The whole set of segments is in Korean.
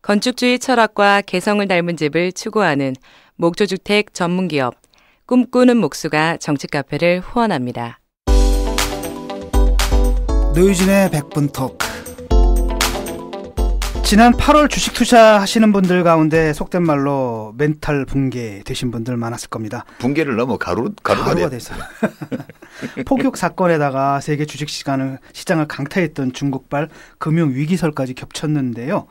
건축주의 철학과 개성을 닮은 집을 추구하는 목조주택 전문기업 꿈꾸는 목수가 정치카페를 후원합니다. 노유진의 100분 토크. 지난 8월 주식 투자하시는 분들 가운데 속된 말로 멘탈 붕괴 되신 분들 많았을 겁니다. 붕괴를 넘어 가루가 됐어요. 폭격 사건에다가 세계 주식 시장을 강타했던 중국발 금융위기설까지 겹쳤는데요.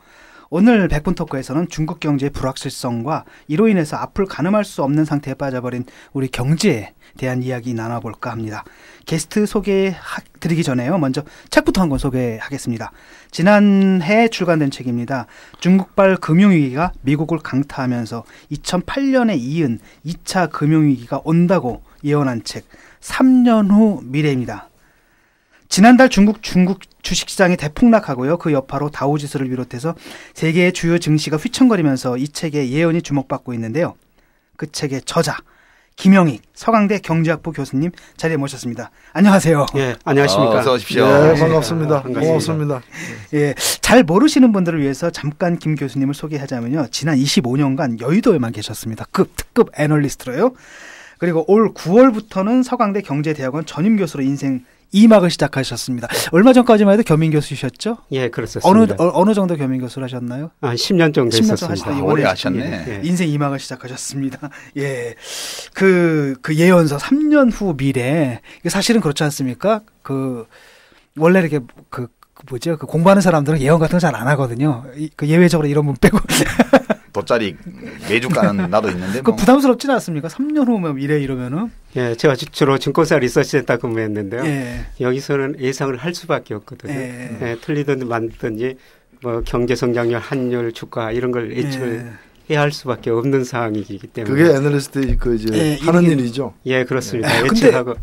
오늘 100분 토크에서는 중국 경제의 불확실성과 이로 인해서 앞을 가늠할 수 없는 상태에 빠져버린 우리 경제에 대한 이야기 나눠볼까 합니다. 게스트 소개드리기 전에요. 먼저 책부터 한 권 소개하겠습니다. 지난해 출간된 책입니다. 중국발 금융위기가 미국을 강타하면서 2008년에 이은 2차 금융위기가 온다고 예언한 책 3년 후 미래입니다. 지난달 중국 주식시장이 대폭락하고요. 그 여파로 다우지수를 비롯해서 세계의 주요 증시가 휘청거리면서 이 책의 예언이 주목받고 있는데요. 그 책의 저자 김영익 서강대 경제학부 교수님 자리에 모셨습니다. 안녕하세요. 예, 안녕하십니까. 어서 오십시오. 네, 반갑습니다. 고맙습니다. 예, 잘 모르시는 분들을 위해서 잠깐 김 교수님을 소개하자면요. 지난 25년간 여의도에만 계셨습니다. 특급 애널리스트로요. 그리고 올 9월부터는 서강대 경제대학원 전임 교수로 인생 2막을 시작하셨습니다. 얼마 전까지만 해도 겸임 교수셨죠? 예, 그렇습니다. 어느 정도 겸임 교수를 하셨나요? 10년 정도 10년 있었습니다. 오래 하셨네. 예. 인생 2막을 시작하셨습니다. 예. 그 예언서 3년 후 미래. 사실은 그렇지 않습니까? 원래 이렇게 공부하는 사람들은 예언 같은 거 잘 안 하거든요. 예외적으로 이런 분 빼고. 돗자리 매주 까는 나도 있는데. 그 부담스럽진 않습니까? 3년 후면 미래 이러면은. 예, 제가 주로 증권사 리서치센터 근무했는데요. 예. 여기서는 예상을 할 수밖에 없거든요. 예, 틀리든지 맞든지 뭐 경제 성장률, 환율, 주가 이런 걸 예측을 해야 할 수밖에 없는 상황이기 때문에. 그게 애널리스트의 하는 일이죠. 예, 그렇습니다.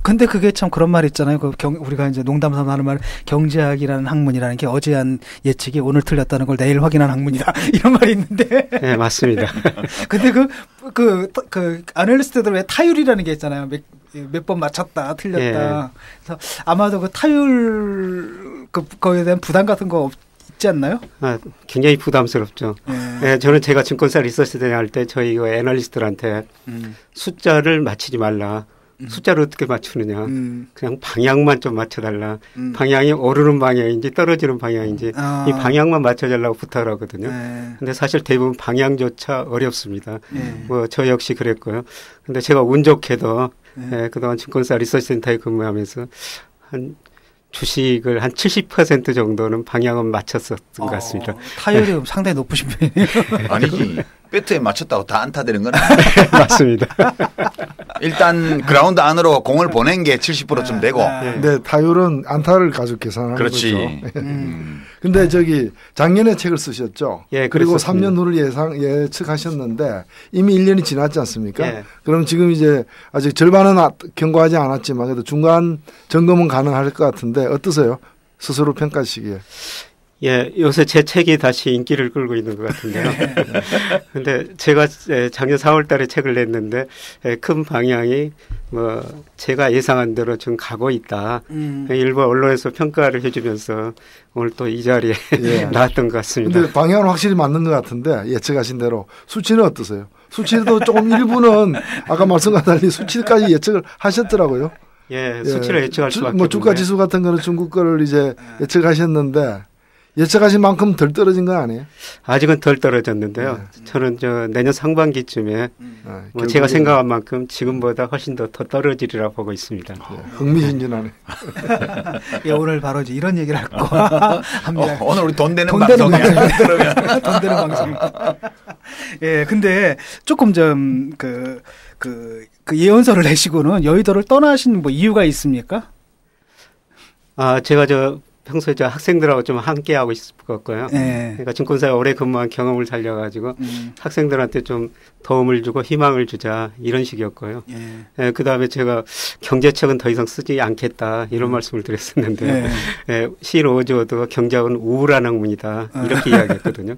근데 그게 참 그런 말 있잖아요. 우리가 이제 농담삼아 하는 말, 경제학이라는 학문이라는 게 어제 한 예측이 오늘 틀렸다는 걸 내일 확인한 학문이다. 이런 말이 있는데. 예, 맞습니다. 근데 애널리스트들 왜 타율이라는 게 있잖아요. 몇 번 맞췄다, 틀렸다. 예. 그래서 아마도 그 타율 거기에 대한 부담 같은 거 있지 않나요? 굉장히 부담스럽죠. 예, 저는 제가 증권사 리서치센터 할 때 저희 애널리스트들한테 숫자를 맞히지 말라. 숫자를 어떻게 맞추느냐. 그냥 방향만 좀 맞춰달라. 방향이 오르는 방향인지 떨어지는 방향인지 이 방향만 맞춰달라고 부탁을 하거든요. 근데 사실 대부분 방향조차 어렵습니다. 뭐 저 역시 그랬고요. 근데 제가 운 좋게도 그동안 증권사 리서치센터에 근무하면서 주식을 한 70% 정도는 방향은 맞췄었던 것 같습니다. 타율이 상당히 높으신 편이에요. 아니지. 배트에 맞췄다고 다 안타되는 건 맞습니다. 일단 그라운드 안으로 공을 보낸 게 70%쯤 되고. 네, 타율은 안타를 가지고 계산하는 그렇지. 거죠. 근데 작년에 책을 쓰셨죠. 예, 그리고 그랬었습니다. 3년 후를 예측하셨는데 이미 1년이 지났지 않습니까? 예. 그럼 지금 이제 아직 절반은 경과하지 않았지만 그래도 중간 점검은 가능할 것 같은데 어떠세요? 스스로 평가하시기에. 예, 요새 제 책이 다시 인기를 끌고 있는 것 같은데요. 근데 제가 작년 4월 달에 책을 냈는데 큰 방향이 뭐 제가 예상한 대로 좀 가고 있다. 일부 언론에서 평가를 해주면서 오늘 또 이 자리에 나왔던 것 같습니다. 근데 방향은 확실히 맞는 것 같은데 예측하신 대로 수치는 어떠세요? 수치도 조금 일부는 아까 말씀과 달리 수치까지 예측을 하셨더라고요. 예, 수치를 예측할 수밖에 뭐 주가 지수 같은 거는 중국 거를 이제 예측하셨는데 예측하신 만큼 덜 떨어진 건 아니에요? 아직은 덜 떨어졌는데요. 저는 내년 상반기쯤에 뭐 제가 생각한 만큼 지금보다 훨씬 더 떨어지리라 보고 있습니다. 흥미진진하네. 예, 오늘 바로 이제 이런 얘기를 할 거 합니다. 오늘 우리 돈 되는 방송이야. 그러면 돈 되는 방송. 예, 근데 조금 좀 그 예언서를 내시고는 여의도를 떠나신 뭐 이유가 있습니까? 제가 평소에 학생들하고 좀 함께하고 싶었고요. 그러니까 증권사에 오래 근무한 경험을 살려가지고 학생들한테 좀 도움을 주고 희망을 주자 이런 식이었고요. 그다음에 제가 경제책은 더 이상 쓰지 않겠다 이런 말씀을 드렸었는데요. 신 오조도 경제학은 우울한 학문이다 이렇게 이야기했거든요.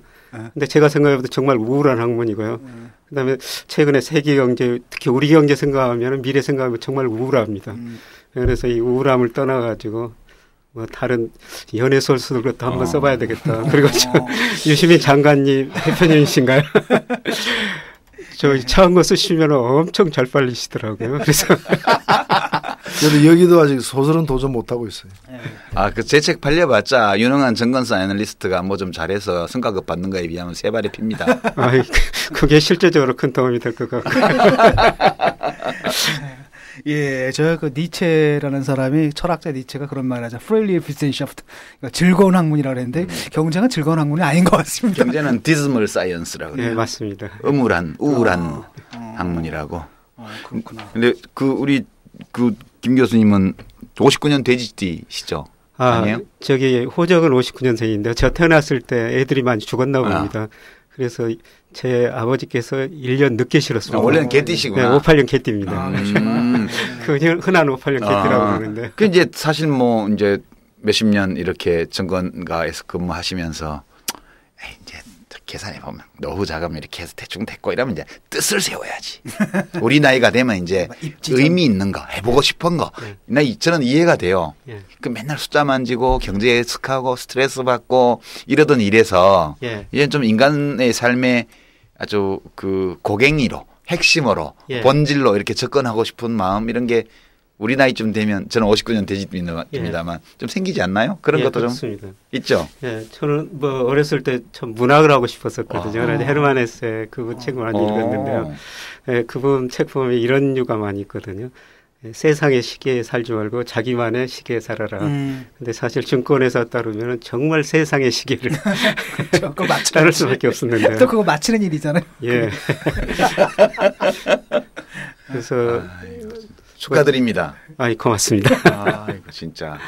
근데 제가 생각해도 정말 우울한 학문이고요. 그다음에 최근에 세계 경제, 특히 우리 경제 생각하면 미래 생각하면 정말 우울합니다. 그래서 이 우울함을 떠나가지고 뭐 다른 연애 소설도 한번 써봐야 되겠다. 그리고 유시민 장관님 대표님이신가요? 저 차은 거 쓰시면 엄청 잘 빨리시더라고요. 그래서 저는 여기도 아직 소설은 도전 못하고 있어요. 그 제 책 팔려봤자 유능한 정건사 애널리스트가 뭐 좀 잘해서 성과급 받는 거에 비하면 세 발의 핍니다. 그게 실제적으로 큰 도움이 될 것 같고. 예, 저 그 니체라는 사람이 철학자 니체가 그런 말을 하죠. Freie Wissenschaft, 즐거운 학문이라고 했는데 경제는 즐거운 학문이 아닌 것 같습니다. 경제는 dismal science라고 그래요. 네, 맞습니다. 우울한 학문이라고. 그렇구나. 근데 우리 김 교수님은 59년 돼지띠시죠? 아니에요? 저기 호적은 59년생인데 저 태어났을 때 애들이 많이 죽었나 봅니다. 그래서 제 아버지께서 1년 늦게 실었습니다. 원래는 개띠시구나. 네, 58년 개띠입니다. 그 흔한 58년 개띠라고 그러는데. 그 이제 사실 뭐 이제 몇십 년 이렇게 정권가에서 근무하시면서 이제 계산해 보면 노후 자금 이렇게 해서 대충 됐고 이러면 이제 뜻을 세워야지. 우리 나이가 되면 이제 의미 있는 거, 해보고 싶은 거. 저는 이해가 돼요. 그 맨날 숫자 만지고 경제에 스크하고 스트레스 받고 이러던 일에서 이제 좀 인간의 삶에 아주 그 고갱이로 핵심으로 본질로 이렇게 접근하고 싶은 마음 이런 게 우리 나이쯤 되면 저는 59년 돼지띠입니다만 좀 생기지 않나요? 그런 것도 그렇습니다. 좀 있죠. 예, 저는 뭐 어렸을 때 참 문학을 하고 싶었었거든요. 헤르만 헤세 그분 책을 많이 읽었는데요. 예, 그분 책 보면 이런 유가 많이 있거든요. 세상의 시계에 살지 말고 자기만의 시계에 살아라. 근데 사실 증권회사 따르면 정말 세상의 시계를 따를 수밖에 없었는데. 또 그거 맞추는 일이잖아요. 예. 그래서 축하드립니다. 고맙습니다. 이거 진짜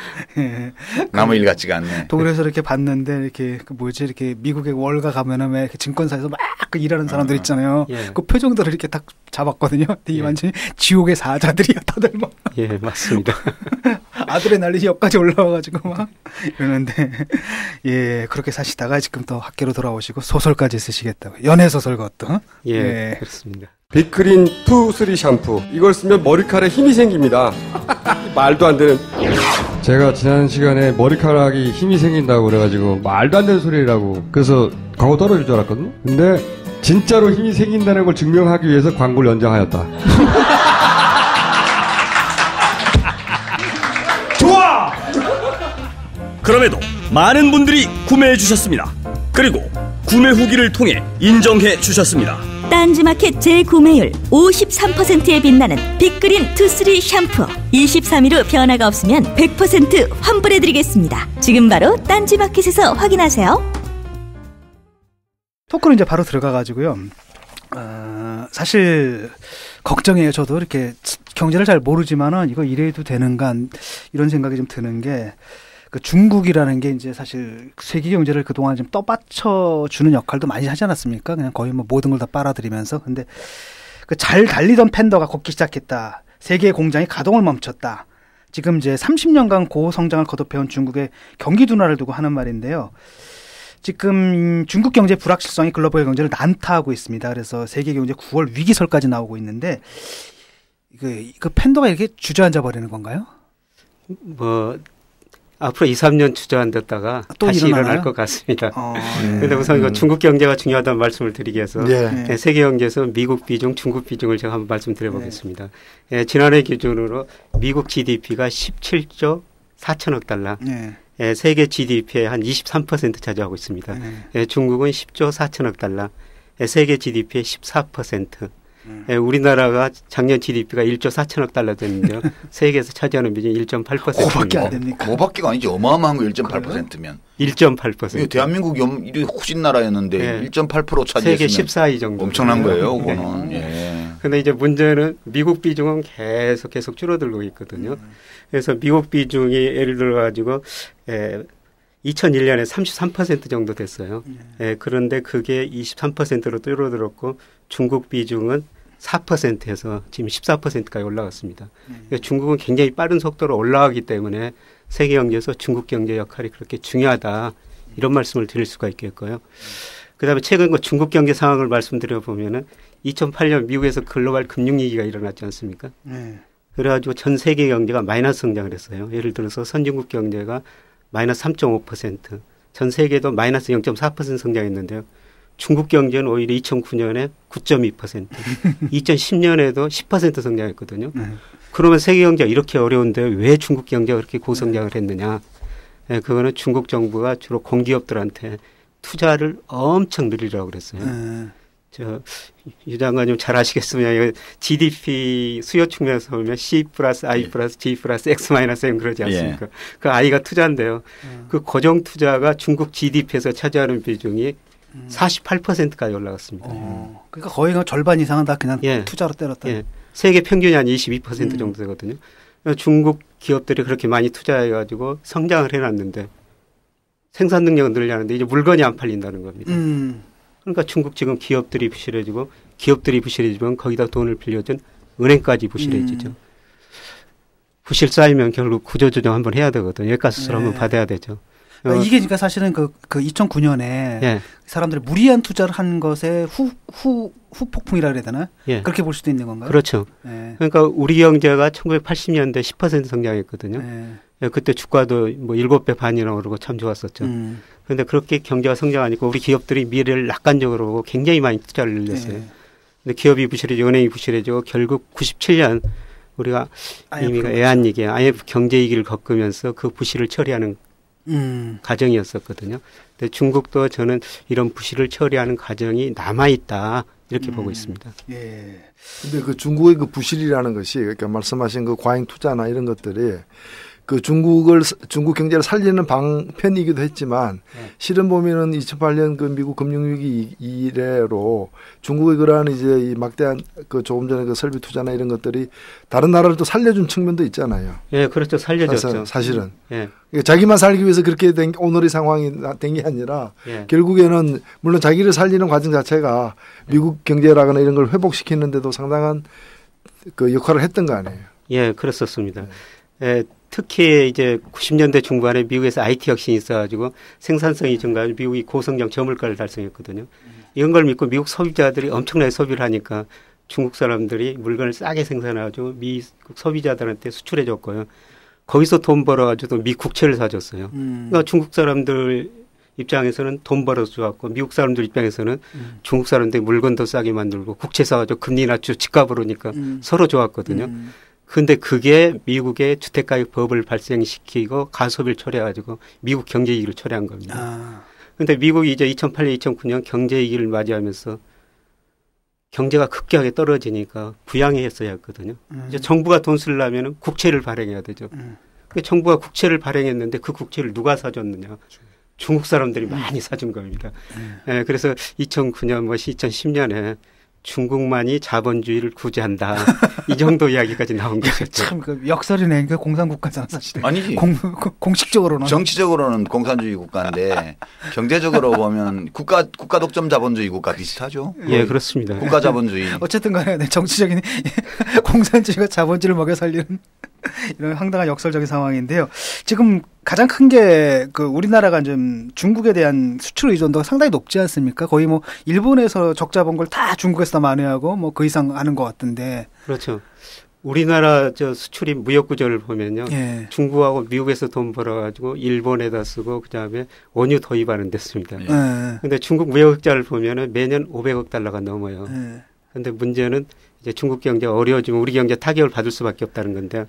남의 일 같지가 않네. 독일에서 이렇게 봤는데 이렇게 이렇게 미국의 월가 가면은 왜 증권사에서 막 일하는 사람들 있잖아요. 그 표정들을 이렇게 딱 잡았거든요. 되게 완전히 지옥의 사자들이야 다들 막. 예, 맞습니다. 아드레날린이 옆까지 올라와가지고 막 이러는데 그렇게 사시다가 지금 또 학교로 돌아오시고 소설까지 쓰시겠다고. 연애 소설 것도. 예, 그렇습니다. 빅그린 2, 3 샴푸 이걸 쓰면 머리카락에 힘이 생깁니다. 말도 안 되는. 제가 지난 시간에 머리카락이 힘이 생긴다고 그래가지고 말도 안 되는 소리라고 그래서 광고 떨어질 줄 알았거든요. 근데 진짜로 힘이 생긴다는 걸 증명하기 위해서 광고를 연장하였다. 좋아! 그럼에도 많은 분들이 구매해 주셨습니다. 그리고 구매 후기를 통해 인정해 주셨습니다. 딴지마켓 재구매율 53%에 빛나는 빅그린 투쓰리 샴푸 23일 후 변화가 없으면 100% 환불해드리겠습니다. 지금 바로 딴지마켓에서 확인하세요. 토크는 이제 바로 들어가가지고요. 사실 걱정해요. 저도 이렇게 경제를 잘 모르지만은 이거 이래도 되는가 이런 생각이 좀 드는 게 그 중국이라는 게 이제 사실 세계 경제를 그동안 좀 떠받쳐주는 역할도 많이 하지 않았습니까? 그냥 거의 뭐 모든 걸 다 빨아들이면서. 근데 그 잘 달리던 팬더가 걷기 시작했다. 세계의 공장이 가동을 멈췄다. 지금 이제 30년간 고성장을 거듭해온 중국의 경기 둔화를 두고 하는 말인데요. 지금 중국 경제 불확실성이 글로벌 경제를 난타하고 있습니다. 그래서 세계 경제 9월 위기설까지 나오고 있는데 그 팬더가 이렇게 주저앉아 버리는 건가요? 뭐 앞으로 2, 3년 주저앉았다가 또 다시 일어날 것 같습니다. 그런데 우선 이거 중국 경제가 중요하다는 말씀을 드리기 위해서 세계 경제에서 미국 비중, 중국 비중을 제가 한번 말씀드려보겠습니다. 지난해 기준으로 미국 GDP가 17조 4천억 달러, 세계 GDP의 한 23% 차지하고 있습니다. 중국은 10조 4천억 달러, 세계 GDP의 14%. 우리나라가 작년 GDP가 1조 4천억 달러 됐는데요. 세계에서 차지하는 비중이 1.8%입니다. 그거밖에 안 됩니까? 그거밖에가 아니지. 어마어마한 거 1.8%면. 1.8%. 대한민국이 이리 후진 나라였는데 1.8% 차지했으면 세계 14위 정도. 엄청난 거예요. 그거는. 그런데 이제 문제는 미국 비중은 계속 줄어들고 있거든요. 그래서 미국 비중이 예를 들어 가지고 2001년에 33% 정도 됐어요. 그런데 그게 23%로 줄어들었고 중국 비중은 4%에서 지금 14%까지 올라갔습니다. 그러니까 중국은 굉장히 빠른 속도로 올라가기 때문에 세계 경제에서 중국 경제 역할이 그렇게 중요하다. 이런 말씀을 드릴 수가 있겠고요. 그다음에 최근 그 중국 경제 상황을 말씀드려 보면은 2008년 미국에서 글로벌 금융위기가 일어났지 않습니까? 그래가지고 전 세계 경제가 마이너스 성장을 했어요. 예를 들어서 선진국 경제가 마이너스 3.5%, 전 세계도 마이너스 0.4% 성장했는데요. 중국 경제는 오히려 2009년에 9.2%, 2010년에도 10% 성장했거든요. 그러면 세계 경제가 이렇게 어려운데 왜 중국 경제가 그렇게 고성장을 했느냐. 예, 그거는 중국 정부가 주로 공기업들한테 투자를 엄청 늘리라고 그랬어요. 유 장관님 잘 아시겠으면 GDP 수요 측면에서 보면 C 플러스 I 플러스 G 플러스 X 마이너스 M 그러지 않습니까? 그 I가 투자인데요. 그 고정 투자가 중국 GDP에서 차지하는 비중이 48%까지 올라갔습니다. 그러니까 거의 절반 이상은 다 그냥 투자로 때렸다. 세계 평균이 한 22% 정도 되거든요. 중국 기업들이 그렇게 많이 투자해가지고 성장을 해놨는데 생산 능력은 늘려는데 이제 물건이 안 팔린다는 겁니다. 그러니까 중국 지금 기업들이 부실해지고 기업들이 부실해지면 거기다 돈을 빌려준 은행까지 부실해지죠. 부실 쌓이면 결국 구조조정 한번 해야 되거든요. 외과수술 한번 받아야 되죠. 이게 그러니까 사실은 그 2009년에 사람들이 무리한 투자를 한 것의 후폭풍이라 그래야 되나? 그렇게 볼 수도 있는 건가요? 그렇죠. 그러니까 우리 경제가 1980년대 10% 성장했거든요. 그때 주가도 뭐 7배 반이나 오르고 참 좋았었죠. 그런데 그렇게 경제가 성장하니까 우리 기업들이 미래를 낙관적으로 보고 굉장히 많이 투자를 늘렸어요. 근데 기업이 부실해지고 은행이 부실해지고 결국 97년 우리가 이미 애한위기, IMF 경제위기를 겪으면서 그 부실을 처리하는 과정이었었거든요. 근데 중국도 저는 이런 부실을 처리하는 과정이 남아있다 이렇게 보고 있습니다. 근데 그 중국의 그 부실이라는 것이 그러니까 말씀하신 그 과잉 투자나 이런 것들이 그 중국 경제를 살리는 방편이기도 했지만 실은 보면은 2008년 그 미국 금융위기 이래로 중국의 그러한 이제 이 막대한 그 조금 전에 그 설비 투자나 이런 것들이 다른 나라를 또 살려준 측면도 있잖아요. 예, 그렇죠. 살려줬죠. 사실은. 그러니까 자기만 살기 위해서 그렇게 된 오늘의 상황이 된 게 아니라 결국에는 물론 자기를 살리는 과정 자체가 미국 경제라거나 이런 걸 회복시키는데도 상당한 그 역할을 했던 거 아니에요. 예, 그랬었습니다. 특히 이제 90년대 중반에 미국에서 IT 혁신이 있어가지고 생산성이 증가하고 미국이 고성장 저물가를 달성했거든요. 이런 걸 믿고 미국 소비자들이 엄청나게 소비를 하니까 중국 사람들이 물건을 싸게 생산해가지고 미국 소비자들한테 수출해줬고요. 거기서 돈 벌어가지고 미 국채를 사줬어요. 그러니까 중국 사람들 입장에서는 돈 벌어서 좋았고 미국 사람들 입장에서는 중국 사람들이 물건도 싸게 만들고 국채 사가지고 금리 낮추고 집값 오르니까 서로 좋았거든요. 근데 그게 미국의 주택가격 법을 발생시키고 가소비를 초래해가지고 미국 경제위기를 초래한 겁니다. 그런데 미국이 이제 2008년, 2009년 경제위기를 맞이하면서 경제가 급격하게 떨어지니까 부양했어야 했거든요. 이제 정부가 돈 쓰려면 국채를 발행해야 되죠. 정부가 국채를 발행했는데 그 국채를 누가 사줬느냐. 중국 사람들이 많이 사준 겁니다. 그래서 2009년, 2010년에 중국만이 자본주의를 구제한다. 이 정도 이야기까지 나온 거죠. 참 역설이네. 그러니까 공산국가잖아 사실. 아니지. 공식적으로는. 정치적으로는 공산주의 국가인데 경제적으로 보면 국가 독점 자본주의 국가 비슷하죠. 예, 그렇습니다. 국가 자본주의. 어쨌든 간에 정치적인 공산주의가 자본주의를 먹여 살리는 이런 황당한 역설적인 상황인데요. 지금 가장 큰 게 그 우리나라가 좀 중국에 대한 수출 의존도가 상당히 높지 않습니까? 거의 뭐 일본에서 적자 본 걸 다 중국에서 다 만회하고 뭐 그 이상 하는 것 같던데. 그렇죠. 우리나라 수출입 무역 구조를 보면요. 중국하고 미국에서 돈 벌어가지고 일본에다 쓰고 그다음에 원유 도입하는 데습니다. 그런데 중국 무역 흑자를 보면은 매년 500억 달러가 넘어요. 그런데 문제는 이제 중국 경제가 어려워지면 우리 경제 타격을 받을 수밖에 없다는 건데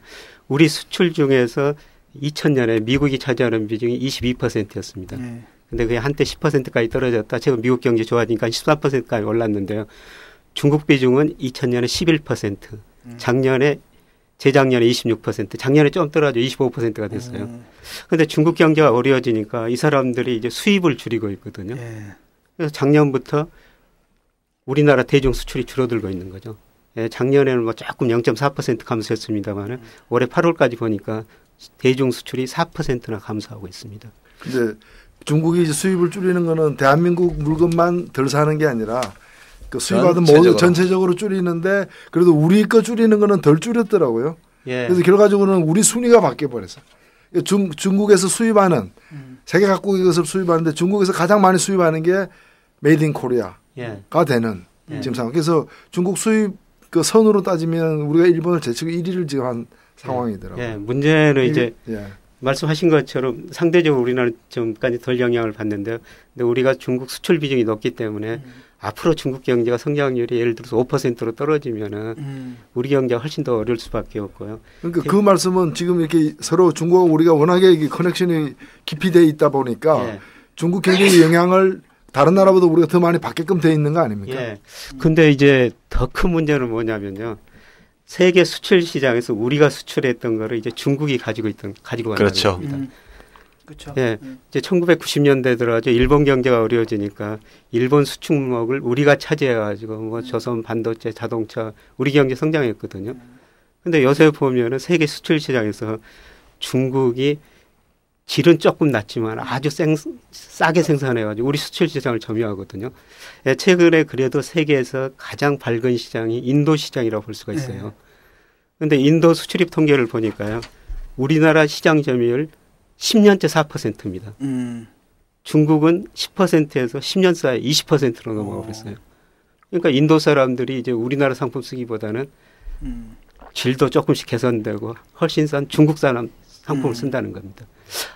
우리 수출 중에서 2000년에 미국이 차지하는 비중이 22%였습니다. 근데 그게 한때 10%까지 떨어졌다. 지금 미국 경제 좋아지니까 13%까지 올랐는데요. 중국 비중은 2000년에 11%, 재작년에 26%, 작년에 좀 떨어져 25%가 됐어요. 그런데 중국 경제가 어려워지니까 이 사람들이 이제 수입을 줄이고 있거든요. 그래서 작년부터 우리나라 대중 수출이 줄어들고 있는 거죠. 작년에는 뭐 조금 0.4% 감소했습니다만 올해 8월까지 보니까 대중 수출이 4%나 감소하고 있습니다. 근데 중국이 이제 수입을 줄이는 거는 대한민국 물건만 덜 사는 게 아니라 그 수입하던 모두 전체적으로 줄이는데 그래도 우리 거 줄이는 거는 덜 줄였더라고요. 그래서 결과적으로는 우리 순위가 바뀌어 버렸어요. 중국에서 수입하는 세계 각국의 것을 수입하는데 중국에서 가장 많이 수입하는 게 메이드 인 코리아가 되는 지금 상황. 그래서 중국 수입 그 선으로 따지면 우리가 일본을 제치고 1위를 지금 한 상황이더라고요. 예, 문제는 이제 말씀하신 것처럼 상대적으로 우리나라는 좀까지 덜 영향을 받는데요. 근데 우리가 중국 수출 비중이 높기 때문에 앞으로 중국 경제가 성장률이 예를 들어서 5%로 떨어지면은 우리 경제가 훨씬 더 어려울 수밖에 없고요. 그러니까 그 말씀은 지금 이렇게 서로 중국하고 우리가 워낙에 커넥션이 깊이 돼 있다 보니까 중국 경제의 영향을 다른 나라보다 우리가 더 많이 받게끔 돼 있는 거 아닙니까? 예. 근데 이제 더 큰 문제는 뭐냐면요. 세계 수출 시장에서 우리가 수출했던 거를 이제 중국이 가지고 간다는 그렇죠. 겁니다. 그렇죠. 예. 이제 1990년대 들어가죠. 일본 경제가 어려워지니까 일본 수출목을 우리가 차지해 가지고 뭐 조선 반도체, 자동차 우리 경제 성장했거든요. 근데 요새 보면은 세계 수출 시장에서 중국이 질은 조금 낮지만 아주 싸게 생산해가지고 우리 수출 시장을 점유하거든요. 예, 최근에 그래도 세계에서 가장 밝은 시장이 인도 시장이라고 볼 수가 있어요. 그런데 인도 수출입 통계를 보니까요. 우리나라 시장 점유율 10년째 4%입니다. 중국은 10%에서 10년 사이에 20%로 넘어가고 있어요. 그러니까 인도 사람들이 이제 우리나라 상품 쓰기보다는 질도 조금씩 개선되고 훨씬 싼 중국 사람 상품을 쓴다는 겁니다.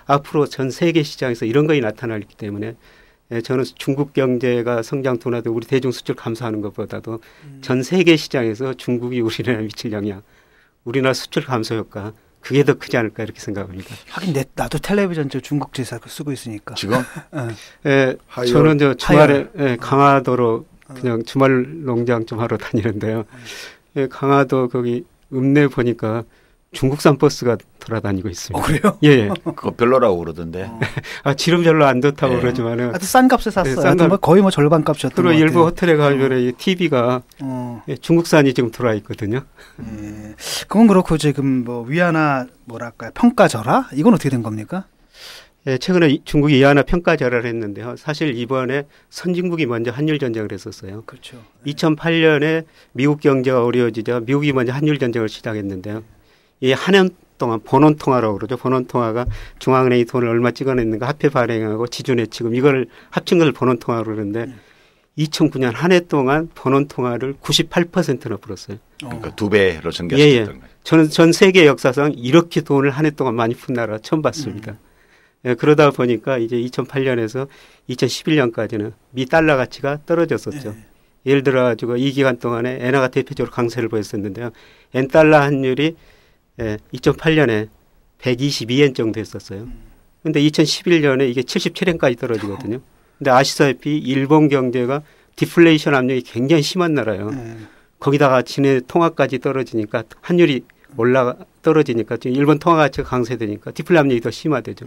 앞으로 전 세계 시장에서 이런 것이 나타나기 때문에 저는 중국 경제가 성장 둔화되고 우리 대중 수출 감소하는 것보다도 전 세계 시장에서 중국이 우리나라에 미칠 영향, 우리나라 수출 감소 효과 그게 더 크지 않을까 이렇게 생각합니다. 하긴 나도 텔레비전 중국 제사 쓰고 있으니까. 지금? 예, 저는 저 주말에 강화도로 그냥 주말 농장 좀 하러 다니는데요. 예, 강화도 거기 읍내 보니까 중국산 버스가 돌아다니고 있습니다. 그래요? 예. 그거 별로라고 그러던데. 질은 별로 안 좋다고 그러지만은. 싼 값에 샀어요. 거의 뭐 절반 값이었던 것 같아요. 일부 호텔에 가면 TV가 중국산이 지금 들어와 있거든요. 그건 그렇고 지금 뭐 위안화 뭐랄까요 평가절하 이건 어떻게 된 겁니까? 예, 최근에 중국이 위안화 평가절하를 했는데요. 사실 이번에 선진국이 먼저 한일 전쟁을 했었어요. 그렇죠. 2008년에 미국 경제가 어려워지자 미국이 먼저 한일 전쟁을 시작했는데요. 이 한 년 동안 본원통화라고 그러죠. 본원통화가 중앙은행이 돈을 얼마 찍어냈는가 화폐 발행하고 지준에 지금 이걸 합친 것을 본원통화로 그러는데 2009년 한 해 동안 본원통화를 98%나 풀었어요. 그러니까 2배로 증가시켰던 거예요. 저는 전 세계 역사상 이렇게 돈을 한 해 동안 많이 푼 나라 처음 봤습니다. 예, 그러다 보니까 이제 2008년에서 2011년까지는 미 달러 가치가 떨어졌었죠. 예를 들어 가지고 이 기간 동안에 엔화가 대표적으로 강세를 보였었는데요. 엔 달러 환율이 2008년에 122엔 정도 했었어요. 근데 2011년에 이게 77엔까지 떨어지거든요. 근데 아시다시피 일본 경제가 디플레이션 압력이 굉장히 심한 나라예요. 거기다가 진해 통화까지 떨어지니까 환율이 떨어지니까 일본 통화 가치가 강세되니까 디플레 압력이 더 심화되죠.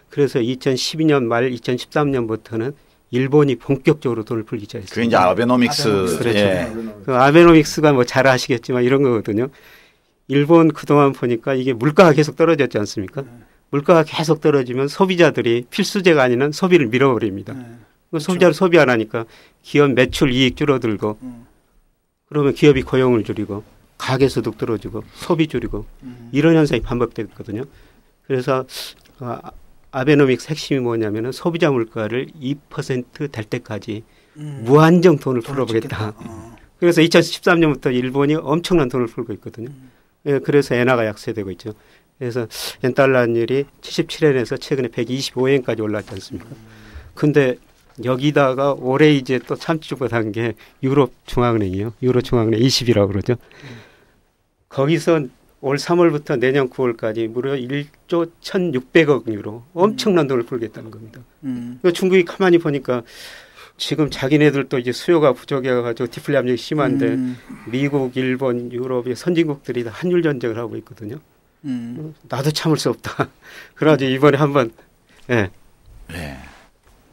그래서 2012년 말 2013년부터는 일본이 본격적으로 돈을 풀기 시작했어요. 그게 이제 아베노믹스. 그렇죠. 그 아베노믹스가 뭐 잘 아시겠지만 이런 거거든요. 일본 그동안 보니까 이게 물가가 계속 떨어졌지 않습니까? 물가가 계속 떨어지면 소비자들이 필수재가 아닌 한 소비를 밀어버립니다. 그렇죠. 소비자를 소비 안 하니까 기업 매출 이익 줄어들고 그러면 기업이 고용을 줄이고 가계소득 떨어지고 소비 줄이고 이런 현상이 반복됐거든요. 그래서 아베노믹스 핵심이 뭐냐면은 소비자 물가를 2% 될 때까지 무한정 돈을 풀어보겠다. 그래서 2013년부터 일본이 엄청난 돈을 풀고 있거든요. 예, 그래서 엔화가 약세되고 있죠. 그래서 엔달러 환율이 77엔에서 최근에 125엔까지 올랐지 않습니까? 근데 여기다가 올해 이제 또 참지 못한 게 유럽 중앙은행이요. 유로 중앙은행 20이라고 그러죠. 거기서 올 3월부터 내년 9월까지 무려 1조 1,600억 유로 엄청난 돈을 풀겠다는 겁니다. 그러니까 중국이 가만히 보니까 지금 자기네들도 이제 수요가 부족해가지고 디플레 압력이 심한데 미국, 일본, 유럽의 선진국들이 다 한일 전쟁을 하고 있거든요. 나도 참을 수 없다. 그래가지고 이번에 한번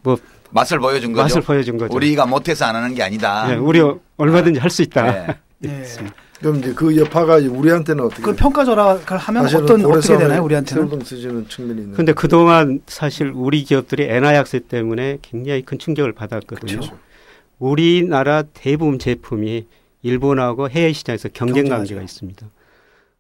뭐 맛을 보여준 거죠. 맛을 보여준 거죠. 우리가 못해서 안 하는 게 아니다. 우리 얼마든지 할 수 있다. 그럼 이제 그 여파가 우리한테는 어떻게? 그 평가절하를 하면 어떻게 되나요? 우리한테는? 쓰지는 측면이 있는. 그런데 그동안 사실 우리 기업들이 엔화 약세 때문에 굉장히 큰 충격을 받았거든요. 그렇죠. 우리나라 대부분 제품이 일본하고 해외 시장에서 경쟁 관계가 있습니다.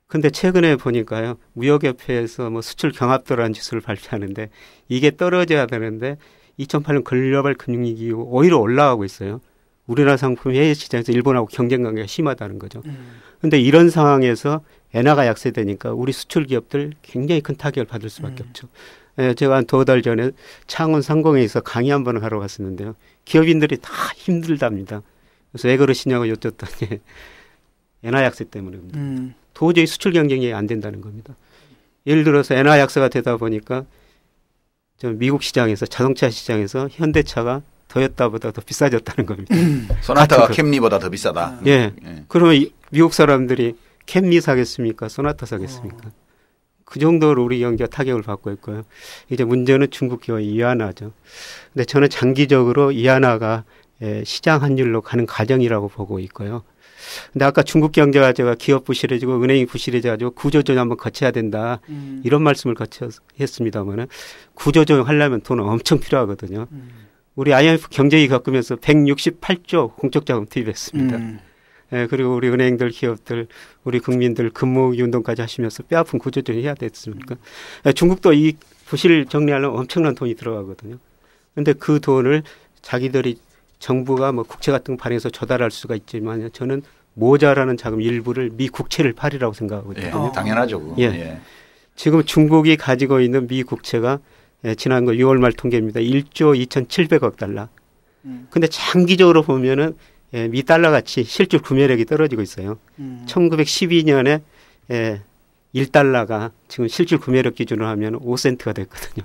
그런데 최근에 보니까요, 무역협회에서 뭐 수출 경합도라는 지수를 발표하는데 이게 떨어져야 되는데 2008년 글로벌 금융위기 이후 오히려 올라가고 있어요. 우리나라 상품이 해외 시장에서 일본하고 경쟁 관계가 심하다는 거죠. 그런데 이런 상황에서 엔화가 약세되니까 우리 수출 기업들 굉장히 큰 타격을 받을 수밖에 없죠. 예, 제가 한 2달 전에 창원 상공에 있어 강의 한 번 하러 갔었는데요. 기업인들이 다 힘들답니다. 그래서 왜 그러시냐고 여쭸더니 엔화 약세 때문입니다. 도저히 수출 경쟁이 안 된다는 겁니다. 예를 들어서 엔화 약세가 되다 보니까 미국 시장에서 자동차 시장에서 현대차가 토요타보다 더 비싸졌다는 겁니다. 소나타가 캠리보다 더 비싸다. 예. 그러면 미국 사람들이 캠리 사겠습니까? 소나타 사겠습니까? 그 정도로 우리 경제가 타격을 받고 있고요. 이제 문제는 중국 기업의 위안화죠. 근데 저는 장기적으로 위안화가 시장 환율로 가는 과정이라고 보고 있고요. 근데 아까 중국 경제가 제가 기업 부실해지고 은행이 부실해져가지고 구조조정 한번 거쳐야 된다. 이런 말씀을 했습니다만 구조조정 하려면 돈은 엄청 필요하거든요. 우리 IMF 경제위기 겪으면서 168조 공적자금 투입했습니다. 예, 그리고 우리 은행들, 기업들, 우리 국민들 근무기 운동까지 하시면서 뼈아픈 구조조정 해야 됐습니까? 중국도 이 부실 정리하려면 엄청난 돈이 들어가거든요. 그런데 그 돈을 자기들이 정부가 뭐 국채 같은 거 발행해서 조달할 수가 있지만 저는 모자라는 자금 일부를 미 국채를 팔이라고 생각하거든요. 예, 당연하죠. 예. 예. 지금 중국이 가지고 있는 미 국채가 지난 6월 말 통계입니다. 1조 2,700억 달러. 근데 장기적으로 보면은 미 달러 가치 실질 구매력이 떨어지고 있어요. 1912년에 1달러가 지금 실질 구매력 기준으로 하면 5센트가 됐거든요.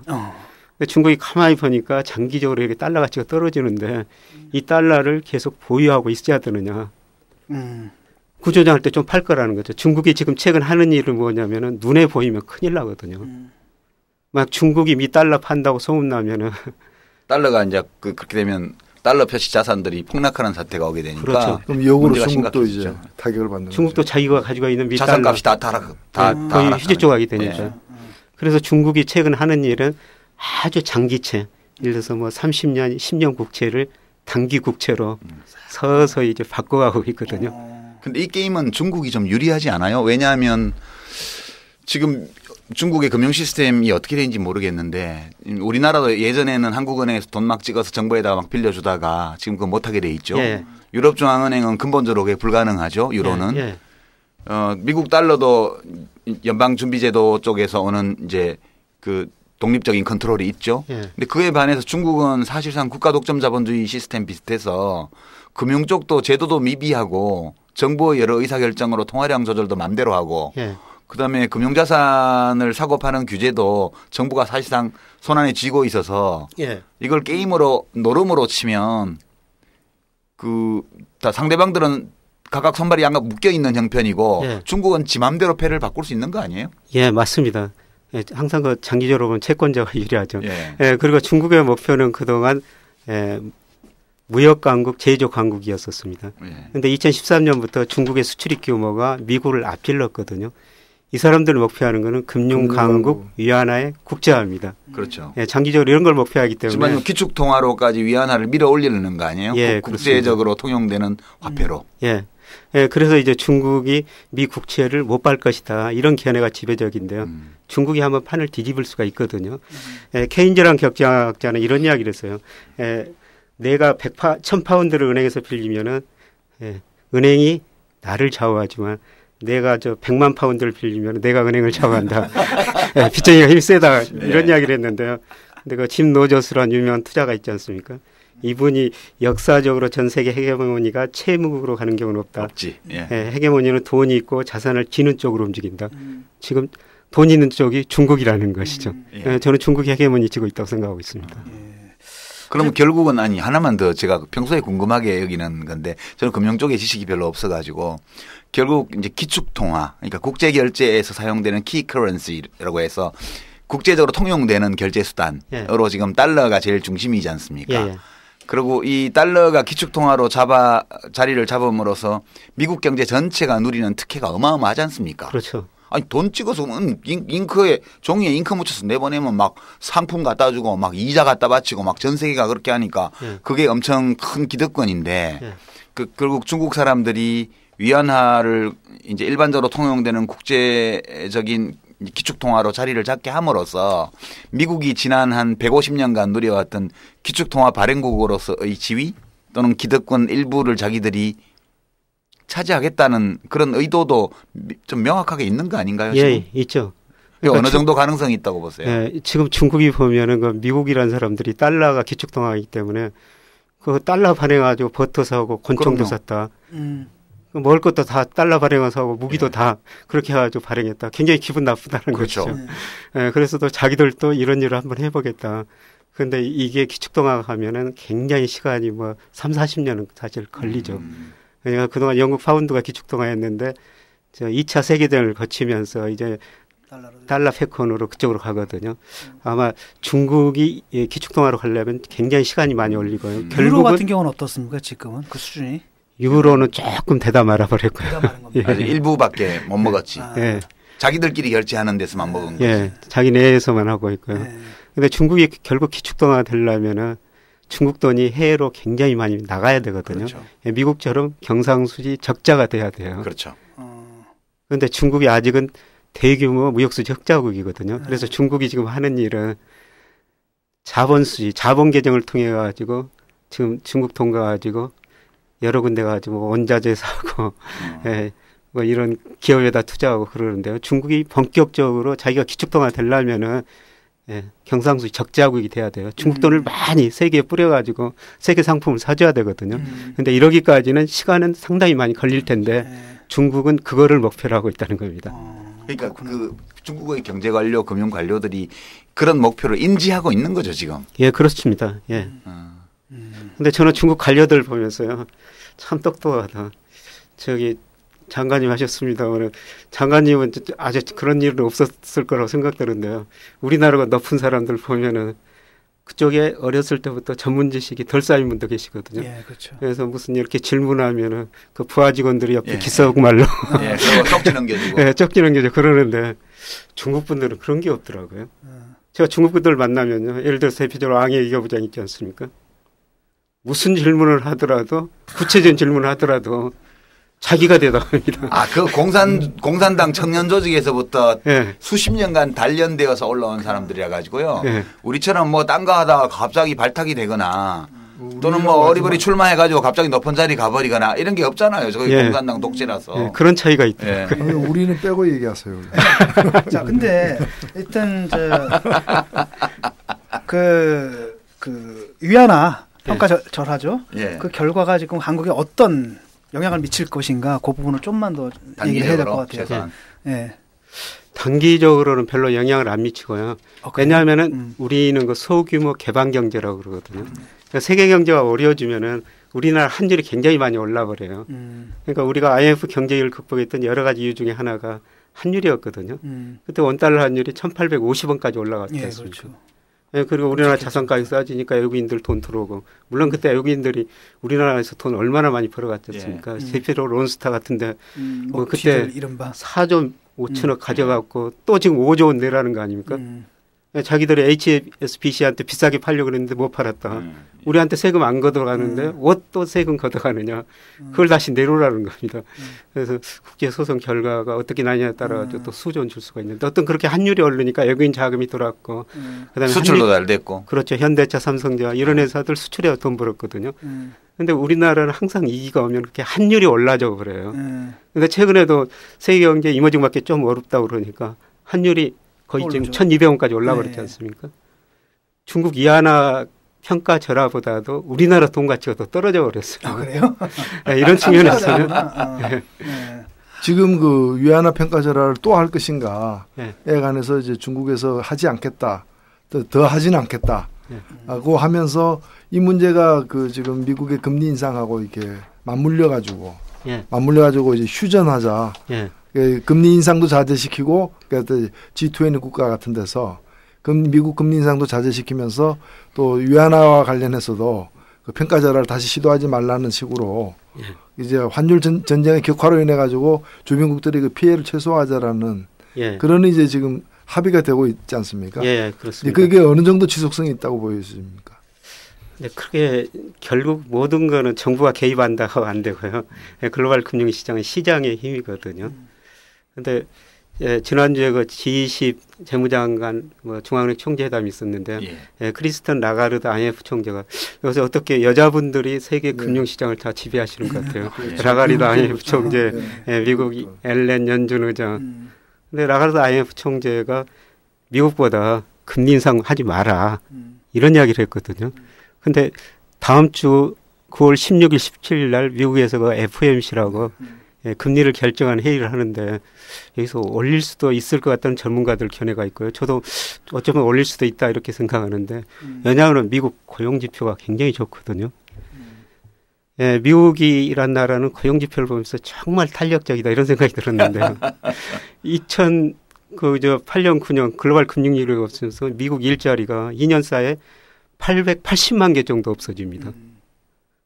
중국이 가만히 보니까 장기적으로 이렇게 달러 가치가 떨어지는데 이 달러를 계속 보유하고 있어야 되느냐. 구조조정할 때 좀 팔 거라는 거죠. 중국이 지금 최근 하는 일은 뭐냐면은 눈에 보이면 큰일 나거든요. 막 중국이 미 달러 판다고 소문나면은 달러가 이제 그렇게 되면 달러 표시 자산들이 폭락하는 사태가 오게 되니까. 그렇죠. 그럼 역으로 중국도 이제 타격을 받는 중국도 거죠. 자기가 가지고 있는 미 달러 자산값이 다 거의 휴지 조각이 되니까. 그래서 중국이 최근 하는 일은 아주 장기채, 예를 들어서 뭐 30년, 10년 국채를 단기 국채로 서서히 이제 바꿔가고 있거든요. 근데 이 게임은 중국이 좀 유리하지 않아요? 왜냐하면 지금 중국의 금융 시스템이 어떻게 되는지 모르겠는데 우리나라도 예전에는 한국은행에서 돈 막 찍어서 정부에다가 막 빌려주다가 지금 그거 못하게 돼 있죠. 예. 유럽중앙은행은 근본적으로 그게 불가능하죠. 유로는. 예. 미국 달러도 연방준비제도 쪽에서 오는 이제 그 독립적인 컨트롤이 있죠. 예. 근데 그에 반해서 중국은 사실상 국가 독점 자본주의 시스템 비슷해서 금융 쪽도 제도도 미비하고 정부의 여러 의사결정으로 통화량 조절도 맘대로 하고 예. 그다음에 금융자산을 사고 파는 규제도 정부가 사실상 손안에 쥐고 있어서 예. 이걸 게임으로 노름으로 치면 다 상대방들은 각각 손발이 양각 묶여 있는 형편이고 예. 중국은 지 맘대로 패를 바꿀 수 있는 거 아니에요? 예, 맞습니다. 예, 항상 그 장기적으로 보면 채권자가 유리하죠. 예. 예, 그리고 중국의 목표는 그동안 무역 강국, 제조 강국이었었습니다. 그런데 2013년부터 중국의 수출입 규모가 미국을 앞질렀거든요. 이 사람들 목표하는 거는 금융 강국 위안화의 국제화입니다. 그렇죠. 예, 장기적으로 이런 걸 목표하기 때문에. 하지만 기축 통화로까지 위안화를 밀어 올리는 거 아니에요? 예, 국제적으로 통용되는 화폐로. 예. 예, 그래서 이제 중국이 미 국채를 못 팔 것이다. 이런 견해가 지배적인데요. 중국이 한번 판을 뒤집을 수가 있거든요. 예, 케인즈란 경제학자는 이런 이야기를 했어요. 내가 1000파운드를 은행에서 빌리면은 은행이 나를 좌우하지만 내가 100만 파운드를 빌리면 내가 은행을 좌우한다. 빚쟁이가 힘이 세다. 이런 이야기를 했는데요. 근데 그 짐 노저스란 유명한 투자가 있지 않습니까? 이분이 역사적으로 전 세계 헤게모니가 채무국으로 가는 경우는 없다. 없지. 예. 헤게모니는 돈이 있고 자산을 지는 쪽으로 움직인다. 지금 돈 있는 쪽이 중국이라는 것이죠. 저는 중국이 헤게모니 지고 있다고 생각하고 있습니다. 그러면 결국은 하나만 더 제가 평소에 궁금하게 여기는 건데 저는 금융 쪽에 지식이 별로 없어가지고 결국 이제 기축통화 그러니까 국제 결제에서 사용되는 키 커런시라고 해서 국제적으로 통용되는 결제 수단으로 지금 달러가 제일 중심이지 않습니까? 그리고 이 달러가 기축통화로 자리를 잡음으로써 미국 경제 전체가 누리는 특혜가 어마어마하지 않습니까? 그렇죠. 아니 돈 찍어서 종이에 잉크 묻혀서 내보내면 막 상품 갖다 주고 막 이자 갖다 바치고 막 전 세계가 그렇게 하니까 그게 엄청 큰 기득권인데 결국 중국 사람들이 위안화를 이제 일반적으로 통용되는 국제적인 기축통화로 자리를 잡게 함으로써 미국이 지난 한 150년간 누려왔던 기축통화 발행국으로서의 지위 또는 기득권 일부를 자기들이 차지하겠다는 그런 의도도 좀 명확하게 있는 거 아닌가요? 지금? 예, 있죠. 그러니까 어느 정도 가능성이 있다고 보세요? 예, 지금 중국이 보면은 그 미국이라는 사람들이 달러가 기축통화이기 때문에 그 달러 발행해가지고 버터 사고 권총도 샀다. 먹을 것도 다 달러 발행해서 하고 무기도 다 그렇게 해가지고 발행했다. 굉장히 기분 나쁘다는 그렇죠. 거죠. 예, 그래서 또 자기들도 이런 일을 한번 해보겠다. 그런데 이게 기축통화가 하면은 굉장히 시간이 뭐 3, 40년은 사실 걸리죠. 그러니까 그동안 영국 파운드가 기축통화였는데 저 2차 세계대전을 거치면서 이제 달러 패권으로 그쪽으로 가거든요. 아마 중국이 기축통화로 가려면 굉장히 시간이 많이 걸리고요. 유로 같은 경우는 어떻습니까? 지금은 그 수준이? 유로는 조금 대다 말아버렸고요. 아직 일부밖에 못 먹었지. 예. 자기들끼리 결제하는 데서만 먹은 거지. 예, 자기 내에서만 하고 있고요. 근데 중국이 결국 기축통화가 되려면은 중국 돈이 해외로 굉장히 많이 나가야 되거든요. 그렇죠. 예, 미국처럼 경상수지 적자가 돼야 돼요. 그렇죠. 그런데 중국이 아직은 대규모 무역수지 흑자국이거든요. 그래서 중국이 지금 하는 일은 자본수지, 자본 개정을 통해 가지고 지금 중국 돈 가지고 여러 군데 가지고 원자재 사고 예, 뭐 이런 기업에다 투자하고 그러는데요. 중국이 본격적으로 자기가 기축통화 되려면은 예, 경상수지 적자국이 돼야 돼요. 중국 돈을 많이 세계에 뿌려가지고 세계 상품을 사줘야 되거든요. 근데 이러기까지는 시간은 상당히 많이 걸릴 텐데 중국은 그거를 목표로 하고 있다는 겁니다. 그러니까 그 중국의 경제 관료, 금융 관료들이 그런 목표를 인지하고 있는 거죠, 지금. 예, 그렇습니다. 예. 근데 저는 중국 관료들 보면서요, 참 똑똑하다. 저기 장관님 하셨습니다만 장관님은 아주 그런 일은 없었을 거라고 생각되는데요. 우리나라가 높은 사람들 보면은 그쪽에 어렸을 때부터 전문 지식이 덜 쌓인 분도 계시거든요. 예, 그렇죠. 그래서 무슨 이렇게 질문하면은 그 부하 직원들이 옆에 기싸움말로 예, 쪽지 넘겨주고. 예, 쪽지 넘겨줘 그러는데 중국 분들은 그런 게 없더라고요. 제가 중국 분들 만나면요, 예를 들어서 대표적으로 왕의 이교부장 있지 않습니까? 무슨 질문을 하더라도 구체적인 질문을 하더라도 자기가 대답합니다. 아, 그 공산당 청년 조직에서부터 수십 년간 단련되어서 올라온 사람들이라 가지고요. 우리처럼 뭐 딴 거 하다가 갑자기 발탁이 되거나 또는 뭐 어리버리 출마해 가지고 갑자기 높은 자리 가버리거나 이런 게 없잖아요. 저기 공산당 독재라서. 그런 차이가 있다. 우리는 빼고 얘기하세요. 자, 근데 일단 그 위안화 평가절하죠. 그 결과가 지금 한국에 어떤 영향을 미칠 것인가 그 부분은 좀만 더 얘기를 해야 될 것 같아요. 예. 단기적으로는 별로 영향을 안 미치고요. 왜냐하면은 우리는 그 소규모 개방 경제라고 그러거든요. 그러니까 세계 경제가 어려워지면은 우리나라 환율이 굉장히 많이 올라버려요. 그러니까 우리가 IMF 경제위기를 극복했던 여러 가지 이유 중에 하나가 환율이었거든요. 그때 원달러 환율이 1,850원까지 올라갔지 않습니까? 그렇죠. 예, 그리고 우리나라 자산가격이 싸지니까 외국인들 돈 들어오고, 물론 그때 외국인들이 우리나라에서 돈 얼마나 많이 벌어갔지 않습니까? 대표적으로 론스타 같은데 뭐 그때 4조 5천억 가져갔고 또 지금 5조 원 내라는 거 아닙니까? 자기들이 HSBC한테 비싸게 팔려고 그랬는데 못 팔았다. 우리한테 세금 안 걷어가는데 또 세금 걷어가느냐. 그걸 다시 내놓으라는 겁니다. 그래서 국제소송 결과가 어떻게 나냐에 따라 또 수조는 줄 수가 있는데 어떤 그렇게 환율이 오르니까 외국인 자금이 들어왔고 그다음에 수출도 잘 됐고. 그렇죠. 현대차, 삼성전자 이런 회사들 수출해 돈 벌었거든요. 근데 우리나라는 항상 이기가 오면 그렇게 환율이 올라져 그래요. 근데 최근에도 세계 경제 이머징 마켓 좀 어렵다고 그러니까 환율이 거의 지금 1,200원까지 올라버렸지 않습니까? 중국 위안화 평가 절하보다도 우리나라 돈 가치가 더 떨어져 버렸어요. 아, 그래요? 네, 이런 측면에서는 지금 그 위안화 평가 절하를 또 할 것인가에 관해서 이제 중국에서 하지 않겠다, 더 하지는 않겠다. 하고 하면서 이 문제가 그 지금 미국의 금리 인상하고 이렇게 맞물려 가지고 이제 휴전하자. 금리 인상도 자제시키고 그러니까 G20 국가 같은 데서 미국 금리 인상도 자제시키면서 또 위안화와 관련해서도 그 평가 절하를 다시 시도하지 말라는 식으로 이제 환율 전쟁의 격화로 인해 가지고 주변국들이 그 피해를 최소화하자라는 그런 이제 지금 합의가 되고 있지 않습니까? 예, 그렇습니다. 그게 어느 정도 지속성이 있다고 보여집니까? 네, 그게 결국 모든 거는 정부가 개입한다고 안 되고요. 글로벌 금융시장은 시장의 힘이거든요. 그런데 예, 지난주에 그 G20 재무장관 뭐 중앙은행 총재회담이 있었는데 크리스틴 라가르드 IMF 총재가 여기서 어떻게 여자분들이 세계 금융시장을 다 지배하시는 것 같아요. 라가르드 IMF 총재, 미국 엘렌 연준 의장. 근데 라가르드 IMF 총재가 미국보다 금리 인상하지 마라 이런 이야기를 했거든요. 근데 다음 주 9월 16일, 17일 날 미국에서 그 FOMC라고 금리를 결정한 회의를 하는데 여기서 올릴 수도 있을 것 같다는 전문가들 견해가 있고요. 저도 어쩌면 올릴 수도 있다 이렇게 생각하는데 왜냐하면 미국 고용지표가 굉장히 좋거든요. 미국이란 나라는 고용지표를 보면서 정말 탄력적이다 이런 생각이 들었는데요. 2008년, 9년 글로벌 금융위기가 없으면서 미국 일자리가 2년 사이에 880만 개 정도 없어집니다.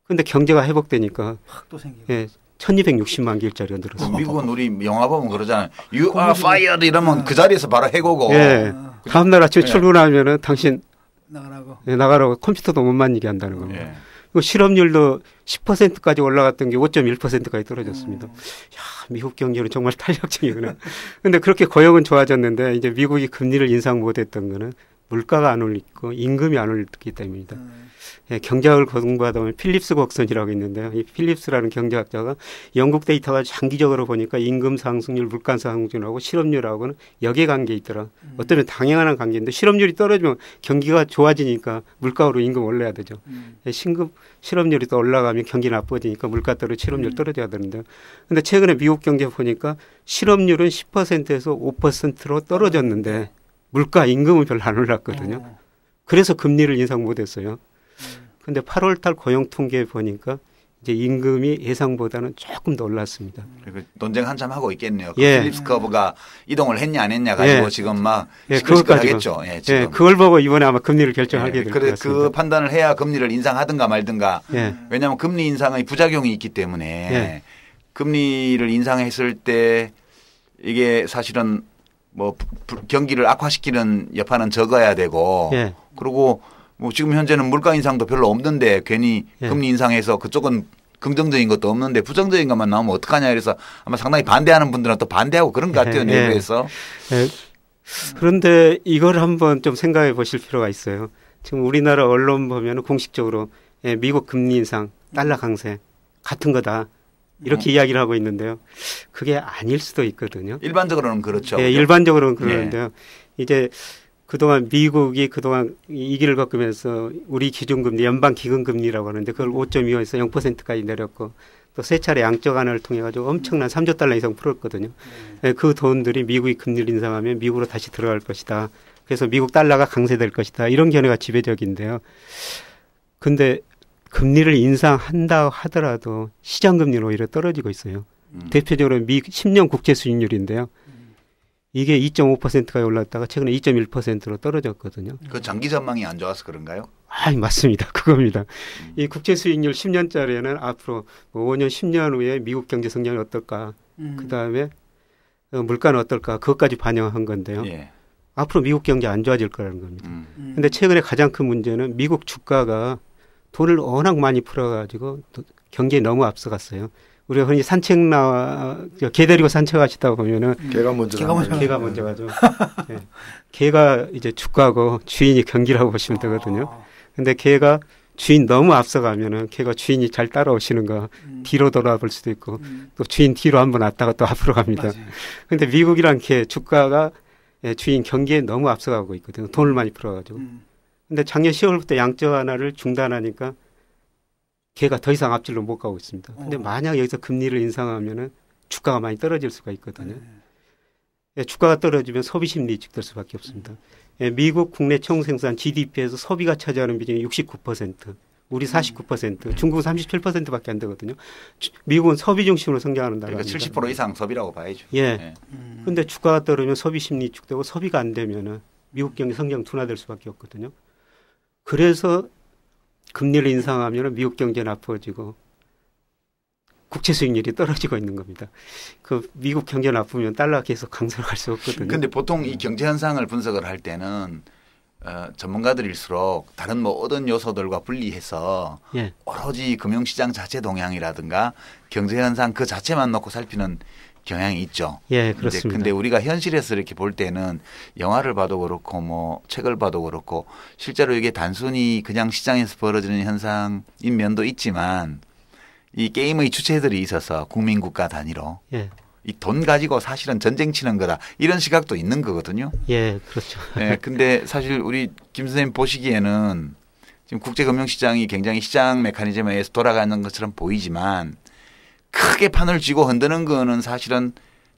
그런데 경제가 회복되니까 확 또 생기고. 1260만 개 일자리가 늘었습니다. 미국은 우리 영화 보면 그러잖아요. You are fired 이러면 그 자리에서 바로 해고고. 다음 날 아침에 출근하면은 당신 나가라고 컴퓨터도 못 만지게 한다는 겁니다. 그리고 실업률도 10%까지 올라갔던 게 5.1%까지 떨어졌습니다. 야, 미국 경제는 정말 탄력적이구나. 그런데 그렇게 고용은 좋아졌는데 이제 미국이 금리를 인상 못했던 거는 물가가 안 올리고 임금이 안 올렸기 때문입니다. 경제학을 공부하다 보면 필립스 곡선이라고 있는데요. 이 필립스라는 경제학자가 영국 데이터가 장기적으로 보니까 임금 상승률, 물가 상승률하고 실업률하고는 역외관계 있더라. 어쩌면 당연한 관계인데 실업률이 떨어지면 경기가 좋아지니까 물가로 임금 올려야 되죠. 실업률이 또 올라가면 경기 나빠지니까 물가 떨어지고 실업률 떨어져야 되는데요. 근데 최근에 미국 경제 보니까 실업률은 10%에서 5%로 떨어졌는데 물가 임금은 별로 안 올랐거든요. 그래서 금리를 인상 못했어요. 근데 8월달 고용 통계 보니까 이제 임금이 예상보다는 조금 더 올랐습니다. 논쟁 한참 하고 있겠네요. 그 필립스 커브가 이동을 했냐 안 했냐 가지고 지금 막 시끌시끌하겠죠. 지금. 그걸 보고 이번에 아마 금리를 결정하게 될 것 같습니다. 그 판단을 해야 금리를 인상하든가 말든가. 왜냐하면 금리 인상의 부작용이 있기 때문에 금리를 인상했을 때 이게 사실은 뭐 경기를 악화시키는 여파는 적어야 되고 그리고 뭐 지금 현재는 물가 인상도 별로 없는데 괜히 금리 인상해서 그쪽은 긍정적인 것도 없는데 부정적인 것만 나오면 어떡하냐 그래서 아마 상당히 반대하는 분들은 또 반대하고 그런 것 같아요. 내부에서. 그런데 이걸 한번 좀 생각해 보실 필요가 있어요. 지금 우리나라 언론 보면 공식적으로 미국 금리 인상, 달러 강세 같은 거다. 이렇게 이야기를 하고 있는데요. 그게 아닐 수도 있거든요. 일반적으로는 그렇죠. 일반적으로는 그러는데요. 이제 그동안 미국이 그동안 이 길을 겪으면서 우리 기준금리, 연방기금금리라고 하는데 그걸 5.25에서 0%까지 내렸고 또 세 차례 양적 완화를 통해 가지고 엄청난 3조 달러 이상 풀었거든요. 그 돈들이 미국이 금리를 인상하면 미국으로 다시 들어갈 것이다. 그래서 미국 달러가 강세될 것이다. 이런 견해가 지배적인데요. 근데 금리를 인상한다 하더라도 시장금리는 오히려 떨어지고 있어요. 대표적으로 미 10년 국채 수익률인데요. 이게 2.5%까지 올랐다가 최근에 2.1%로 떨어졌거든요. 그 장기 전망이 안 좋아서 그런가요? 맞습니다. 그겁니다. 이 국채 수익률 10년짜리에는 앞으로 5년, 10년 후에 미국 경제 성장이 어떨까, 그다음에 물가는 어떨까, 그것까지 반영한 건데요. 앞으로 미국 경제 안 좋아질 거라는 겁니다. 그런데 최근에 가장 큰 문제는 미국 주가가 돈을 워낙 많이 풀어가지고 경기에 너무 앞서갔어요. 우리가 흔히 개 데리고 산책하시다 보면은 개가 먼저 가죠. 개가 이제 주가고 주인이 경기라고 보시면 되거든요. 근데 개가 주인 너무 앞서가면은 개가 주인이 잘 따라오시는 거 뒤로 돌아볼 수도 있고 또 주인 뒤로 한번 왔다가 또 앞으로 갑니다. 근데 미국이란 개 주가가 주인 경기에 너무 앞서가고 있거든요. 돈을 많이 풀어가지고. 근데 작년 10월부터 양적 완화를 중단하니까 걔가 더 이상 앞질로 못 가고 있습니다. 근데 만약 여기서 금리를 인상하면은 주가가 많이 떨어질 수가 있거든요. 주가가 떨어지면 소비 심리 위축될 수밖에 없습니다. 미국 국내 총생산 GDP에서 소비가 차지하는 비중이 69%, 우리 49%, 중국은 37%밖에 안 되거든요. 미국은 소비 중심으로 성장하는 나라입니다. 그러니까 70% 이상 소비라고 봐야죠. 근데 주가가 떨어지면 소비 심리 위축되고 소비가 안 되면은 미국 경제 성장 둔화될 수밖에 없거든요. 그래서 금리를 인상하면 미국 경제 나빠지고 국채 수익률이 떨어지고 있는 겁니다. 그 미국 경제 나쁘면 달러가 계속 강세로 갈 수 없거든요. 그런데 보통 이 경제 현상을 분석을 할 때는 전문가들일수록 다른 모든 요소들과 분리해서 오로지 금융시장 자체 동향이라든가 경제 현상 그 자체만 놓고 살피는 경향이 있죠. 예, 그렇습니다. 근데 우리가 현실에서 이렇게 볼 때는 영화를 봐도 그렇고 뭐 책을 봐도 그렇고 실제로 이게 단순히 그냥 시장에서 벌어지는 현상인 면도 있지만 이 게임의 주체들이 있어서 국민국가 단위로 예. 이 돈 가지고 사실은 전쟁 치는 거다 이런 시각도 있는 거거든요. 예, 그렇죠. 예, 근데 사실 우리 김 선생님 보시기에는 지금 국제금융시장이 굉장히 시장 메커니즘에 의해서 돌아가는 것처럼 보이지만 크게 판을 쥐고 흔드는 거는 사실은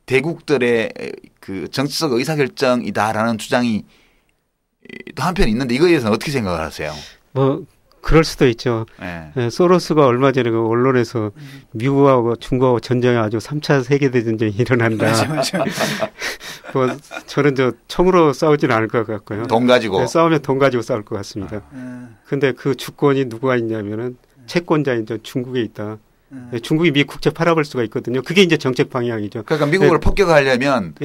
대국들의 그 정치적 의사결정이다라는 주장이 또 한편 있는데 이거에 대해서는 어떻게 생각을 하세요? 뭐 그럴 수도 있죠. 네, 소로스가 얼마 전에 그 언론에서 미국하고 중국하고 전쟁이 아주 3차 세계대전쟁이 일어난다. 맞아. 뭐 저는 총으로 싸우지는 않을 것 같고요. 돈 가지고. 네, 싸우면 돈 가지고 싸울 것 같습니다. 근데 그 주권이 누구가 있냐면은 채권자인 중국에 있다. 중국이 미 국채 팔아볼 수가 있거든요. 그게 이제 정책 방향이죠. 그러니까 미국을 폭격하려면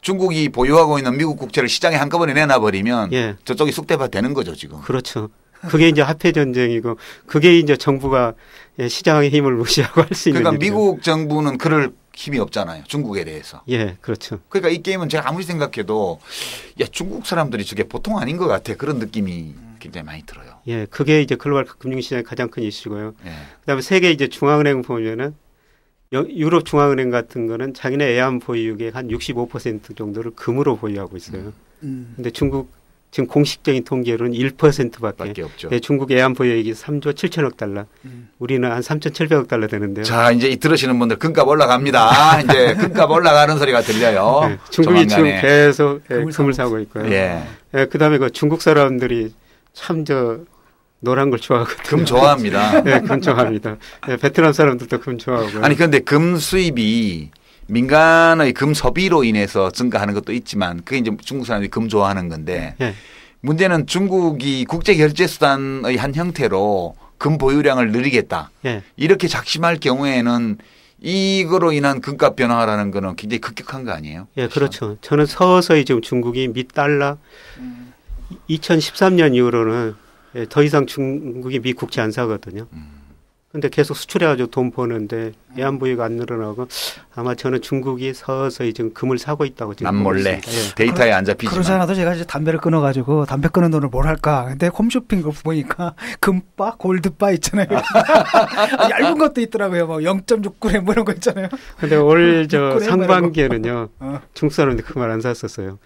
중국이 보유하고 있는 미국 국채를 시장에 한꺼번에 내놔버리면 저쪽이 쑥대밭 되는 거죠, 지금. 그렇죠. 그게 이제 화폐 전쟁이고 그게 이제 정부가 시장의 힘을 무시하고 할 수 있는. 그러니까 미국 정부는 그럴 힘이 없잖아요. 중국에 대해서. 예, 그렇죠. 그러니까 이 게임은 제가 아무리 생각해도 야, 중국 사람들이 저게 보통 아닌 것 같아. 그런 느낌이 굉장히 많이 들어요. 예, 그게 이제 글로벌 금융시장의 가장 큰 이슈고요. 그다음에 세계 이제 중앙은행 보면은 유럽 중앙은행 같은 거는 자기네 애완 보유액의 한 65% 정도를 금으로 보유하고 있어요. 근데 중국 지금 공식적인 통계로는 1%밖에 없죠. 네, 중국 애완 보유액이 3조 7천억 달러. 우리는 한 3,700억 달러 되는데요. 자, 이제 들으시는 분들 금값 올라갑니다. 이제 금값 올라가는 소리가 들려요. 네, 중국이 지금 계속 금을 사고 있고요. 그다음에 그 중국 사람들이 참 노란 걸 좋아하거든요. 금 좋아합니다. 네, 금 좋아합니다. 네, 베트남 사람들도 금 좋아하고요. 아니 그런데 금 수입이 민간의 금 소비로 인해서 증가하는 것도 있지만 그게 이제 중국 사람들이 금 좋아하는 건데 문제는 중국이 국제결제수단의 한 형태로 금 보유량을 늘리겠다. 이렇게 작심할 경우에는 이거로 인한 금값 변화라는 거는 굉장히 급격한 거 아니에요? 예, 그렇죠. 저는 서서히 지금 중국이 미 달러 2013년 이후로는 더 이상 중국이 미 국채 안 사거든요. 근데 계속 수출해가지고 돈 버는데 애완보유가 안 늘어나고 아마 저는 중국이 서서히 지금 금을 사고 있다고 지금 남몰래 데이터에 안 잡히지만 그러지 않아도 제가 이제 담배를 끊어가지고 담배 끊은 돈을 뭘 할까 근데 홈쇼핑 걸 보니까 금바 골드바 있잖아요. 얇은 것도 있더라고요. 뭐 0.6g 뭐 이런 거 있잖아요. 근데 올 상반기에는요 중국 사람들이 그 말 안 샀었어요.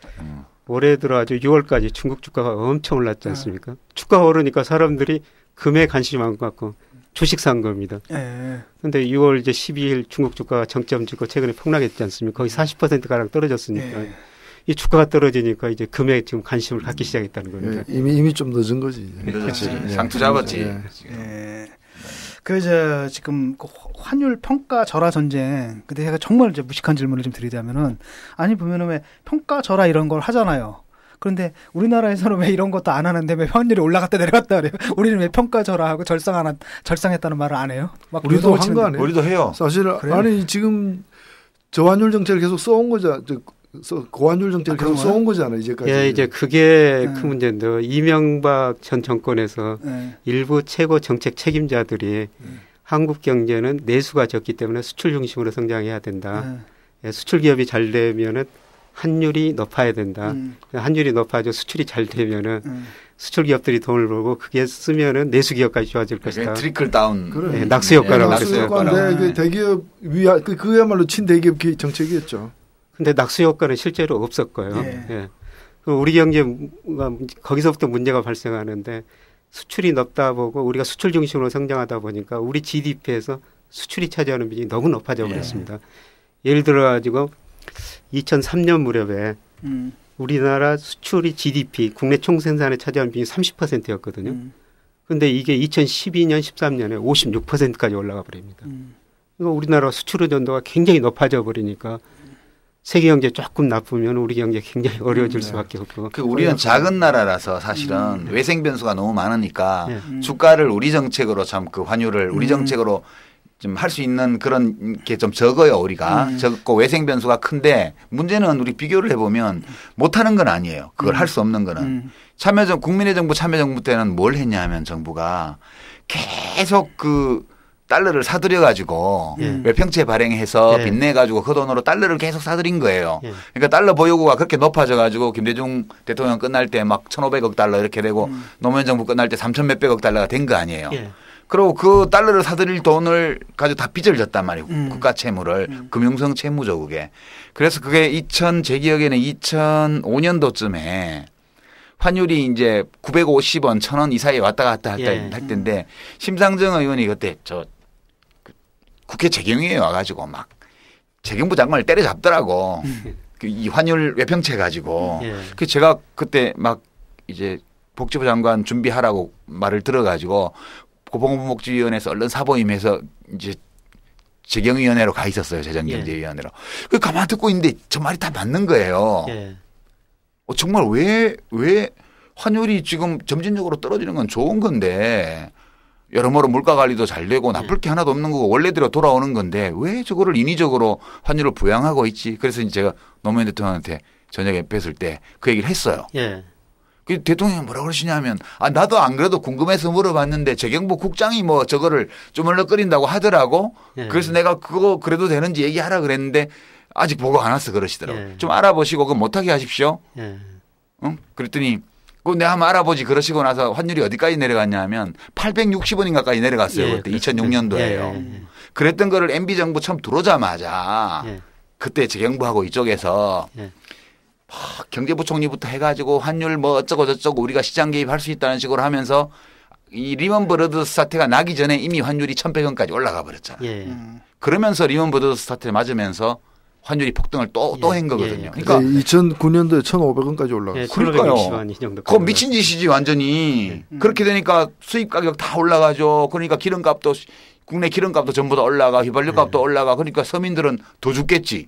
올해 들어 아주 6월까지 중국 주가가 엄청 올랐지 않습니까? 주가가 오르니까 사람들이 금에 관심이 많은 것 같고 주식 산 겁니다. 그런데 6월 이제 12일 중국 주가가 정점 찍고 최근에 폭락했지 않습니까? 거의 40%가량 떨어졌으니까 이 주가가 떨어지니까 이제 금에 지금 관심을 갖기 시작했다는 겁니다. 이미 좀 늦은 거지. 늦었지. 상투 잡았지. 그래서 지금 그 환율 평가 절하 전쟁. 근데 제가 정말 이제 무식한 질문을 좀 드리자면은 아니 보면은 왜 평가 절하 이런 걸 하잖아요. 그런데 우리나라에서는 왜 이런 것도 안 하는데 왜 환율이 올라갔다 내려갔다 그래요? 우리는 왜 평가 절하하고 절상했다는 말을 안 해요? 막 우리도 한 거 아니에요? 우리도 해요. 사실 아니 지금 저환율 정책을 계속 써온 거죠. 고환율 정책을 계속 써온 거잖아요. 이제까지. 예, 이제 그게 큰 문제인데 이명박 전 정권에서 일부 최고 정책 책임자들이 한국 경제는 내수가 적기 때문에 수출 중심으로 성장해야 된다. 수출 기업이 잘 되면은 환율이 높아야 된다. 환율이 높아져 수출이 잘 되면은 수출 기업들이 돈을 벌고 그게 쓰면은 내수 기업까지 좋아질 것이다. 트리클 다운. 그래. 낙수 효과라고 낙수 효과인데 대기업 그야말로 친대기업 정책이었죠. 근데 낙수 효과는 실제로 없었고요. 우리 경제가 거기서부터 문제가 발생하는데 수출이 높다 보고 우리가 수출 중심으로 성장하다 보니까 우리 GDP에서 수출이 차지하는 비중이 너무 높아져 버렸습니다. 예를 들어 가지고 2003년 무렵에 우리나라 수출이 GDP 국내 총생산에 차지하는 비중이 30%였거든요. 그런데 이게 2012년 13년에 56%까지 올라가 버립니다. 그러니까 우리나라 수출 의존도가 굉장히 높아져 버리니까 세계 경제 조금 나쁘면 우리 경제 굉장히 어려워질 수밖에 없고. 우리는 작은 나라라서 사실은 외생 변수가 너무 많으니까 주가를 우리 정책으로 참 그 환율을 우리 정책으로 좀 할 수 있는 그런 게 좀 적어요. 우리가 적고 외생 변수가 큰데 문제는 우리 비교를 해보면 못하는 건 아니에요. 그걸 할 수 없는 거는. 국민의 정부 참여정부 때는 뭘 했냐 하면 정부가 계속 그 달러를 사들여 가지고 외평채 발행해서 빚내 가지고 그 돈으로 달러를 계속 사들인 거예요. 그러니까 달러 보유고가 그렇게 높아져 가지고 김대중 대통령 끝날 때 막 1,500억 달러 이렇게 되고 노무현 정부 끝날 때 3,000 몇백억 달러가 된 거 아니에요. 그리고 그 달러를 사들일 돈을 가지고 다 빚을 졌단 말이에요. 국가 채무를. 금융성 채무죠 그게. 그래서 그게 제 기억에는 2005년도쯤에 환율이 이제 950원, 1,000원 이 사이에 왔다 갔다 할 때인데 심상정 의원이 그때 국회 재경위에 와가지고 막 재경부 장관을 때려잡더라고. 이 환율 외평채 가지고. 그래서 제가 그때 막 이제 복지부 장관 준비하라고 말을 들어가지고 고봉업복지위원회에서 얼른 사보임해서 이제 재경위원회로 가 있었어요. 재정경제위원회로. 그 가만 듣고 있는데 저 말이 다 맞는 거예요. 정말 왜 환율이 지금 점진적으로 떨어지는 건 좋은 건데 여러모로 물가 관리도 잘 되고 나쁠 게 하나도 없는 거고 원래대로 돌아오는 건데 왜 저거를 인위적으로 환율을 부양하고 있지. 그래서 이제 제가 노무현 대통령한테 저녁에 뵀을 때 그 얘기를 했어요. 그 대통령이 뭐라 그러시냐면 나도 안 그래도 궁금해서 물어봤는데 재경부 국장이 뭐 저거를 쪼물럭거린다고 하더라고. 그래서 내가 그거 그래도 되는지 얘기하라 그랬는데 아직 보고 안 왔어 그러시더라고요. 좀 알아보시고 그거 못하게 하십시오. 응? 그랬더니 그거 내가 한번 알아보지 그러시고 나서 환율이 어디까지 내려갔냐 하면 860원인 가까이 내려갔어요. 그때 2006년도에요. 그랬던 거를 MB정부 처음 들어오자마자 그때 재경부하고 이쪽에서 경제부총리부터 해가지고 환율 뭐 어쩌고 저쩌고 우리가 시장 개입할 수 있다는 식으로 하면서 이 리먼 브러더스 사태가 나기 전에 이미 환율이 1,100원까지 올라가 버렸잖아. 그러면서 리먼 브러더스 사태를 맞으면서 환율이 폭등을 또 한 거거든요. 그러니까 2009년도에 1,500원까지 올라갔어요. 그러니까요. 그거 미친 짓이지 완전히. 그렇게 되니까 수입 가격 다 올라가죠. 그러니까 기름값도 국내 기름값도 전부 다 올라가 휘발유값도 올라가. 그러니까 서민들은 더 죽겠지.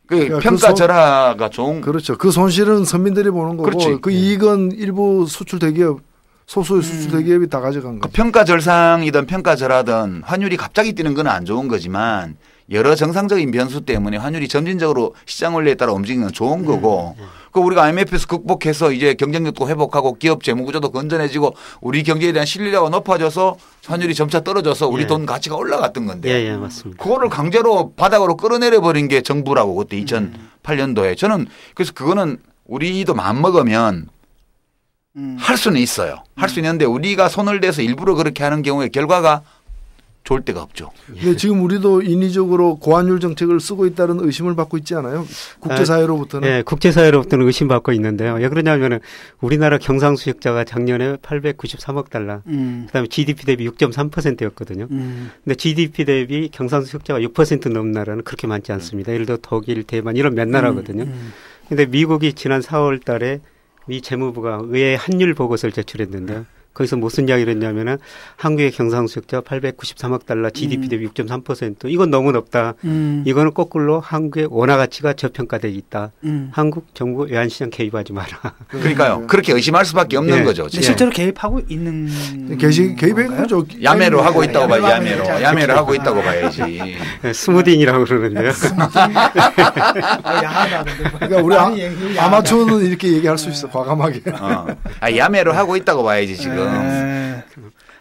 그 평가절하가 좋은. 그렇죠. 그 손실은 서민들이 보는 거고 그렇지. 그 이익은 일부 수출 대기업 소수의 수출 대기업이 다 가져간 거죠. 평가절상이든 평가절하든 환율이 갑자기 뛰는 건 안 좋은 거지만 여러 정상적인 변수 때문에 환율이 점진적으로 시장 원리에 따라 움직이는 건 좋은 거고 그 우리가 IMF에서 극복해서 이제 경쟁력도 회복하고 기업 재무 구조도 건전해지고 우리 경제에 대한 신뢰도가 높아져서 환율이 점차 떨어져서 우리 돈 가치가 올라갔던 건데 맞습니다. 그거를 강제로 바닥으로 끌어내려 버린 게 정부라고 그때 2008년도에 저는 그래서 그거는 우리도 마음 먹으면 할 수는 있어요. 할 수 있는데 우리가 손을 대서 일부러 그렇게 하는 경우에 결과가 좋을 데가 없죠. 근데 지금 우리도 인위적으로 고환율 정책을 쓰고 있다는 의심을 받고 있지 않아요? 국제사회로부터는. 네, 국제사회로부터는 의심받고 있는데요. 왜 그러냐면은 우리나라 경상수역자가 작년에 893억 달러, 그다음에 GDP 대비 6.3%였거든요. 근데 GDP 대비 경상수역자가 6% 넘는 나라는 그렇게 많지 않습니다. 예를 들어 독일, 대만 이런 몇 나라거든요. 근데 미국이 지난 4월 달에 미 재무부가 의회 환율 보고서를 제출했는데요. 거기서 무슨 이야기를 했냐면은 한국의 경상수역자 893억 달러 GDP 대비 6.3% 이건 너무 높다. 이거는 거꾸로 한국의 원화 가치가 저평가되어 있다. 한국 정부 외환시장 개입하지 마라. 그러니까요. 그렇게 의심할 수밖에 없는 거죠. 지금. 실제로 개입하고 있는 개입한 거죠. 야매로 하고 있다고 봐요. 야매로 하고 있다고 봐야지. 스무딩이라고 그러는데요. 그러니까 우리 아마추어는 이렇게 얘기할 수 있어. 과감하게. 야매로 하고 있다고 봐야지 지금.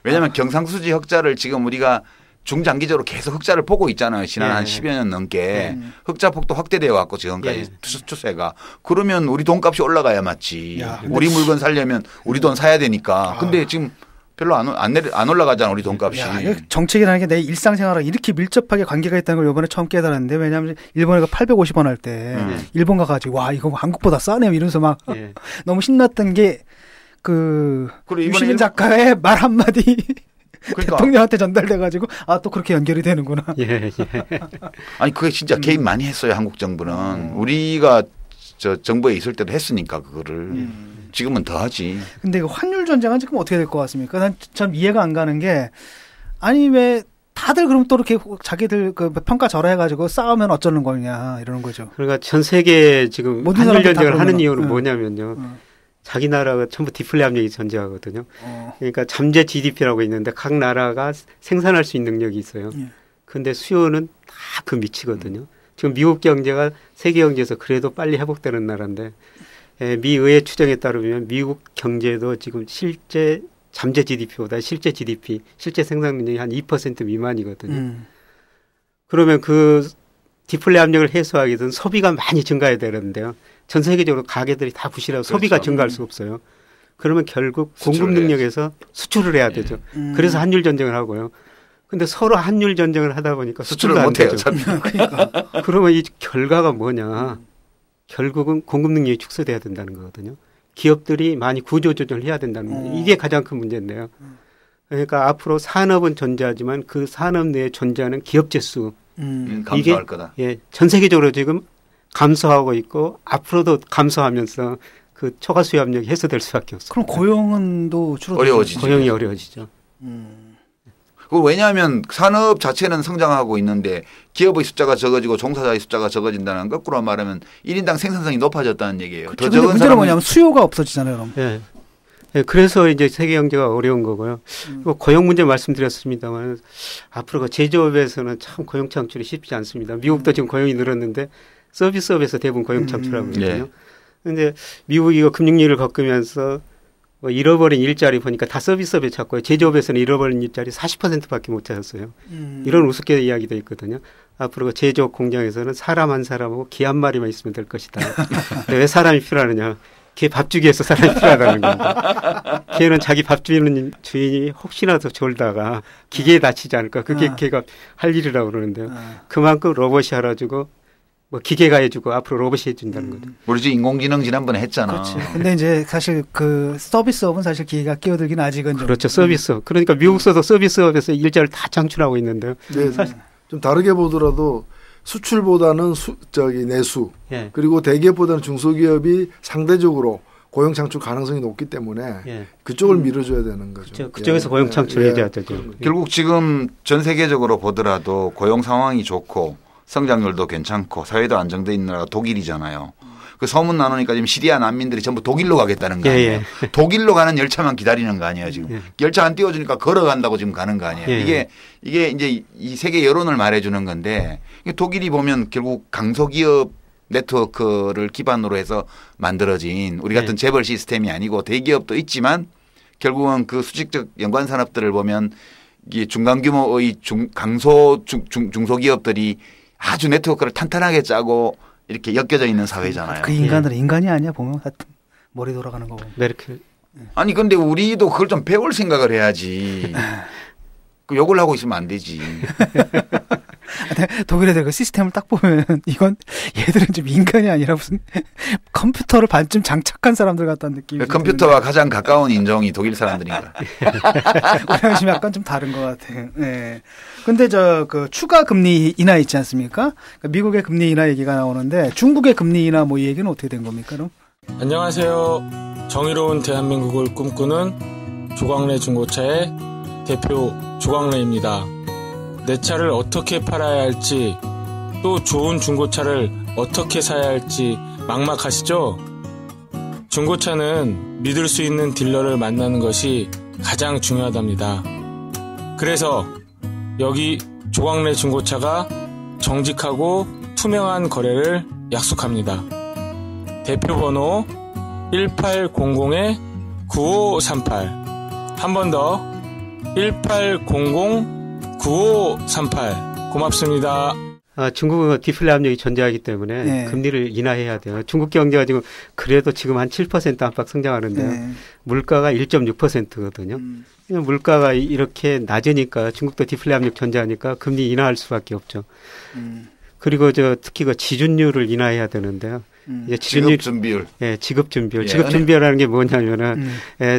왜냐하면 경상수지 흑자를 지금 우리가 중장기적으로 계속 흑자를 보고 있잖아요. 지난 한 10여 년 넘게. 흑자 폭도 확대되어 왔고 지금까지 추세가. 그러면 우리 돈값이 올라가야 맞지. 우리 물건 살려면 우리 돈 사야 되니까. 근데 지금 별로 안 올라가잖아 우리 돈값이. 정책이라는 게 내 일상생활하고 이렇게 밀접하게 관계가 있다는 걸 이번에 처음 깨달았는데 왜냐하면 일본에가 850원 할 때 일본 가가지고 와 이거 한국보다 싸네요 이러면서 막 너무 신났던 게 그 유시민 작가의 말 한마디 그러니까. 대통령한테 전달돼가지고 또 그렇게 연결이 되는구나. 아니 그게 진짜 개입 많이 했어요 한국 정부는. 우리가 저 정부에 있을 때도 했으니까 그거를 지금은 더 하지. 근데 그 환율 전쟁은 지금 어떻게 될 것 같습니까? 난 참 이해가 안 가는 게 아니 왜 다들 그럼 또 이렇게 자기들 그 평가 절하해가지고 싸우면 어쩌는 거냐 이러는 거죠. 그러니까 전 세계 지금 환율 전쟁을 하는 이유는 뭐냐면요. 자기 나라가 전부 디플레 압력이 존재하거든요. 그러니까 잠재 GDP라고 있는데 각 나라가 생산할 수 있는 능력이 있어요. 그런데 수요는 다 그 미치거든요. 지금 미국 경제가 세계 경제에서 그래도 빨리 회복되는 나라인데 미 의회 추정에 따르면 미국 경제도 지금 실제 잠재 GDP보다 실제 GDP, 실제 생산 능력이 한 2% 미만이거든요. 그러면 그 디플레 압력을 해소하기 위해서는 소비가 많이 증가해야 되는데요. 전 세계적으로 가게들이 다 부실하고 그렇죠. 소비가 증가할 수 없어요. 그러면 결국 공급 능력에서 수출을 해야 되죠. 그래서 한율 전쟁을 하고요. 근데 서로 한율 전쟁을 하다 보니까 수출을 못 해요. 그러니까. 그러면 이 결과가 뭐냐. 결국은 공급 능력이 축소돼야 된다는 거거든요. 기업들이 많이 구조조정을 해야 된다는 거예요. 이게 가장 큰 문제인데요. 그러니까 앞으로 산업은 존재하지만 그 산업 내에 존재하는 기업체 수 감소할 이게 거다. 예, 전 세계적으로 지금 감소하고 있고 앞으로도 감소하면서 그 초과 수요 압력이 해소될 수밖에 없어요. 그럼 고용은 또 어려워지죠. 고용이 어려워지죠. 왜냐하면 산업 자체는 성장하고 있는데 기업의 숫자가 적어지고 종사자의 숫자가 적어진다는 거꾸로 말하면 1인당 생산성이 높아졌다는 얘기예요. 그렇죠. 더 적은 문제는 뭐냐면 수요가 없어지잖아요. 그럼. 예. 네, 그래서 이제 세계 경제가 어려운 거고요. 고용 문제 말씀드렸습니다만 앞으로 그 제조업에서는 참 고용 창출이 쉽지 않습니다. 미국도 지금 고용이 늘었는데 서비스업에서 대부분 고용 창출하고 있거든요. 그런데 미국이 이거 금융위기를 겪으면서 뭐 잃어버린 일자리 보니까 다 서비스업에 찾고요. 제조업에서는 잃어버린 일자리 40%밖에 못 찾았어요. 이런 우습게 이야기도 있거든요. 앞으로 그 제조업 공장에서는 사람 한 사람하고 개 한 마리만 있으면 될 것이다. 왜 사람이 필요하느냐. 개 밥 주기 위해서 사람이 필요하다는 겁니다. 개는 자기 밥 주는 주인이 혹시나 더 졸다가 기계에 다치지 않을까. 그게 개가 할 일이라고 그러는데요. 그만큼 로봇이 알아주고 뭐 기계가 해주고 앞으로 로봇이 해준다는 거죠. 우리 지금 인공지능 지난번에 했잖아. 그렇지. 근데 이제 사실 그 서비스업은 사실 기계가 끼어들긴 아직은 그렇죠. 서비스업. 그러니까 미국서도 서비스업에서 일자리를 다 창출하고 있는데요. 네, 사실 좀 다르게 보더라도 수출보다는 내수 예. 그리고 대기업보다는 중소기업이 상대적으로 고용 창출 가능성이 높기 때문에 예. 그쪽을 밀어줘야 되는 거죠. 그렇죠. 그쪽에서 고용 창출을 해줘야 되죠. 결국 지금 전 세계적으로 보더라도 고용 상황이 좋고 성장률도 괜찮고 사회도 안정돼 있는 나라가 독일이잖아요. 그 소문 나누니까 지금 시리아 난민들이 전부 독일로 가겠다는 거 아니에요. 예. 독일로 가는 열차만 기다리는 거 아니에요 지금. 열차 안 띄워주니까 걸어간다고 지금 가는 거 아니에요. 예. 이게 이제 이 세계 여론을 말해주는 건데 독일이 보면 결국 강소기업 네트워크를 기반으로 해서 만들어진 우리 같은 재벌 시스템이 아니고 대기업도 있지만 결국은 그 수직적 연관 산업들을 보면 이게 중간 규모의 중소기업들이 아주 네트워크를 탄탄하게 짜고 이렇게 엮여져 있는 사회잖아요. 그 인간들은 인간이 아니야 보면 하여튼 머리 돌아가는 거. 메르켈. 아니 근데 우리도 그걸 좀 배울 생각을 해야지. 그 욕을 하고 있으면 안 되지. 독일 애들 그 시스템을 딱 보면 이건 얘들은 좀 인간이 아니라 무슨 컴퓨터를 반쯤 장착한 사람들 같다는 느낌이. 컴퓨터와 가장 가까운 인종이 독일 사람들인가. 우리랑 지금 약간 좀 다른 것 같아요. 네. 근데 그 추가 금리 인하 있지 않습니까? 그러니까 미국의 금리 인하 얘기가 나오는데 중국의 금리 인하 뭐 이 얘기는 어떻게 된 겁니까? 그럼? 안녕하세요. 정의로운 대한민국을 꿈꾸는 조광래 중고차의 대표 조광래입니다. 내 차를 어떻게 팔아야 할지 또 좋은 중고차를 어떻게 사야 할지 막막하시죠? 중고차는 믿을 수 있는 딜러를 만나는 것이 가장 중요하답니다. 그래서 여기 조광래 중고차가 정직하고 투명한 거래를 약속합니다. 대표번호 1800-9538 한 번 더 1800-9538 고맙습니다. 중국은 디플레 압력이 존재하기 때문에 금리를 인하해야 돼요. 중국 경제가 지금 그래도 지금 한 7% 안팎 성장하는데요. 물가가 1.6%거든요. 물가가 이렇게 낮으니까 중국도 디플레 압력 존재하니까 금리 인하할 수밖에 없죠. 그리고 특히 그 지준율을 인하해야 되는데요. 지급 준비율. 예, 지급 준비율. 지급 준비율이라는 게 뭐냐면은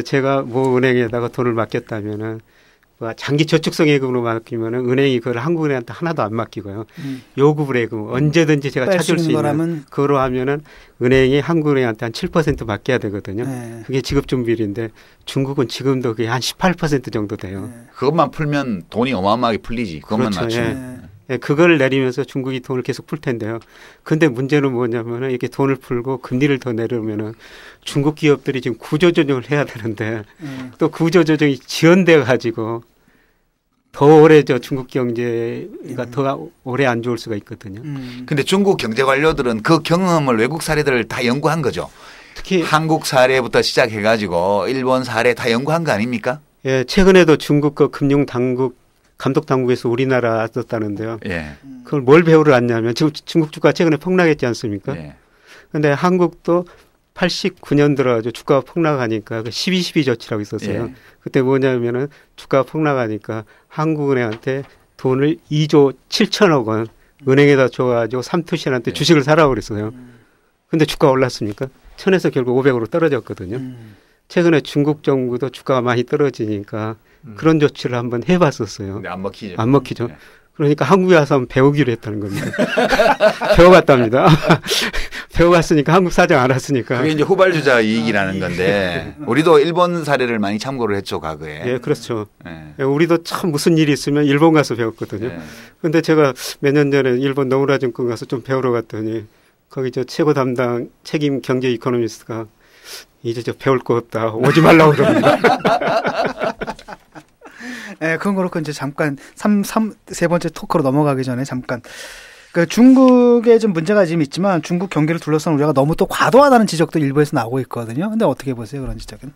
제가 뭐 은행에다가 돈을 맡겼다면은 장기 저축성 예금으로 맡기면은 은행이 그걸 한국은행한테 하나도 안 맡기고요. 요구불 예금 언제든지 제가 찾을 수 있는 그거로 하면은 은행이 한국은행한테 한 7% 맡겨야 되거든요. 그게 지급 준비율인데 중국은 지금도 그게 한 18% 정도 돼요. 그것만 풀면 돈이 어마어마하게 풀리지. 그것만 낮추면. 예, 그걸 내리면서 중국이 돈을 계속 풀 텐데요. 근데 문제는 뭐냐면은 이렇게 돈을 풀고 금리를 더 내려면은 중국 기업들이 지금 구조조정을 해야 되는데 또 구조조정이 지연돼 가지고 더 오래 중국 경제가 더 오래 안 좋을 수가 있거든요. 근데 중국 경제 관료들은 그 경험을 외국 사례들을 다 연구한 거죠. 특히 한국 사례부터 시작해 가지고 일본 사례 다 연구한 거 아닙니까? 예, 최근에도 중국 그 금융 당국 감독 당국에서 우리나라 왔었다는데요. 예. 그걸 뭘 배우러 왔냐면 지금 중국 주가 최근에 폭락했지 않습니까? 그런데 한국도 89년 들어가지고 주가가 폭락하니까 그 12.12 조치라고 있었어요. 그때 뭐냐면은 주가가 폭락하니까 한국은행한테 돈을 2조 7천억 원 은행에다 줘가지고 삼투신한테 주식을 사라고 그랬어요. 근데 주가가 올랐습니까? 1000에서 결국 500으로 떨어졌거든요. 최근에 중국 정부도 주가가 많이 떨어지니까 그런 조치를 한번 해봤었어요. 근데 안 먹히죠. 안 먹히죠. 그러니까 한국에 와서 한번 배우기로 했다는 겁니다. 배워갔답니다. 배워갔으니까 한국 사정 알았으니까. 그게 이제 후발주자 이익이라는 건데 우리도 일본 사례를 많이 참고를 했죠, 과거에. 예, 그렇죠. 예, 우리도 참 무슨 일이 있으면 일본 가서 배웠거든요. 그런데 제가 몇 년 전에 일본 노무라 증권 가서 좀 배우러 갔더니 거기 저 최고 담당 책임 경제 이코노미스트가 이제 저 배울 거 없다. 오지 말라고 그럽니다. 네, 그건 그렇고 이제 잠깐 세 번째 토크로 넘어가기 전에 잠깐 그 중국에 좀 문제가 지금 있지만 중국 경기를 둘러싼 우려가 너무 또 과도하다는 지적도 일부에서 나오고 있거든요. 근데 어떻게 보세요, 그런 지적은?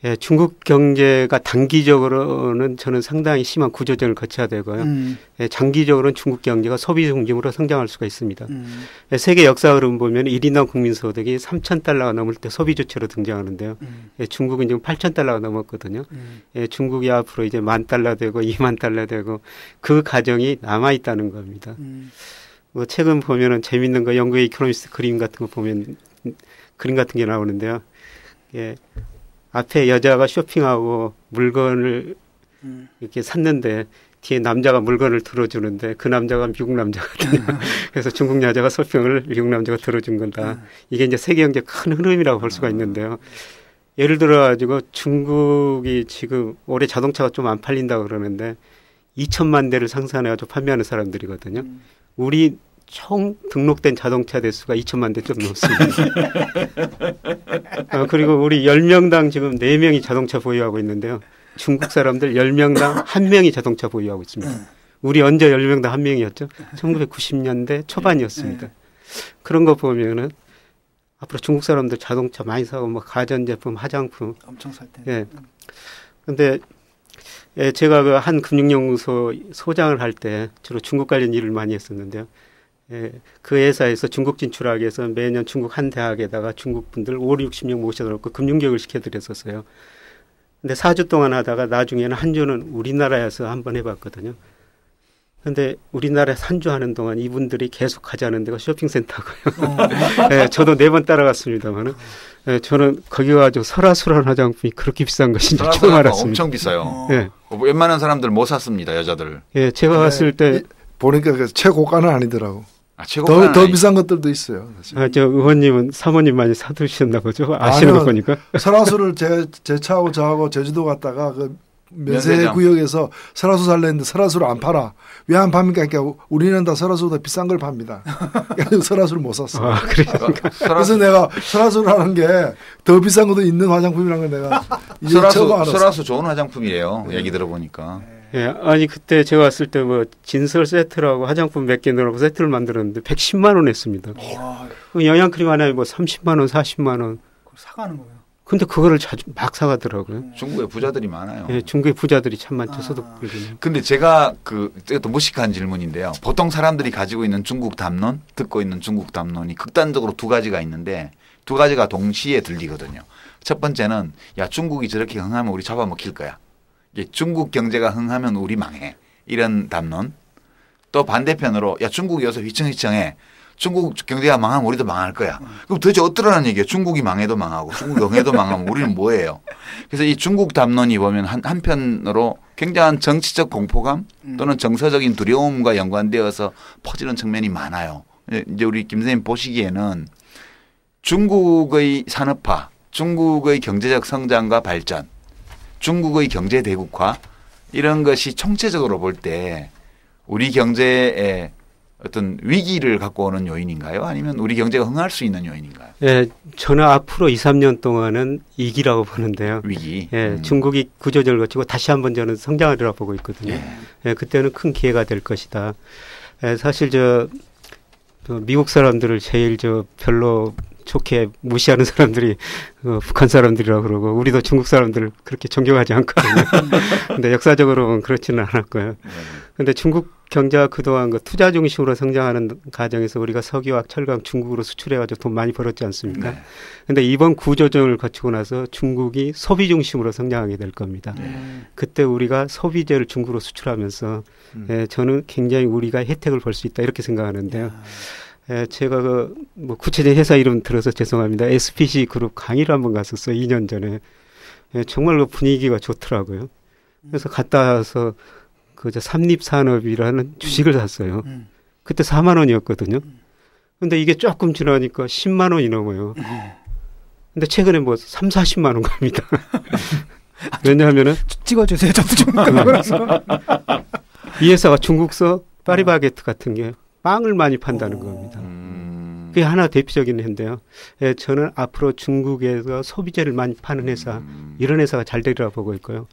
예, 중국 경제가 단기적으로는 저는 상당히 심한 구조전을 거쳐야 되고요. 예, 장기적으로는 중국 경제가 소비 중심으로 성장할 수가 있습니다. 예, 세계 역사 흐름 보면 1인당 국민 소득이 3,000달러가 넘을 때 소비 주체로 등장하는데요. 예, 중국은 지금 8,000달러가 넘었거든요. 예, 중국이 앞으로 이제 10,000달러 되고 20,000달러 되고 그 과정이 남아 있다는 겁니다. 뭐 최근 보면은 재밌는 거 영국의 이코노미스트 그림 같은 거 보면 그림 같은 게 나오는데요. 예. 앞에 여자가 쇼핑하고 물건을 이렇게 샀는데 뒤에 남자가 물건을 들어주는데 그 남자가 미국 남자거든요. 그래서 중국 여자가 쇼핑을 미국 남자가 들어준 건다. 이게 이제 세계 경제 큰 흐름이라고 볼 수가 있는데요. 예를 들어 가지고 중국이 지금 올해 자동차가 좀 안 팔린다고 그러는데 2천만 대를 생산해가지고 판매하는 사람들이거든요. 우리 총 등록된 자동차 대수가 2천만 대 좀 넘습니다. 그리고 우리 10명당 지금 4명이 자동차 보유하고 있는데요. 중국 사람들 10명당 1명이 자동차 보유하고 있습니다. 우리 언제 10명당 1명이었죠? 1990년대 초반이었습니다. 그런 거 보면은 앞으로 중국 사람들 자동차 많이 사고 뭐 가전제품, 화장품 엄청 살 때. 예. 근데 예, 제가 그 한 금융연구소 소장을 할 때 주로 중국 관련 일을 많이 했었는데요. 예, 그 회사에서 중국 진출하기 위해서 매년 중국 한 대학에다가 중국 분들 5, 60명 모셔놓고 금융교육을 시켜드렸었어요. 근데 4주 동안 하다가 나중에는 한 주는 우리나라에서 한번 해봤거든요. 근데 우리나라에서 한 주 하는 동안 이분들이 계속 가자는 데가 쇼핑센터고요. 예, 저도 4번 따라갔습니다만은 예, 저는 거기 가지고 설화수라는 화장품이 그렇게 비싼 것인지 처음 알았습니다. 엄청 비싸요. 예. 웬만한 사람들 못 샀습니다, 여자들. 예, 제가 갔을 때 보니까 최고가는 아니더라고. 아, 더 비싼 것들도 있어요. 아, 저 의원님은 사모님 많이 사두셨나 보죠? 아시는 거 보니까. 설화수를 제 차하고 저하고 제주도 갔다가 그 면세 구역에서 설화수 살랬는데 설화수를 안 팔아. 왜 안 팝니까? 그러니까 우리는 다 설화수보다 비싼 걸 팝니다. 설화수를 못 샀어. 아, 그러니까. 그래서 내가 설화수라는 게 더 비싼 것도 있는 화장품이라는 걸 내가 이제 처음 알았어. 설화수 좋은 화장품이에요. 얘기 들어보니까. 예, 아니 그때 제가 왔을 때 뭐 진설 세트라고 화장품 몇 개 넣으라고 세트를 만들었는데 110만 원 했습니다. 영양크림 하나에 뭐 30만 원, 40만 원. 그걸 사가는 거예요. 근데 그거를 자주 막 사가더라고요. 중국에 부자들이 많아요. 예, 중국의 부자들이 참 많죠. 소득들 중에. 근데 제가 또 무식한 질문인데요. 보통 사람들이 가지고 있는 중국 담론, 듣고 있는 중국 담론이 극단적으로 두 가지가 있는데 두 가지가 동시에 들리거든요. 첫 번째는 야, 중국이 저렇게 흥하면 우리 잡아먹힐 거야. 중국 경제가 흥하면 우리 망해. 이런 담론. 또 반대편으로 야, 중국이 여기서 휘청휘청해. 중국 경제가 망하면 우리도 망할 거야. 그럼 도대체 어떠라는 얘기예요? 중국이 망해도 망하고 중국이 흥해도 망하면 우리는 뭐예요? 그래서 이 중국 담론이 보면 한편으로 굉장한 정치적 공포감 또는 정서적인 두려움과 연관되어서 퍼지는 측면이 많아요. 이제 우리 김 선생님 보시기에는 중국의 산업화, 중국의 경제적 성장과 발전, 중국의 경제 대국화 이런 것이 총체적으로 볼 때 우리 경제에 어떤 위기를 갖고 오는 요인인가요? 아니면 우리 경제가 흥할 수 있는 요인인가요? 예, 저는 앞으로 2, 3년 동안은 위기라고 보는데요. 위기. 예, 중국이 구조조정을 거치고 다시 한번 저는 성장하리라고 보고 있거든요. 예, 그때는 큰 기회가 될 것이다. 예, 사실 미국 사람들을 제일 별로 좋게 무시하는 사람들이 북한 사람들이라고 그러고 우리도 중국 사람들을 그렇게 존경하지 않거든요. 근데 역사적으로는 그렇지는 않았고요. 근데 중국 경제가 그동안 그 투자 중심으로 성장하는 과정에서 우리가 석유와 철강 중국으로 수출해가지고 돈 많이 벌었지 않습니까? 네. 근데 이번 구조조정을 거치고 나서 중국이 소비 중심으로 성장하게 될 겁니다. 그때 우리가 소비재를 중국으로 수출하면서 저는 굉장히 우리가 혜택을 볼 수 있다 이렇게 생각하는데요. 제가 뭐 구체적인 회사 이름 들어서 죄송합니다. SPC 그룹 강의를 한번 갔었어요. 2년 전에. 정말 그 분위기가 좋더라고요. 그래서 갔다 와서 그 삼립산업이라는 주식을 샀어요. 그때 4만 원이었거든요. 근데 이게 조금 지나니까 10만 원이 넘어요. 근데 최근에 뭐 3, 40만 원 갑니다. 왜냐하면은 찍어주세요. 저도 좀 그러서 이 회사가 중국서 파리바게트 같은 게 빵을 많이 판다는 겁니다. 그게 하나 대표적인 회인데요. 저는 앞으로 중국에서 소비재를 많이 파는 회사, 이런 회사가 잘 되리라 보고 있고요.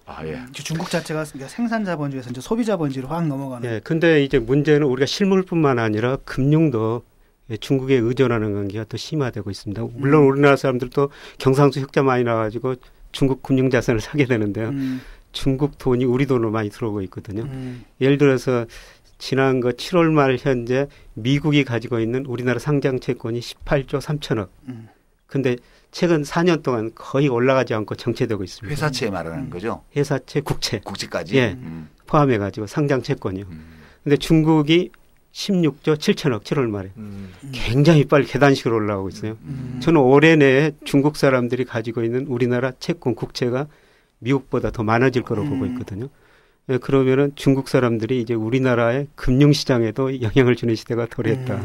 중국 자체가 생산자본주에서 이제 소비자본주로 확 넘어가는. 근데 이제 문제는 우리가 실물뿐만 아니라 금융도 중국에 의존하는 관계가 더 심화되고 있습니다. 물론 우리나라 사람들도 경상수 흑자 많이 나가지고 중국 금융자산을 사게 되는데요. 중국 돈이 우리 돈으로 많이 들어오고 있거든요. 예를 들어서 지난 7월 말 현재 미국이 가지고 있는 우리나라 상장 채권이 18조 3천억. 근데 최근 4년 동안 거의 올라가지 않고 정체되고 있습니다. 회사채 말하는 거죠? 회사채, 국채까지. 예. 포함해가지고 상장 채권이요. 근데 중국이 16조 7천억 7월 말에. 굉장히 빨리 계단식으로 올라가고 있어요. 저는 올해 내에 중국 사람들이 가지고 있는 우리나라 채권, 국채가 미국보다 더 많아질 거로 보고 있거든요. 그러면은 중국 사람들이 이제 우리나라의 금융시장에도 영향을 주는 시대가 도래했다.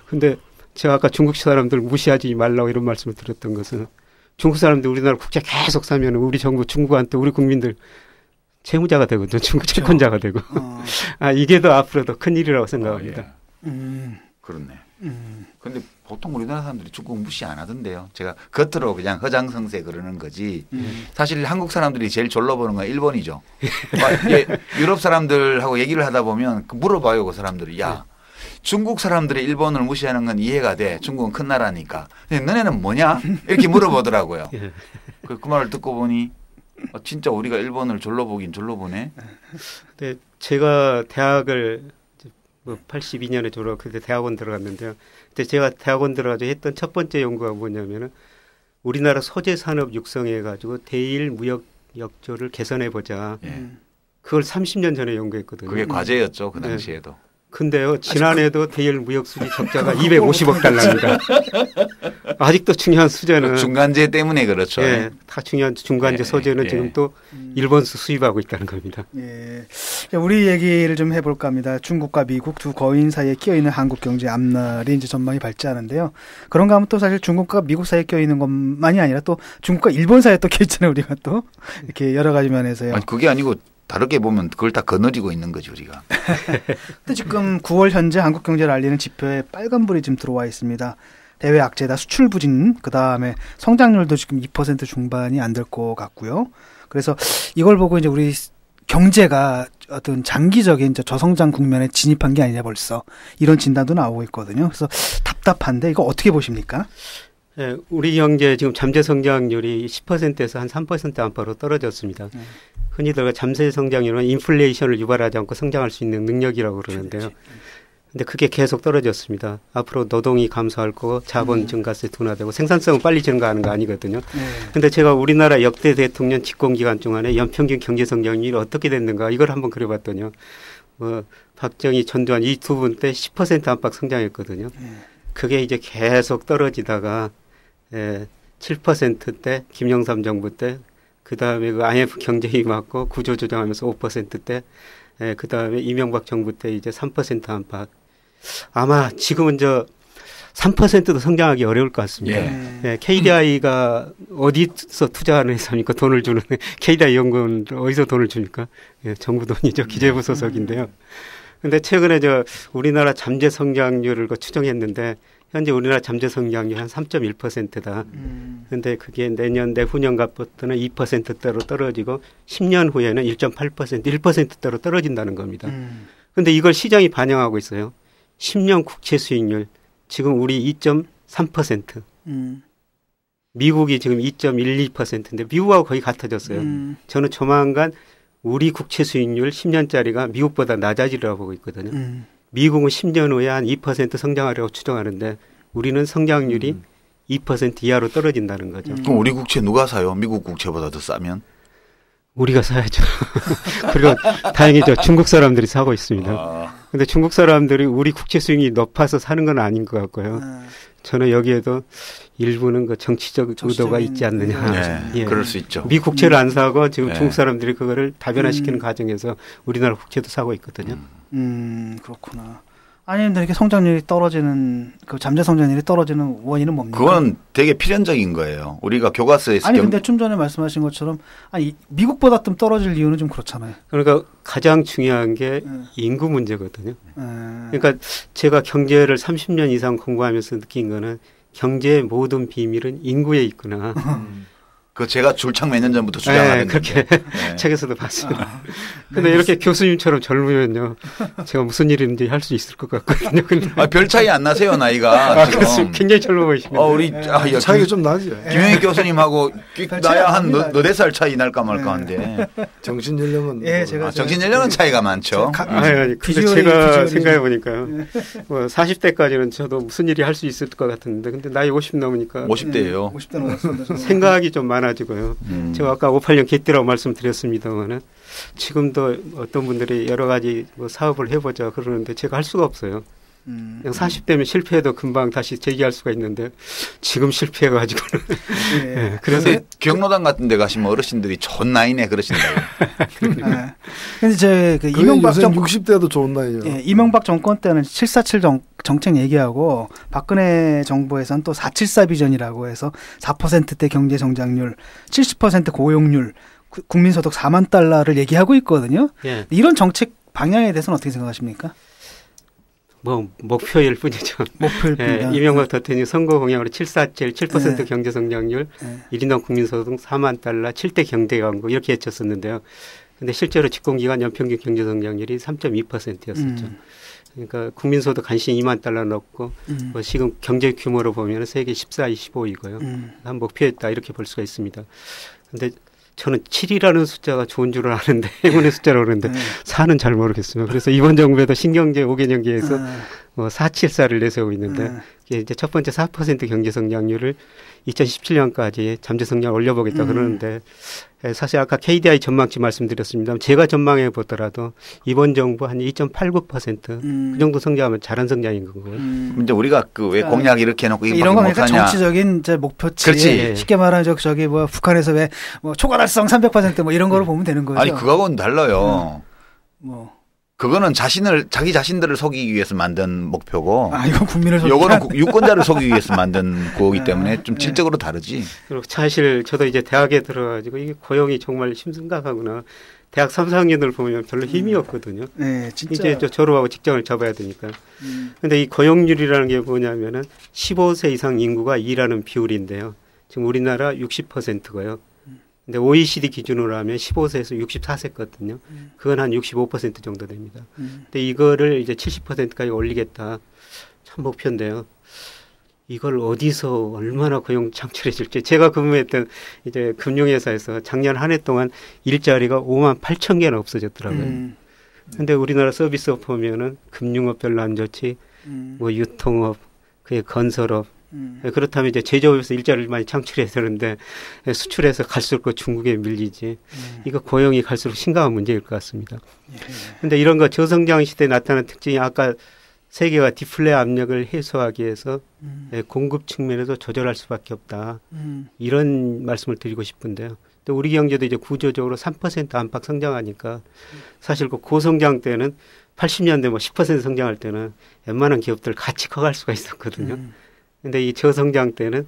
근데 제가 아까 중국 사람들 무시하지 말라고 이런 말씀을 드렸던 것은 중국 사람들 우리나라 국채 계속 사면 우리 정부 중국한테 우리 국민들 채무자가 되거든요. 중국 채권자가 되고. 이게 더 앞으로 더 큰 일이라고 생각합니다. 그렇네. 근데 보통 우리나라 사람들이 중국 무시 안 하던데요. 제가 겉으로 그냥 허장성세 그러는 거지. 사실 한국 사람들이 제일 졸라 보는 건 일본이죠. 유럽 사람들하고 얘기를 하다 보면 물어봐요. 그 사람들이. 야, 중국 사람들이 일본을 무시하는 건 이해가 돼. 중국은 큰 나라니까. 근데 너네는 뭐냐? 이렇게 물어보더라고요. 그 말을 듣고 보니 진짜 우리가 일본을 졸라 보긴 졸라 보네. 근데 제가 대학을 82년에 졸업, 그때 대학원 들어갔는데요. 그때 제가 대학원 들어가서 했던 첫 번째 연구가 뭐냐면은 우리나라 소재 산업 육성해 가지고 대일 무역 역조를 개선해 보자. 그걸 30년 전에 연구했거든요. 그게 과제였죠, 그 당시에도. 근데요, 지난해도 대일 무역 수지 적자가 250억 달러입니다. 아직도 중요한 수제는 중간재 때문에 그렇죠. 다 중요한 중간재 소재는 지금 또 일본서 수입하고 있다는 겁니다. 우리 얘기를 좀 해볼까 합니다. 중국과 미국 두 거인 사이에 끼어있는 한국 경제 앞날이 이제 전망이 밝지 않은데요. 그런가 하면 또 사실 중국과 미국 사이에 끼어있는 것만이 아니라 또 중국과 일본 사이에 또 끼어있잖아요. 우리가 또 이렇게 여러 가지 면에서요. 아니, 그게 아니고 다르게 보면 그걸 다 거느리고 있는 거죠, 우리가. 근데 지금 9월 현재 한국 경제를 알리는 지표에 빨간불이 지금 들어와 있습니다. 대외 악재다, 수출 부진, 그다음에 성장률도 지금 2% 중반이 안 될 것 같고요. 그래서 이걸 보고 이제 우리 경제가 어떤 장기적인 저성장 국면에 진입한 게 아니냐 벌써 이런 진단도 나오고 있거든요. 그래서 답답한데 이거 어떻게 보십니까? 우리 경제 지금 잠재 성장률이 10%에서 한 3% 안팎으로 떨어졌습니다. 흔히들 잠재 성장률은 인플레이션을 유발하지 않고 성장할 수 있는 능력이라고 그러는데요. 근데 그게 계속 떨어졌습니다. 앞으로 노동이 감소할 거고 자본 증가세 둔화되고 생산성은 빨리 증가하는 거 아니거든요. 근데 제가 우리나라 역대 대통령 집권 기간 동안에 연평균 경제 성장률이 어떻게 됐는가 이걸 한번 그려봤더니요. 박정희, 전두환 이 두 분 때 10% 안팎 성장했거든요. 그게 이제 계속 떨어지다가 7% 김영삼 정부 때 그다음에 그 IMF 경제위 맞고 구조조정하면서 5%대, 그다음에 이명박 정부 때 이제 3% 안팎. 아마 지금은 3%도 성장하기 어려울 것 같습니다. KDI가 어디서 투자하는 회사입니까? 돈을 주는 KDI 연구원 어디서 돈을 줍니까? 정부 돈이죠. 기재부 소속인데요. 근데 최근에 우리나라 잠재 성장률을 추정했는데 현재 우리나라 잠재 성장률 한 3.1%다. 근데 그게 내년 내후년 같부터는 2%대로 떨어지고 10년 후에는 1.8%, 1%대로 떨어진다는 겁니다. 근데 이걸 시장이 반영하고 있어요. 10년 국채 수익률 지금 우리 2.3%. 미국이 지금 2.12%인데 미국하고 거의 같아졌어요. 저는 조만간 우리 국채 수익률 10년짜리가 미국보다 낮아지리라고 보고 있거든요. 미국은 10년 후에 한 2% 성장하려고 추정하는데 우리는 성장률이 2% 이하로 떨어진다는 거죠. 그럼 우리 국채 누가 사요? 미국 국채보다 더 싸면? 우리가 사야죠. 그리고 다행히죠. 중국 사람들이 사고 있습니다. 근데 중국 사람들이 우리 국채 수익이 높아서 사는 건 아닌 것 같고요. 저는 여기에도 일부는 그 정치적 의도가 있지 않느냐. 네, 예. 그럴 수 있죠. 미 국채를 안 사고 지금 중국 사람들이 그거를 다변화시키는 과정에서 우리나라 국채도 사고 있거든요. 그렇구나. 아니면 이렇게 성장률이 떨어지는 그 잠재 성장률이 떨어지는 원인은 뭡니까? 그건 되게 필연적인 거예요. 우리가 교과서에서 아니 근데 좀 전에 말씀하신 것처럼 아니 미국보다 좀 떨어질 이유는 좀 그렇잖아요. 그러니까 가장 중요한 게 인구 문제거든요. 그러니까 제가 경제를 30년 이상 공부하면서 느낀 거는 경제의 모든 비밀은 인구에 있구나. 그 제가 줄창 몇 년 전부터 주장하는 그렇게 책에서도 봤습니다. 근데 이렇게 교수님처럼 젊으면요, 제가 무슨 일인지 할 수 있을 것 같거든요. 근데 별 차이 안 나세요 나이가. 지금. 굉장히 젊어 보이십니다. 우리 차이가 좀 나죠. 김영익 교수님하고 나야 한 너댓 살 차이 날까 말까 한데. 정신 연령은 정신 연령은 차이가 많죠. 근데 제가 생각해 보니까요, 40대까지는 저도 무슨 일이 할 수 있을 것 같은데, 근데 나이 50 넘으니까 50대예요. 50대 넘었습니다. 생각이 좀 많아지고요. 제가 아까 58년 개띠라고 말씀드렸습니다만은 지금도 어떤 분들이 여러 가지 사업을 해보자 그러는데 제가 할 수가 없어요. 그냥 40대면 실패해도 금방 다시 재기할 수가 있는데 지금 실패해가지고는. 네. 그래서 경로당 같은 데 가시면 어르신들이 좋은 나이네 그러신다고. 근데 제 그 이명박 정권 60대도 좋은 나이예요. 예, 이명박 정권 때는 747 정책 얘기하고 박근혜 정부에서는 또 474 비전이라고 해서 4%대 경제 성장률, 70% 고용률, 국민소득 4만 달러를 얘기하고 있거든요. 예. 이런 정책 방향에 대해서는 어떻게 생각하십니까? 목표일 뿐이죠. 목표일 뿐이다. 이명박 대통령이 선거 공약으로 747, 7% 경제 성장률, 1인당 국민소득 4만 달러, 7대 경제 강국 이렇게 외쳤었는데요. 근데 실제로 집권기간 연평균 경제 성장률이 3.2%였었죠. 그러니까 국민소득 간신히 2만 달러 넣고 지금 경제 규모로 보면 세계 14, 25이고요. 한 목표였다 이렇게 볼 수가 있습니다. 근데 저는 7이라는 숫자가 좋은 줄은 아는데 행운의 숫자라고 그러는데 4는 잘 모르겠습니다. 그래서 이번 정부에도 신경제 5개년기에서 474를 내세우고 있는데 이게 이제 첫 번째 4% 경제 성장률을 2017년까지 잠재 성장을 올려보겠다 그러는데 사실 아까 KDI 전망치 말씀드렸습니다. 제가 전망해 보더라도 이번 정부 한 2.89% 그 정도 성장하면 잘한 성장인 거고요. 근데 우리가 그 왜 공약 이렇게 해놓고 이런 거 그러니까 정치적인 이제 목표치. 그렇지. 쉽게 말하면 저기 뭐 북한에서 왜 뭐 초과 달성 300% 뭐 이런 거로 보면 되는 거죠. 아니 그거하고는 달라요. 그거는 자기 자신들을 속이기 위해서 만든 목표고. 이건 국민을 속이기. 요거는 유권자를 속이기 위해서 만든 거기 때문에 좀 질적으로 다르지. 그리고 사실 저도 이제 대학에 들어가지고 이게 고용이 정말 심각하구나. 대학 3, 4학년들 보면 별로 힘이 없거든요. 네, 진짜. 이제 졸업하고 직장을 잡아야 되니까. 근데 이 고용률이라는 게 뭐냐면은 15세 이상 인구가 일하는 비율인데요. 지금 우리나라 60%고요. 근데 OECD 기준으로 하면 15세에서 64세거든요. 그건 한 65% 정도 됩니다. 근데 이거를 이제 70%까지 올리겠다. 참 목표인데요. 이걸 어디서 얼마나 고용 창출해 줄지. 제가 근무했던 이제 금융회사에서 작년 한 해 동안 일자리가 5만 8천 개나 없어졌더라고요. 근데 우리나라 서비스업 보면은 금융업 별로 안 좋지. 뭐 유통업, 그게 건설업. 그렇다면 이제 제조업에서 일자리를 많이 창출해야 되는데 수출해서 갈수록 중국에 밀리지. 이거 고용이 갈수록 심각한 문제일 것 같습니다. 그런데 이런 거 저성장 시대에 나타나는 특징이 아까 세계가 디플레 압력을 해소하기 위해서 공급 측면에서 조절할 수밖에 없다. 이런 말씀을 드리고 싶은데요. 또 우리 경제도 이제 구조적으로 3% 안팎 성장하니까 사실 그 고성장 때는 80년대 뭐 10% 성장할 때는 웬만한 기업들 같이 커갈 수가 있었거든요. 근데 이 저성장 때는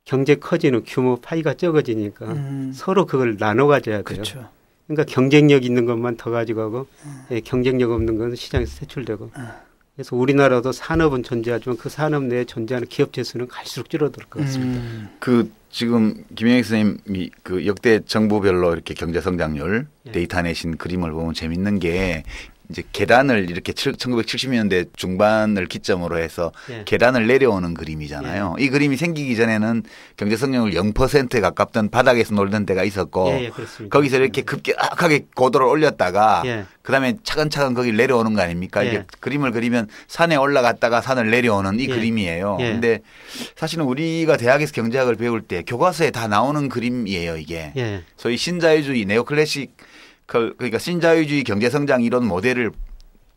경제 커지는 규모 파이가 적어지니까 서로 그걸 나눠 가져야 돼요. 그쵸. 그러니까 경쟁력 있는 것만 더 가져가고 경쟁력 없는 건 시장에서 퇴출되고. 그래서 우리나라도 산업은 존재하지만 그 산업 내에 존재하는 기업체 수는 갈수록 줄어들 것 같습니다. 그 지금 김영익 선생님이 그 역대 정부별로 이렇게 경제 성장률 데이터 내신 그림을 보면 재밌는 게 이제 계단을 이렇게 1970년대 중반을 기점으로 해서 계단을 내려오는 그림이잖아요. 이 그림이 생기기 전에는 경제 성장률 0%에 가깝던 바닥에서 놀던 때가 있었고 거기서 이렇게 급격하게 고도를 올렸다가 그다음에 차근차근 거기 내려오는 거 아닙니까? 이게 그림을 그리면 산에 올라갔다가 산을 내려오는 이 그림이에요. 근데 사실은 우리가 대학에서 경제학을 배울 때 교과서에 다 나오는 그림이에요, 이게. 소위 신자유주의, 네오클래식 그러니까 신자유주의 경제성장 이론 모델을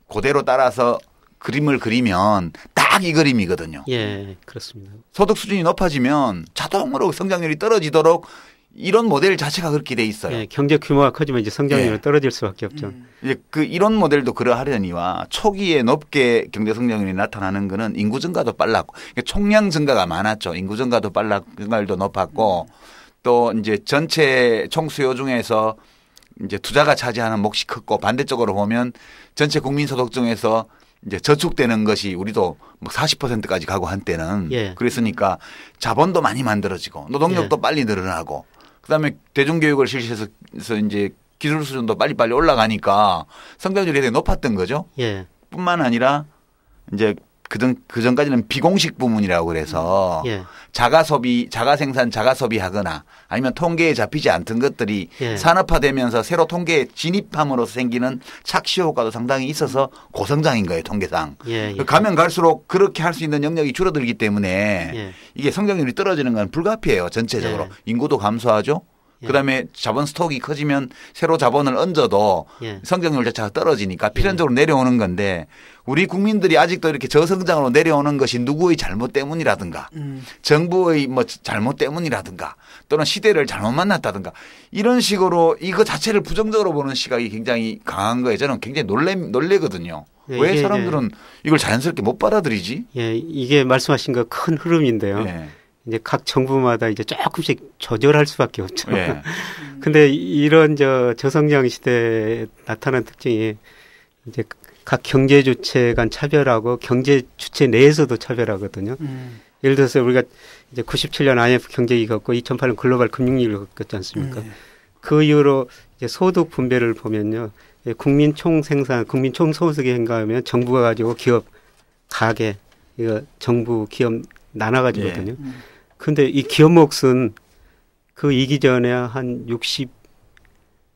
그대로 따라서 그림을 그리면 딱 이 그림이거든요. 예, 그렇습니다. 소득 수준이 높아지면 자동으로 성장률이 떨어지도록 이런 모델 자체가 그렇게 돼 있어요. 예, 경제 규모가 커지면 이제 성장률이 떨어질 수밖에 없죠. 이제 그 이런 모델도 그러하려니와 초기에 높게 경제 성장률이 나타나는 거는 인구 증가도 빨랐고 그러니까 총량 증가가 많았죠. 인구 증가도 빨랐고 증가율도 높았고 또 이제 전체 총수요 중에서 이제 투자가 차지하는 몫이 컸고 반대쪽으로 보면 전체 국민 소득 중에서 이제 저축되는 것이 우리도 뭐 40%까지 가고 한때는 그랬으니까 자본도 많이 만들어지고 노동력도 빨리 늘어나고 그다음에 대중교육을 실시해서 이제 기술 수준도 빨리빨리 올라가니까 성장률이 되게 높았던 거죠. 뿐만 아니라 이제 그전까지는 비공식 부문이라고 그래서 자가 소비, 자가 생산, 자가 소비하거나 아니면 통계에 잡히지 않던 것들이 산업화되면서 새로 통계에 진입함으로써 생기는 착시 효과도 상당히 있어서 고성장인 거예요, 통계상. 가면 갈수록 그렇게 할 수 있는 영역이 줄어들기 때문에 이게 성장률이 떨어지는 건 불가피해요, 전체적으로. 인구도 감소하죠. 그다음에 자본 스톡이 커지면 새로 자본을 얹어도 성장률 자체가 떨어지니까 필연적으로 내려오는 건데 우리 국민들이 아직도 이렇게 저성장으로 내려오는 것이 누구의 잘못 때문이라든가 정부의 뭐 잘못 때문이라든가 또는 시대를 잘못 만났다든가 이런 식으로 이거 자체를 부정적으로 보는 시각이 굉장히 강한 거예요. 저는 굉장히 놀래거든요. 왜 사람들은 이걸 자연스럽게 못 받아들이지? 이게 말씀하신 거 큰 흐름인데요. 이제 각 정부마다 이제 조금씩 조절할 수밖에 없죠. 근데 이런 저성장 시대에 나타난 특징이 이제 각 경제 주체 간 차별하고 경제 주체 내에서도 차별하거든요. 예를 들어서 우리가 이제 97년 IMF 경제위기 겪고 2008년 글로벌 금융위기를 겪었지 않습니까? 그 이후로 이제 소득 분배를 보면요. 국민 총생산, 국민 총소득에 행가하면 정부가 가지고 기업, 가계, 이거 정부, 기업 나눠가지거든요. 근데 이 기업 몫은 그 이기 전에 한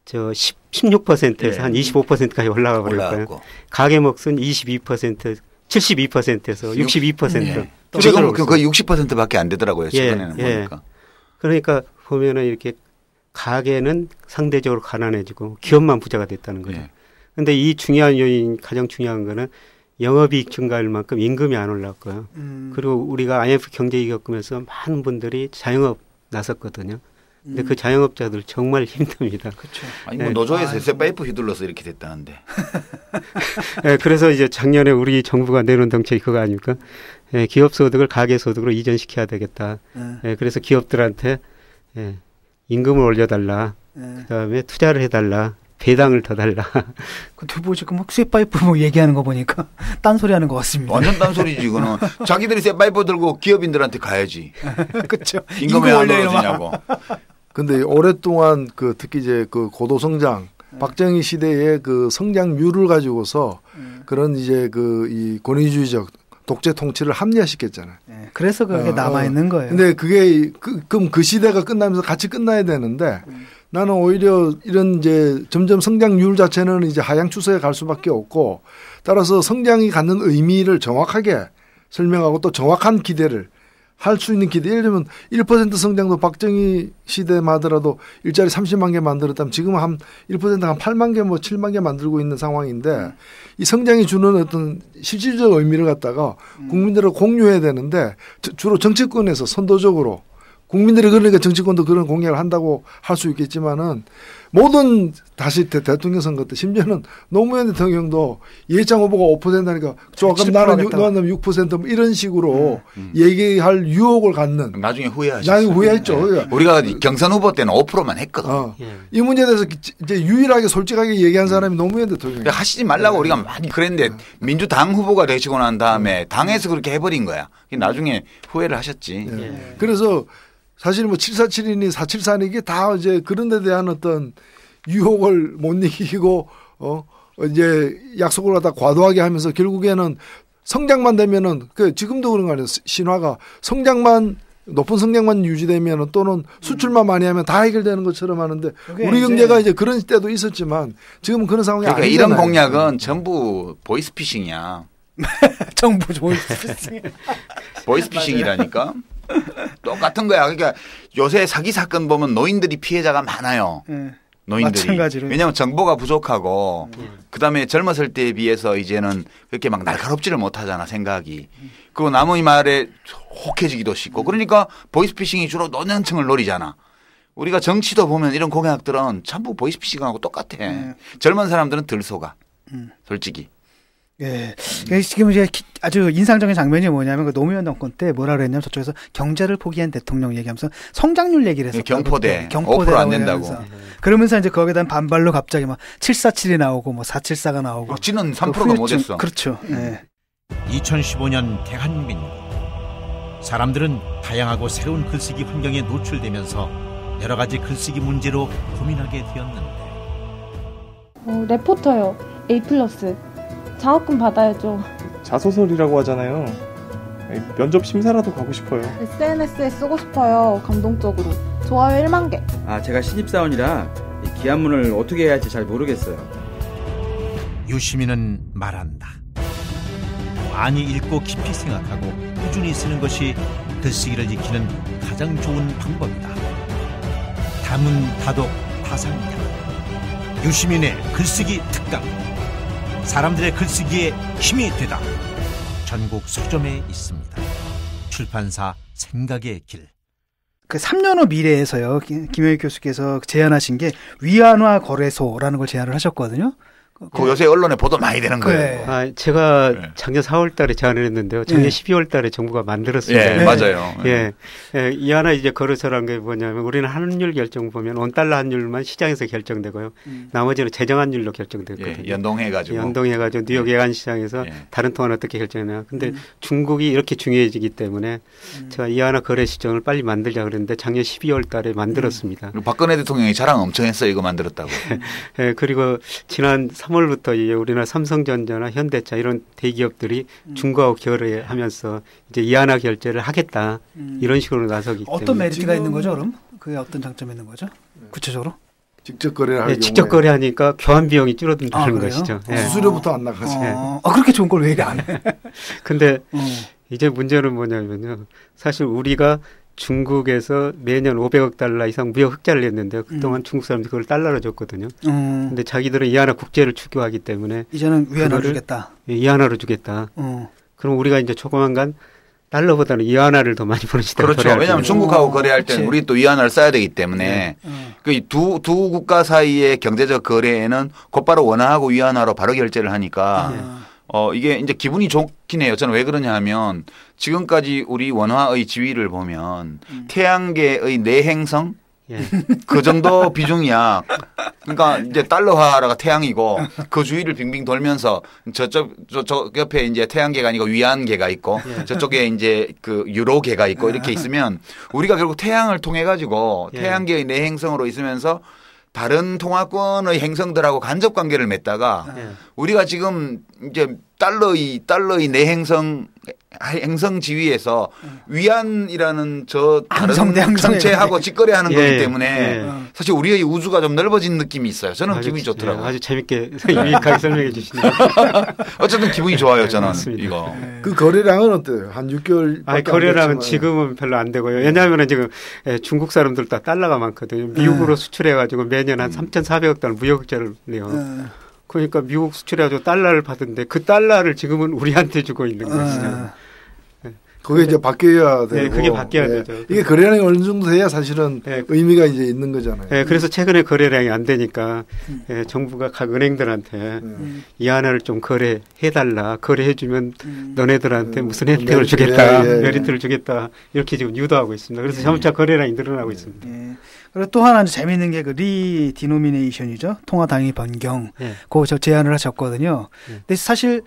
16%에서 한 25%까지 올라가 버렸고요. 가계 몫은 22%, 72%에서 62%로. 지금은 거의 60%밖에 안 되더라고요. 최근에는 보니까. 그러니까 보면은 이렇게 가계는 상대적으로 가난해지고 기업만 부자가 됐다는 거죠. 그런데 이 중요한 요인, 가장 중요한 거는 영업이익 증가할 만큼 임금이 안 올랐고요. 그리고 우리가 IMF 경제위기 겪으면서 많은 분들이 자영업 나섰거든요. 근데 그 자영업자들 정말 힘듭니다. 그렇죠. 아니 뭐 노조에서 쇠파이프 휘둘러서 이렇게 됐다는데. 그래서 이제 작년에 우리 정부가 내놓은 정책이 그거 아닙니까? 기업 소득을 가계 소득으로 이전시켜야 되겠다. 그래서 기업들한테 임금을 올려달라. 그다음에 투자를 해달라. 배당을 더 달라. 근데 뭐 지금 막 쇠파이프 뭐 얘기하는 거 보니까 딴소리 하는 것 같습니다. 완전 딴소리지 이거는. 자기들이 쇠파이프 들고 기업인들한테 가야지. 그렇죠. 임금 왜 안 올려주냐고. 근데 오랫동안 그 특히 이제 그 고도성장 박정희 시대의 그 성장률을 가지고서 그런 이제 그 이 권위주의적 독재 통치를 합리화시켰잖아요. 그래서 그게 남아 있는 거예요. 근데 그게 그럼 그 시대가 끝나면서 같이 끝나야 되는데 나는 오히려 이런 이제 점점 성장률 자체는 이제 하향 추세에 갈 수밖에 없고 따라서 성장이 갖는 의미를 정확하게 설명하고 또 정확한 기대를 할 수 있는 기대. 예를 들면 1% 성장도 박정희 시대만 하더라도 일자리 30만 개 만들었다면 지금 한 1%가 한 8만 개 뭐 7만 개 만들고 있는 상황인데 이 성장이 주는 어떤 실질적 의미를 갖다가 국민들하고 공유해야 되는데 주로 정치권에서 선도적으로 국민들이 그러니까 정치권도 그런 공약을 한다고 할 수 있겠지만은 모든 다시 대통령 선거 때 심지어는 노무현 대통령도 예장 후보가 5%니까 조금 나는 6% 뭐 이런 식으로 얘기할 유혹을 갖는. 나중에 후회하셨어요. 나중에 후회했죠. 우리가 경선 후보 때는 5%만 했거든. 이 문제에 대해서 이제 유일하게 솔직하게 얘기한 사람이 노무현 대통령이에요. 하시지 말라고 우리가 많이 그랬는데 민주당 후보가 되시고 난 다음에 당에서 그렇게 해버린 거야. 나중에 후회를 하셨지. 그래서 사실 뭐 747이니 474니 이게 다 이제 그런 데 대한 어떤 유혹을 못 이기고 이제 약속을 갖다 과도하게 하면서 결국에는 성장만 되면은 지금도 그런 거 아니에요. 신화가 높은 성장만 유지되면 또는 수출만 많이 하면 다 해결되는 것처럼 하는데 우리 경제가 이제 그런 때도 있었지만 지금은 그런 상황이 그러니까 아니잖아요. 이런 공약은 전부 보이스피싱이야. 정부 보이스피싱. 보이스피싱이라니까. 똑같은 거야. 그러니까 요새 사기 사건 보면 노인들이 피해자가 많아요. 노인들이. 마찬가지로. 왜냐하면 정보가 부족하고 그다음에 젊었을 때에 비해서 이제는 그렇게 막 날카롭지를 못하잖아 생각이. 그리고 남의 말에 혹해지기도 쉽고 그러니까 보이스피싱이 주로 노년층을 노리잖아. 우리가 정치도 보면 이런 공약들은 전부 보이스피싱하고 똑같아. 젊은 사람들은 덜 속아. 솔직히. 예. 지금 이제 아주 인상적인 장면이 뭐냐면 그 노무현 정권 때 뭐라 그랬냐면 저쪽에서 경제를 포기한 대통령 얘기하면서 성장률 얘기를 했었어요. 경포대. 5% 안 된다고. 그러면서 이제 거기에 대한 반발로 갑자기 막 747이 나오고 뭐 474가 나오고. 지는 3%가 못했어. 그렇죠. 예. 2015년 대한민국. 사람들은 다양하고 새로운 글쓰기 환경에 노출되면서 여러 가지 글쓰기 문제로 고민하게 되었는데. 레포터요. A+. 장학금 받아야죠. 자소설이라고 하잖아요. 면접 심사라도 가고 싶어요. SNS에 쓰고 싶어요. 감동적으로. 좋아요 1만 개. 제가 신입사원이라 기한문을 어떻게 해야 할지 잘 모르겠어요. 유시민은 말한다. 많이 읽고 깊이 생각하고 꾸준히 쓰는 것이 글쓰기를 익히는 가장 좋은 방법이다. 다문 다독 다상량. 유시민의 글쓰기 특강. 사람들의 글쓰기에 힘이 되다. 전국 서점에 있습니다. 출판사 생각의 길. 그 3년 후 미래에서요. 김영익 교수께서 제안하신 게 위안화 거래소라는 걸 제안을 하셨거든요. 그 요새 언론에 보도 많이 되는 거예요. 제가 작년 4월 달에 제안을 했는데요. 작년 12월 달에 정부가 만들었습니다. 예, 맞아요. 예. 이 하나 이제 거래소라는 게 뭐냐면 우리는 환율 결정 보면 원달러 환율만 시장에서 결정되고요. 나머지는 재정 환율로 결정되거든요. 연동해가지고 뉴욕 예간 시장에서 다른 통화는 어떻게 결정하냐. 근데 중국이 이렇게 중요해지기 때문에 제가 이 하나 거래 시장을 빨리 만들자 그랬는데 작년 12월 달에 만들었습니다. 박근혜 대통령이 자랑 엄청 했어요. 이거 만들었다고. 예, 그리고 지난 3월부터 이제 우리나라 삼성전자나 현대차 이런 대기업들이 중국하고 거래하면서 이제 이하나 결제를 하겠다 이런 식으로 나서기 때문에 어떤 메리트가 있는 거죠, 그럼? 그게 어떤 장점이 있는 거죠? 구체적으로? 직접 거래를 하는 직접 거래하니까 교환 비용이 줄어든다는 것이죠. 수수료부터 안 나가지. 그렇게 좋은 걸 왜 이래 안 해? 근데 이제 문제는 뭐냐면요. 사실 우리가 중국에서 매년 500억 달러 이상 무역 흑자를 냈는데요. 그동안 중국 사람들이 그걸 달러로 줬거든요. 근데 자기들은 이하나 국제를 추구하기 때문에 이제는 위안화로 주겠다. 이하나로 주겠다. 그럼 우리가 이제 조그만간 달러보다는 이하나를 더 많이 보는 시대로 그렇죠. 왜냐하면 중국하고 거래할 때는 우리 또 이하나를 써야 되기 때문에 그 두 국가 사이의 경제적 거래에는 곧바로 원화하고 이하나로 바로 결제를 하니까 이게 이제 기분이 좋긴 해요. 저는 왜 그러냐 하면 지금까지 우리 원화의 지위를 보면 태양계의 내행성 그 정도 비중이야. 그러니까 이제 달러화가 태양이고 그 주위를 빙빙 돌면서 저쪽 옆에 이제 태양계가 아니고 위안계가 있고 저쪽에 이제 그 유로계가 있고 이렇게 있으면 우리가 결국 태양을 통해 가지고 태양계의 내행성으로 있으면서 다른 통화권의 행성들하고 간접 관계를 맺다가 우리가 지금 이제 달러의 내행성 행성 지위에서 위안이라는 저 다른 정체하고 직거래하는 거기 때문에 사실 우리의 우주가 좀 넓어진 느낌이 있어요. 저는 기분이 좋더라고요. 아주 재밌게 유익하게 설명해 주시네요. 어쨌든 기분이 좋아요. 저는 이거. 그 거래량은 어때요? 한 6개월. 거래량은 지금은 별로 안 되고요. 왜냐하면 지금 중국 사람들 다 달러가 많거든요. 미국으로 수출해가지고 매년 한 3,400억 달러 무역흑자를 내요. 그러니까 미국 수출해가지고 달러를 받은데 그 달러를 지금은 우리한테 주고 있는 것이죠. 그게 이제 바뀌어야 되고. 네, 그게 바뀌어야 되죠. 이게 거래량이 어느 정도 돼야 사실은 의미가 이제 있는 거잖아요. 네, 그래서 최근에 거래량이 안 되니까 정부가 각 은행들한테 이 하나를 좀 거래해달라. 거래해주면 너네들한테 무슨 혜택을 주겠다. 메리트를 주겠다. 이렇게 지금 유도하고 있습니다. 그래서 점차 거래량이 늘어나고 있습니다. 그리고 또 하나 재미있는 게 그 리디노미네이션이죠. 통화 단위 변경. 그거 저 제안을 하셨거든요. 근데 사실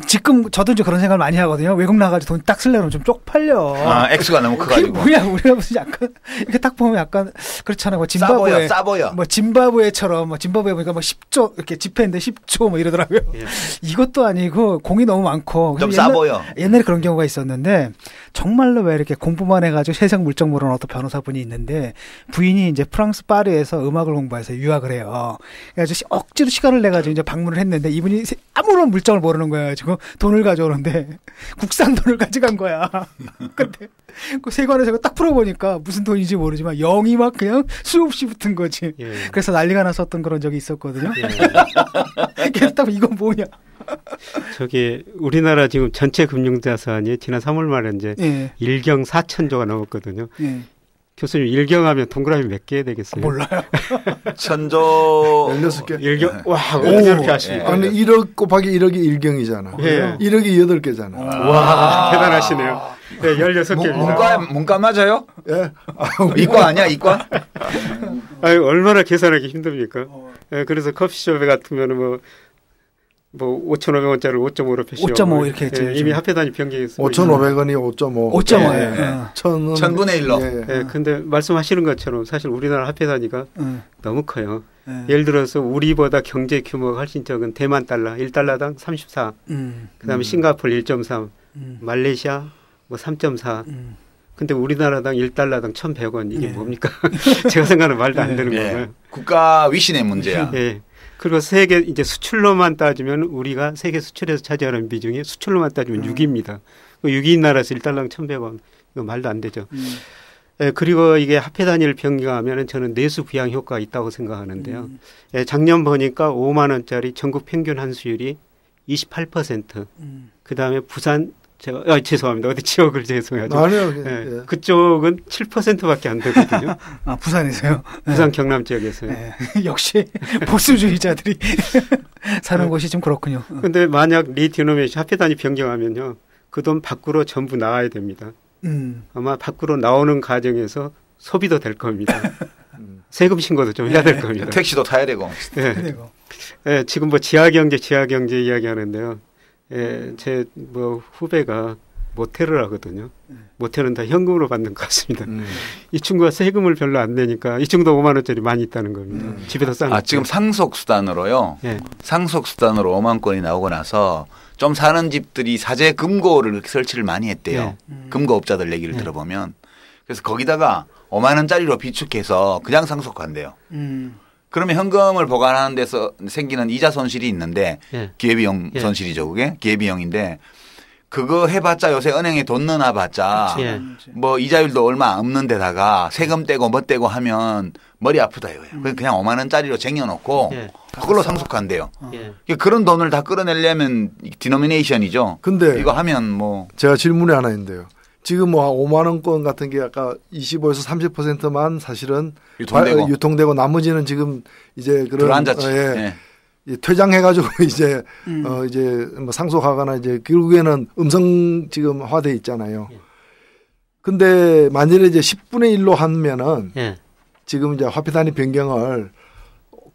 지금 저도 이제 그런 생각을 많이 하거든요. 외국 나가지고 돈 딱 쓰려면 좀 쪽팔려. 액수가 너무 커가지고. 뭐야, 우리가 무슨 약간, 이렇게 딱 보면 약간, 그렇잖아요. 뭐 짐바브웨. 싸보여. 뭐 짐바브웨처럼, 짐바브웨 보니까 뭐 10조, 이렇게 지폐인데 10조 뭐 이러더라고요. 예. 이것도 아니고, 공이 너무 많고. 좀 싸보여. 옛날에 그런 경우가 있었는데, 정말로 왜 이렇게 공부만 해가지고 세상 물정 모르는 어떤 변호사분이 있는데, 부인이 이제 프랑스 파리에서 음악을 공부해서 유학을 해요. 그래가지고 억지로 시간을 내가지고 이제 방문을 했는데, 이분이 아무런 물정을 모르는 거야. 지금 돈을 가져오는데 국산 돈을 가져간 거야. 근데 그 세관에서 딱 풀어보니까 무슨 돈인지 모르지만 0이 막 그냥 수없이 붙은 거지. 예. 그래서 난리가 났었던 그런 적이 있었거든요. 그래서 딱 이건 뭐냐. 저기 우리나라 지금 전체 금융자산이 지난 3월 말에 이제 1경 4천조가 넘었거든요. 교수님 1경하면 동그라미 몇 개 되겠어요? 몰라요. 1000조 16개. 1경 와 어떻게 이렇게 하십니까? 아니 1억 곱하기 1억이 1경이잖아. 예. 1억이 8개잖아. 와 대단하시네요. 네, 16개. 문과 맞아요? 예. 이과 아니야 이과? 아유 얼마나 계산하기 힘듭니까? 예, 그래서 커피숍에 같으면 뭐 5,500원짜리 5.5로 표시하고 5.5 이렇게 했죠. 이미 화폐 단위 변경했어요. 5,500원이 5.5. 5.5. 1000분의 1로. 예, 근데 말씀하시는 것처럼 사실 우리나라 화폐 단위가 너무 커요. 예를 들어서 우리보다 경제 규모가 훨씬 적은 대만 달러 1달러당 34. 그다음에 싱가포르 1.3. 말레이시아 뭐 3.4. 근데 우리나라당 1달러당 1,100원 이게 뭡니까? 제가 생각하는 말도 안 되는 거고요. 국가 위신의 문제야. 예. 그리고 세계 이제 수출로만 따지면 우리가 세계 수출에서 차지하는 비중이 수출로만 따지면 6위입니다. 6위인 나라에서 1달러당 1,100원. 이거 말도 안 되죠. 예, 그리고 이게 화폐 단위를 변경하면 저는 내수 부양 효과가 있다고 생각하는데요. 예, 작년 보니까 5만 원짜리 전국 평균 환수율이 28%. 그다음에 부산 제가 죄송합니다. 어디 지역을 죄송해가지고. 아니요. 예, 그쪽은 7%밖에 안 되거든요. 아 부산에서요? 부산 경남 지역에서요. 역시 보수주의자들이 사는 곳이 좀 그렇군요. 그런데 만약 리디노메이션 화폐 단위 변경하면요, 그 돈 밖으로 전부 나와야 됩니다. 아마 밖으로 나오는 과정에서 소비도 될 겁니다. 세금 신고도 좀 해야 될 겁니다. 택시도 타야 되고. 예. 예, 지금 뭐 지하경제 이야기하는데요. 예, 제 뭐 후배가 모텔을 하거든요. 모텔은 다 현금으로 받는 것 같습니다. 이 친구가 세금을 별로 안 내니까 이 친구도 5만 원짜리 많이 있다는 겁니다. 집에서 싸는. 지금 상속수단으로요. 상속수단으로 5만 건이 나오고 나서 좀 사는 집들이 사재 금고를 설치를 많이 했대요. 금고업자들 얘기를 들어보면. 그래서 거기다가 5만 원짜리로 비축해서 그냥 상속한대요. 그러면 현금을 보관하는 데서 생기는 이자 손실이 있는데 기회비용 손실이죠. 그게 기회비용인데 그거 해봤자 요새 은행에 돈 넣어놔봤자 뭐 이자율도 얼마 없는 데다가 세금 떼고 뭐 떼고 하면 머리 아프다 이거예요. 그냥 5만 원짜리로 쟁여놓고 그걸로 상속한대요. 그런 돈을 다 끌어내려면 디노미네이션이죠. 근데 이거 하면 뭐 제가 질문이 하나 있는데요. 지금 뭐 5만 원권 같은 게 아까 25에서 30%만 사실은 유통되고 나머지는 지금 이제 그런 퇴장해가지고 이제 이제 뭐 상속하거나 이제 결국에는 음성 지금 화돼 있잖아요. 근데 만일에 이제 10분의 1로 하면은 지금 이제 화폐 단위 변경을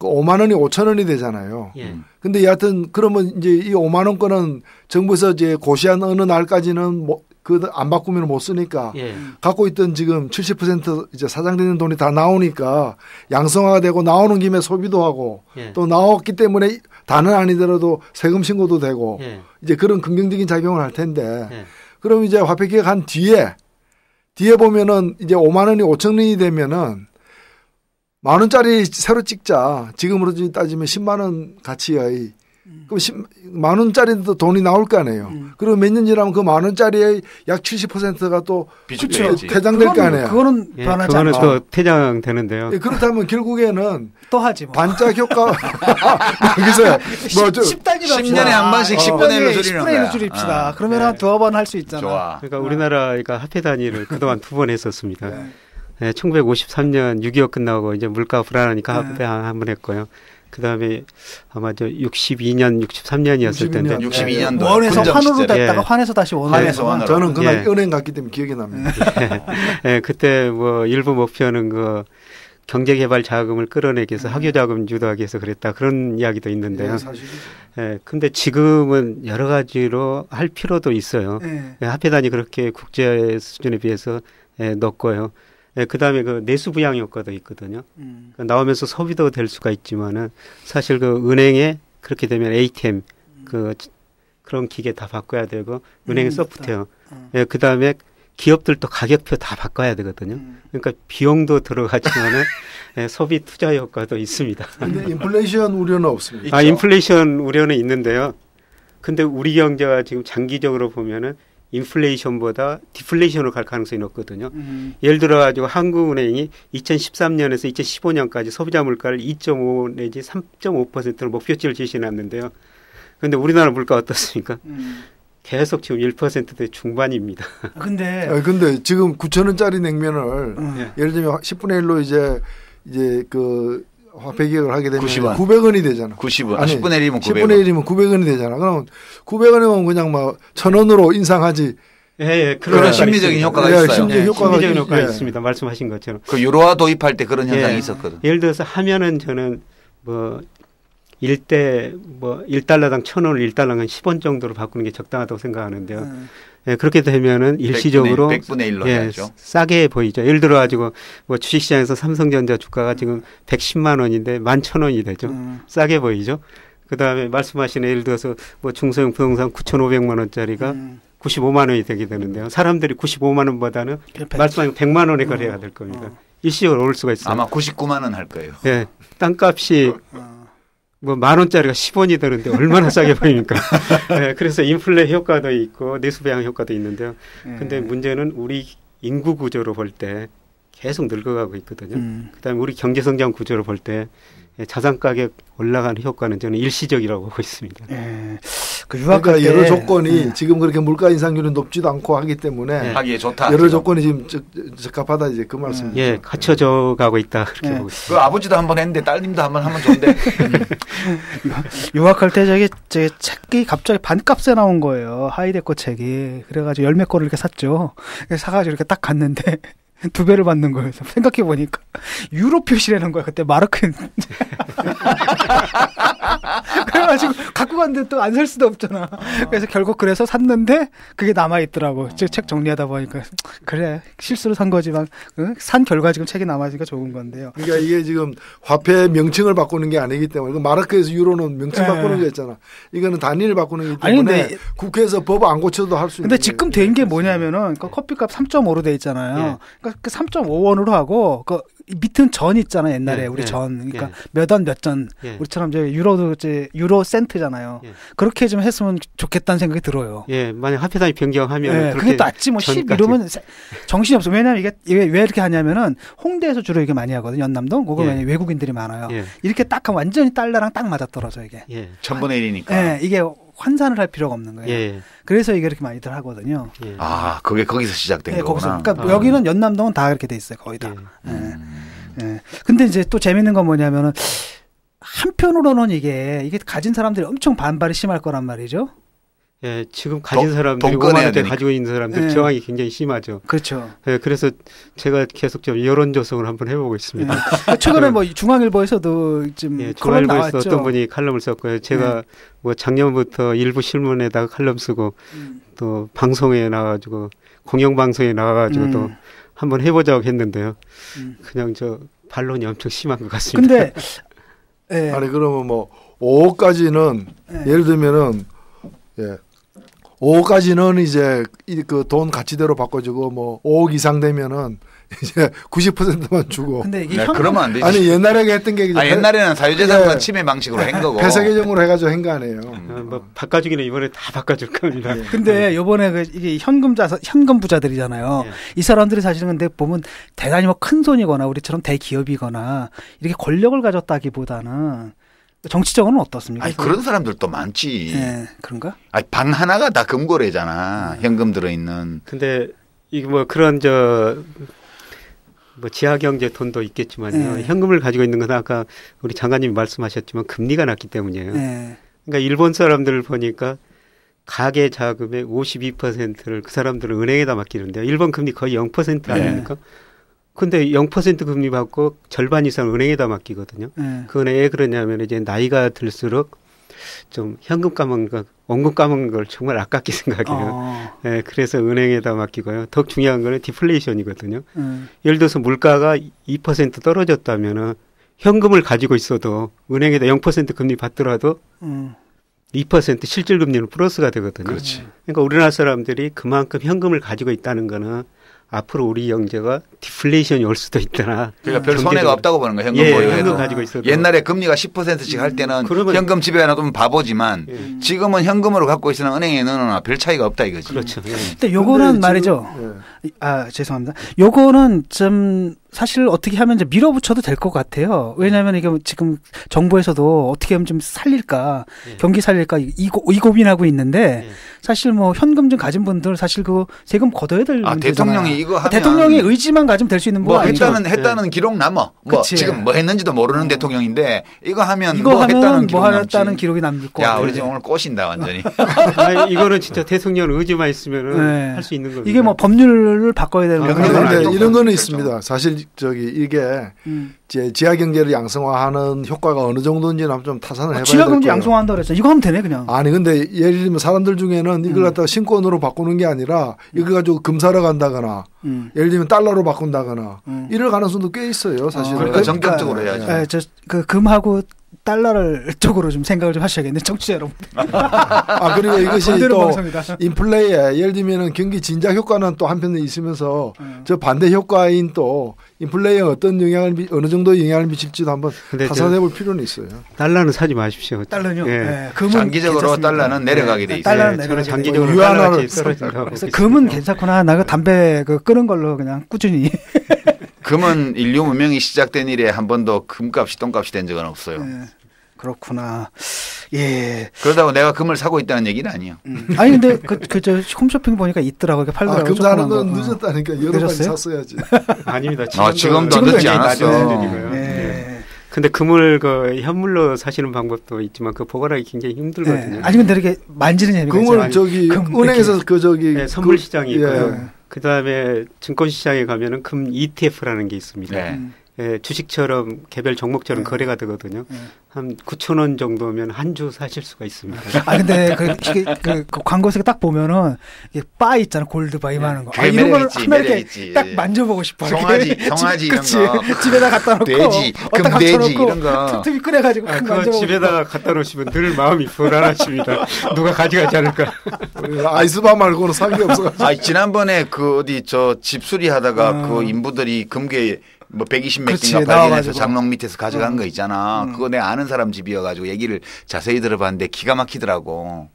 5만 원이 5천 원이 되잖아요. 근데 여하튼 그러면 이제 이 5만 원권은 정부에서 이제 고시한 어느 날까지는 뭐 그 안 바꾸면 못 쓰니까 갖고 있던 지금 70% 이제 사장되는 돈이 다 나오니까 양성화가 되고 나오는 김에 소비도 하고 또 나왔기 때문에 다는 아니더라도 세금 신고도 되고 이제 그런 긍정적인 작용을 할 텐데 그럼 이제 화폐 개혁한 뒤에 보면은 이제 5만 원이 5천 원이 되면은 만 원짜리 새로 찍자. 지금으로 따지면 10만 원 가치의 그럼 10만 원짜리도 돈이 나올 거 아니에요. 그리고 몇 년 지나면 그 만 원짜리의 약 70%가 또 퇴장될 거 아니에요. 그거는 변하지 그거는 또 퇴장되는데요. 그렇다면 결국에는 또 하지 뭐. 반짝 효과 여기서 뭐 10년에 한 번씩 10분의 1로 줄이는 거야. 줄입시다. 그러면 한 두어 번 할 수 있잖아. 좋아. 그러니까 우리나라가 화폐 단위를 그동안 2번 했었습니다. 1953년 6.25 끝나고 이제 물가 불안하니까 화폐 한 번 했고요. 그 다음에 아마 저 62년, 63년이었을 텐데. 62년도. 원에서 환으로 됐다가 환에서 다시 원으로. 저는 그날 은행 갔기 때문에 기억이 납니다. 그때 뭐 일부 목표는 경제개발 자금을 끌어내기 위해서 학교자금 유도하기 위해서 그랬다. 그런 이야기도 있는데요. 예, 근데 지금은 여러 가지로 할 필요도 있어요. 예, 화폐단이 그렇게 국제 수준에 비해서 높고요. 예, 그다음에 그 내수 부양 효과도 있거든요. 나오면서 소비도 될 수가 있지만은 사실 그 은행에 그렇게 되면 ATM 그런 기계 다 바꿔야 되고 은행에 소프트웨어. 예, 그다음에 기업들도 가격표 다 바꿔야 되거든요. 그러니까 비용도 들어가지만은 소비 투자 효과도 있습니다. 근데 인플레이션 우려는 없습니다. 아, 인플레이션 우려는 있는데요. 근데 우리 경제가 지금 장기적으로 보면은 인플레이션보다 디플레이션으로 갈 가능성이 높거든요. 예를 들어 가지고 한국은행이 2013년에서 2015년까지 소비자 물가를 2.5 내지 3.5%로 목표치를 제시해놨는데요. 그런데 우리나라 물가 어떻습니까? 계속 지금 1%대 중반입니다. 근데 지금 9,000원짜리 냉면을 예를 들면 10분의 1로 이제 그 화폐 개혁을 하게 되면 90원. 900원이 되잖아. 90원. 아니, 10분의 1이면 900원. 10분의 1이면 900원이 되잖아. 그럼 900원이면 그냥 막 1,000원으로 인상하지. 예, 그런 심리적인 효과가 있어요. 심리적인 효과가 있습니다. 말씀하신 것처럼. 그 유로화 도입할 때 그런 현상이 있었거든. 예를 들어서 하면은 저는 뭐 1달러당 1,000원을 1달러당 10원 정도로 바꾸는 게 적당하다고 생각하는데요. 예, 그렇게 되면은 일시적으로 100분의 1로 해야죠. 싸게 보이죠. 예를 들어 가지고 뭐 주식시장에서 삼성전자 주가가 지금 110만 원인데 11,000원이 되죠. 싸게 보이죠. 그다음에 말씀하신 예를 들어서 뭐 중소형 부동산 9,500만 원짜리가 95만 원이 되게 되는데요. 사람들이 95만 원보다는 말씀하신 100만 원에 거래가 될 겁니다. 일시적으로 오를 수가 있어요. 아마 99만 원 할 거예요. 예, 땅값이 뭐 10,000원짜리가 10원이 되는데 얼마나 싸게 보입니까? 네, 그래서 인플레 효과도 있고 내수 배양 효과도 있는데요. 근데 문제는 우리 인구 구조로 볼 때 계속 늙어가고 있거든요. 그다음에 우리 경제 성장 구조로 볼 때 자산 가격 올라가는 효과는 저는 일시적이라고 보고 있습니다. 그 그러니까 여러 조건이 지금 그렇게 물가 인상률이 높지도 않고 하기 때문에 하기에 좋다. 여러 조건이 지금 적합하다 이제 그 말씀이죠. 예, 갖춰져 가고 있다 그렇게 보고 있습니다. 그 아버지도 한번 했는데 딸님도 한번 하면 좋은데. 유학할 때 제 책이 갑자기 반값에 나온 거예요. 하이데코 책이. 그래가지고 10몇 권을 이렇게 샀죠. 사가지고 이렇게 딱 갔는데 2배를 받는 거예요. 생각해 보니까 유로 표시라는 거야. 그때 마르크. 그래가지고 갖고 갔는데 또 안 살 수도 없잖아. 그래서 결국 그래서 샀는데 그게 남아 있더라고. 책 정리하다 보니까 그래 실수로 산 거지만 산 결과 지금 책이 남아지니까 좋은 건데요. 그러니까 이게 지금 화폐 명칭을 바꾸는 게 아니기 때문에 마르크에서 유로는 명칭 바꾸는 게 있잖아. 이거는 단위를 바꾸는 게 때문에 아니, 국회에서 법 안 고쳐도 할 수 있는. 근데 지금 된 게 뭐냐면은 그 커피값 3.5로 돼 있잖아요. 그러니까 그 3.5원으로 하고 그 밑은 전 있잖아요. 옛날에 우리 전. 그러니까 몇 원 몇 전. 우리처럼 이제 유로도 이제 유로 센트잖아요. 그렇게 좀 했으면 좋겠다는 생각이 들어요. 예, 만약 화폐단위 변경하면 그게 낫지 뭐 10 이러면 정신이 없어. 왜냐면 이게 왜 이렇게 하냐면은 홍대에서 주로 이게 많이 하거든요. 연남동. 그거 외국인들이 많아요. 이렇게 딱 하면 완전히 달러랑 딱 맞아떨어져 이게. 1000분의 1이니까. 예, 이게 환산을 할 필요가 없는 거예요. 그래서 이게 이렇게 많이들 하거든요. 아, 그게 거기서 시작된 거구나. 그러니까 여기는 연남동은 다 그렇게 돼 있어요. 거의 다. 근데 이제 또 재밌는 건 뭐냐면은 한편으로는 이게 가진 사람들이 엄청 반발이 심할 거란 말이죠. 예, 지금 가진 사람들이 5만 원대 가지고 있는 사람들 저항이 굉장히 심하죠. 그렇죠. 예, 그래서 제가 계속 좀 여론 조성을 한번 해보고 있습니다. 최근에 뭐 중앙일보에서도 좀 중앙일보에서 어떤 분이 칼럼을 썼고요. 제가 뭐 작년부터 일부 신문에다가 칼럼 쓰고 또 방송에 나와가지고 공영방송에 나와가지고 또 한번 해보자고 했는데요. 그냥 저 반론이 엄청 심한 것 같습니다. 근데 아니 그러면 뭐 5억까지는 예를 들면은 5억까지는 이제 그 돈 가치대로 바꿔주고 뭐 5억 이상 되면은 이제 90%만 주고. 근데 이게 그러면 안 되지. 아니 옛날에 했던 게 옛날에는 사유재산권 침해 방식으로 한 거고. 폐쇄 개정으로 해가지고 한 거 아니에요. 뭐 바꿔주기는 이번에 다 바꿔줄 겁니다. 근데 이번에 이게 현금 부자들이잖아요. 이 사람들이 사실은 근데 보면 대단히 뭐 큰 손이거나 우리처럼 대기업이거나 이렇게 권력을 가졌다기보다는. 정치적으로는 어떻습니까? 아니, 그런 사람들도 많지. 그런가? 아니, 방 하나가 다 금고래잖아. 현금 들어있는. 근데 이게 뭐 그런 뭐 지하경제 돈도 있겠지만요. 현금을 가지고 있는 건 아까 우리 장관님이 말씀하셨지만 금리가 낮기 때문이에요. 그러니까 일본 사람들을 보니까 가계 자금의 52%를 그 사람들은 은행에다 맡기는데요. 일본 금리 거의 0% 아닙니까? 근데 0% 금리 받고 절반 이상 은행에다 맡기거든요. 그건 왜 그러냐면 이제 나이가 들수록 좀 현금 까먹는 거, 원금 까먹는 걸 정말 아깝게 생각해요. 예, 그래서 은행에다 맡기고요. 더 중요한 거는 디플레이션이거든요. 예를 들어서 물가가 2% 떨어졌다면은 현금을 가지고 있어도 은행에다 0% 금리 받더라도 2% 실질 금리는 플러스가 되거든요. 그렇지. 그러니까 우리나라 사람들이 그만큼 현금을 가지고 있다는 거는 앞으로 우리 경제가 디플레이션이 올 수도 있다나. 그러니까 별 손해가 없다고 보는 거예요. 현금 보유해도. 현금 가지고 있어도. 옛날에 금리가 10%씩 할 때는 현금 집에 놔두면 바보지만 지금은 현금으로 갖고 있으나 은행에 넣어놓으나 별 차이가 없다 이거지. 그렇죠. 근데 요거는 말이죠. 죄송합니다. 요거는 좀 사실 어떻게 하면 이제 밀어붙여도 될 것 같아요. 왜냐하면 이게 지금 정부에서도 어떻게 하면 좀 살릴까, 경기 살릴까 이 고민하고 있는데 사실 뭐 현금 좀 가진 분들 사실 그 세금 걷어야 될 문제잖아요. 대통령이 이거 하면 대통령의 의지만 가지면 될 수 있는 뭐 했다는 기록 남아. 뭐 지금 뭐 했는지도 모르는 대통령인데 이거 하면 뭐 했다는 기록이 남을 거. 야, 우리 지금 오늘 꼬신다 완전히. 아니, 이거는 진짜 대통령 의지만 있으면은 할 수 있는 겁니다. 이게 뭐 법률을 바꿔야 되는 그런데 이런 거는 있습니다. 사실 이게 지하 경제를 양성화하는 효과가 어느 정도인지는 한번 좀 타산을 해봐야 될 거예요. 지하 경제 양성화한다 그랬어. 이거 하면 되네 그냥. 아니 근데 예를 들면 사람들 중에는 이걸 갖다가 신권으로 바꾸는 게 아니라 이걸 가지고 금 사러 간다거나 예를 들면 달러로 바꾼다거나 이럴 가능성도 꽤 있어요. 사실은. 그러니까 전격적으로 해야죠. 그 금하고 달러를 쪽으로 좀 생각을 좀 하셔야겠네, 청취자 여러분. 그리고 이것이 또 인플레이에 예를 들면은 경기 진작 효과는 또 한편에 있으면서 저 반대 효과인 또 인플레이에 어떤 어느 정도 영향을 미칠지도 한번 타산해 볼 필요는 있어요. 달러는 사지 마십시오. 달러는요? 네. 장기적으로 달러는 내려가게 돼 있어요. 달러는 저는 장기적으로 유한화를 떨어진다고. 금은 괜찮구나. 나 그 담배 끄는 걸로 그냥 꾸준히. 금은 인류 문명이 시작된 이래 한 번도 금값이 똥값이 된 적은 없어요. 그렇구나. 예. 그러다고 내가 금을 사고 있다는 얘기는 아니에요. 아니 근데 저 홈쇼핑 보니까 있더라고요. 팔더라고요. 금 사는 건 늦었다니까 여러 가지 샀어야지. 아닙니다. 지금도 늦지 않았어. 근데 금을 현물로 사시는 방법도 있지만 그 보관하기 굉장히 힘들거든요. 아니 근데 이렇게 만지는 재미가 금을 은행에서 선물 시장이 있고요. 그 다음에 증권 시장에 가면은 금 ETF라는 게 있습니다. 주식처럼 개별 종목처럼 거래가 되거든요. 한 9,000원 정도면 한 주 사실 수가 있습니다. 근데 그 광고에서 딱 보면은 이게 바 있잖아, 골드바 이만한 거. 이런 거를 하나 이렇게 딱 만져보고 싶어. 송아지 이런 거. 집에다 갖다 놓고. 돼지, 금돼지 이런 거. 틈틈이 꺼내가지고. 그거 집에다가 갖다 놓으시면 늘 마음이 불안하십니다. 누가 가져가지 않을까. 아이스바 말고는 산 게 없어가지고. 지난번에 어디 집 수리하다가 그 인부들이 금괴 120몇 개인가 발견해서 장롱 밑에서 가져간 거 있잖아. 그거 내가 아는 사람 집이어가지고 얘기를 자세히 들어봤는데 기가 막히더라고.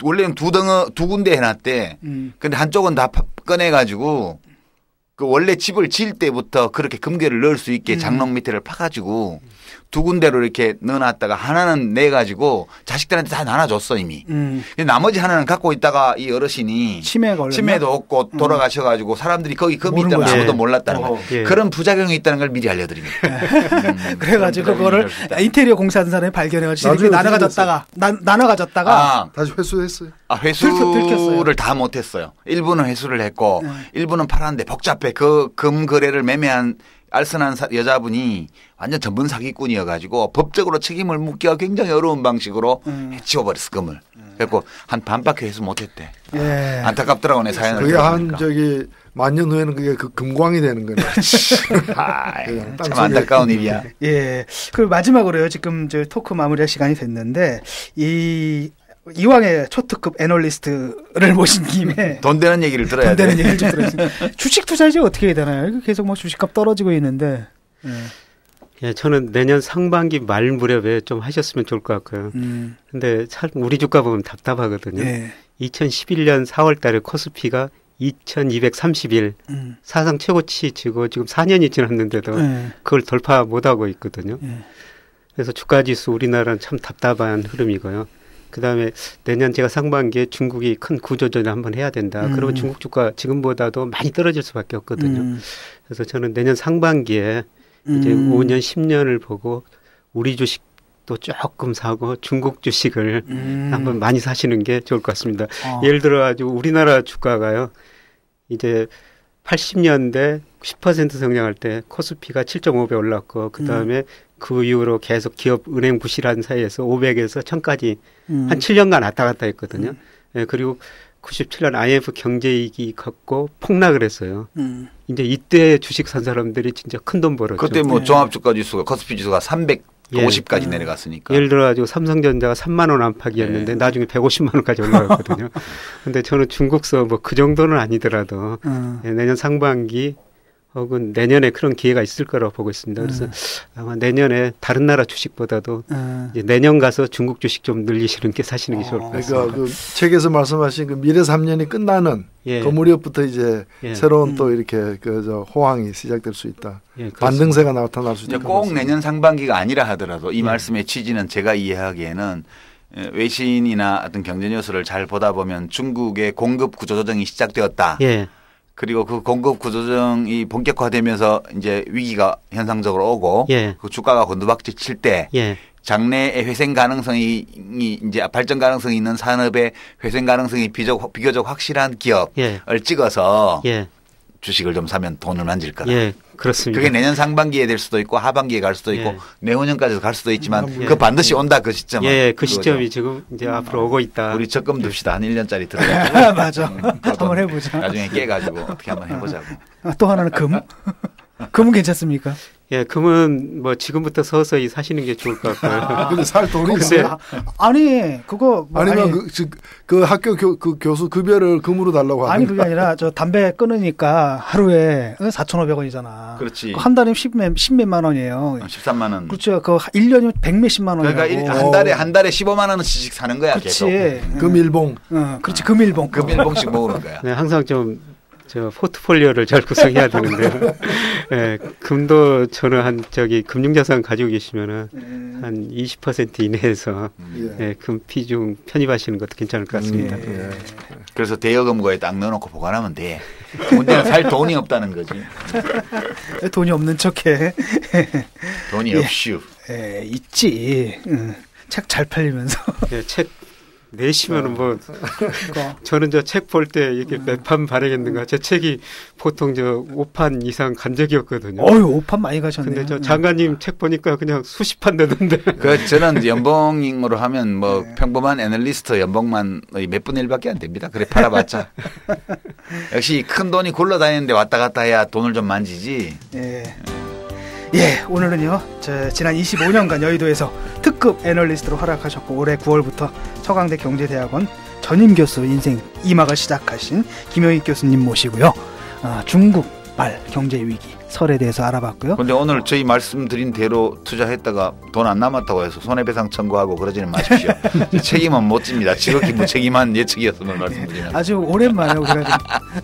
원래는 두 군데 해놨대. 근데 한쪽은 다 꺼내가지고 그 원래 집을 지을 때부터 그렇게 금괴를 넣을 수 있게 장롱 밑에를 파가지고 두 군데로 이렇게 넣어놨다가 하나는 내가지고 자식들한테 다 나눠줬어 이미. 근데 나머지 하나는 갖고 있다가 이 어르신이 치매도 없고 돌아가셔가지고 사람들이 거기 금이 있다는 아무도 몰랐다는 거예요. 그런 부작용이 있다는 걸 미리 알려드립니다. 그래가지고 그거를 인테리어 공사하는 사람이 발견해가지고 나눠가졌다가 다시 회수했어요. 회수를 다 못했어요. 일부는 회수를 했고 일부는 팔았는데 복잡해. 그 금 거래를 매매한 알선한 여자분이 완전 전문 사기꾼이어가지고 법적으로 책임을 묻기가 굉장히 어려운 방식으로 해치워버렸어 금을. 그래서 한 반밖에 회수 못했대. 안타깝더라고 내 사연을. 그게 한 만년 후에는 그게 금광이 되는 거네. 참 안타까운 일이야. 예. 그 마지막으로요. 지금 토크 마무리할 시간이 됐는데 이왕의 초특급 애널리스트를 모신 김에 돈 되는 얘기를 들어야 돼. 돈 되는 얘기를 좀 들어야지. 주식 투자 이제 어떻게 해야 되나요? 계속 주식값 떨어지고 있는데. 저는 내년 상반기 말 무렵에 좀 하셨으면 좋을 것 같고요. 근데 참 우리 주가 보면 답답하거든요. 2011년 4월 달에 코스피가 2231 사상 최고치 치고 지금 4년이 지났는데도 그걸 돌파 못하고 있거든요. 그래서 주가지수 우리나라는 참 답답한 흐름이고요. 그다음에 내년 제가 상반기에 중국이 큰 구조조정을 한번 해야 된다. 그러면 중국 주가 지금보다도 많이 떨어질 수밖에 없거든요. 그래서 저는 내년 상반기에 이제 5년, 10년을 보고 우리 주식도 조금 사고 중국 주식을 한번 많이 사시는 게 좋을 것 같습니다. 예를 들어 가지고 우리나라 주가가요. 이제 80년대 10% 성장할 때 코스피가 7.5배 올랐고 그다음에 그 이후로 계속 기업 은행 부실한 사이에서 500에서 1000까지 한 7년간 왔다 갔다 했거든요. 예, 그리고 97년 IMF 경제위기 겪고 폭락을 했어요. 이제 이때 주식 산 사람들이 진짜 큰 돈 벌었죠. 그때 뭐 종합주가 지수가 코스피 지수가 350까지 내려갔으니까. 예를 들어 가지고 삼성전자가 3만 원 안팎이었는데 나중에 150만 원까지 올라갔거든요. 근데 저는 중국서 뭐 그 정도는 아니더라도 내년 상반기 혹은 내년에 그런 기회가 있을 거라고 보고 있습니다. 그래서 아마 내년에 다른 나라 주식보다도 이제 내년 가서 중국 주식 좀 늘리시는 게 사시는 게 좋을 것 같습니다. 그러니까 그 책에서 말씀하신 그 미래 3년이 끝나는 그 무렵부터 이제 새로운 또 이렇게 그 호황이 시작될 수 있다. 반등세가 나타날 수 있다. 꼭 내년 상반기가 아니라 하더라도 이 말씀의 취지는 제가 이해하기에는 외신이나 어떤 경제 뉴스를 잘 보다 보면 중국의 공급 구조 조정이 시작되었다. 그리고 그 공급 구조조정이 본격화되면서 이제 위기가 현상적으로 오고 그 주가가 곤두박질 칠 때 장래의 회생 가능성이 이제 발전 가능성이 있는 산업의 회생 가능성이 비교적 확실한 기업을 찍어서 주식을 좀 사면 돈을 만질 거다. 그렇습니다. 그게 내년 상반기에 될 수도 있고 하반기에 갈 수도 있고 내후년까지도 갈 수도 있지만 그 반드시 온다 그 시점은. 그 시점이 지금 이제 앞으로 오고 있다. 우리 적금 둡시다. 한 1년짜리 들어가지고. 맞아. 한번 해보자. 나중에 깨가지고 어떻게 한번 해보자고. 또 하나는 금. 금은 괜찮습니까? 금은 뭐 지금부터 서서히 사시는 게 좋을 것 같고요. 근데 살 돈이 있어요? 아니 그거 뭐 아니면 그 학교 그 교수 급여를 금으로 달라고 하는. 아니 그게 아니라 저 담배 끊으니까 하루에 4,500원이잖아. 그렇지. 한 달에 10몇만 원이에요. 13만 원. 그렇죠. 그 1년이면 100몇십만 원. 그러니까 한 달에 15만 원씩 사는 거야. 그렇지. 계속. 금일봉. 그렇지. 금일봉. 금일봉씩 모으는 거야. 네, 항상 좀 저 포트폴리오를 잘 구성해야 되는데요. 금도 저는 한 금융자산 가지고 계시면은 한 20% 이내에서 금 피중 편입하시는 것도 괜찮을 것 같습니다. 그래서 대여금고에 딱 넣어놓고 보관하면 돼. 문제는 살 돈이 없다는 거지. 돈이 없는 척해. 돈이 없슈. 있지. 책 잘 팔리면서. 책 내시면은 뭐 저는 저 책 볼 때 이렇게 몇 판 발행했는가 제 책이 보통 5판 이상 간 적이 없거든요. 5판 많이 가셨네요. 근데 저 장관님 책 보니까 그냥 수십 판 되던데. 저는 연봉으로 하면 뭐 평범한 애널리스트 연봉만 몇 분의 1밖에 안 됩니다. 그래 팔아봤자. 역시 큰 돈이 굴러다니는데 왔다 갔다 해야 돈을 좀 만지지. 오늘은요, 지난 25년간 여의도에서 특급 애널리스트로 활약하셨고 올해 9월부터 서강대 경제대학원 전임 교수 인생 2막을 시작하신 김영익 교수님 모시고요. 중국발 경제위기 설에 대해서 알아봤고요. 그런데 오늘 저희 말씀드린 대로 투자했다가 돈 안 남았다고 해서 손해배상 청구하고 그러지는 마십시오. 책임은 못 집니다. 지극히 무책임한 예측이었음을 말씀드리면. 아주 오랜만에 우리가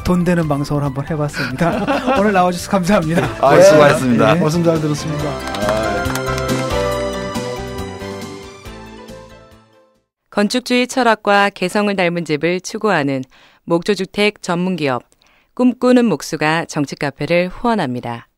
돈 되는 방송을 한번 해봤습니다. 오늘 나와주셔서 감사합니다. 수고하셨습니다. 말씀 잘 들었습니다. 건축주의 철학과 개성을 닮은 집을 추구하는 목조주택 전문기업 꿈꾸는 목수가 정치카페를 후원합니다.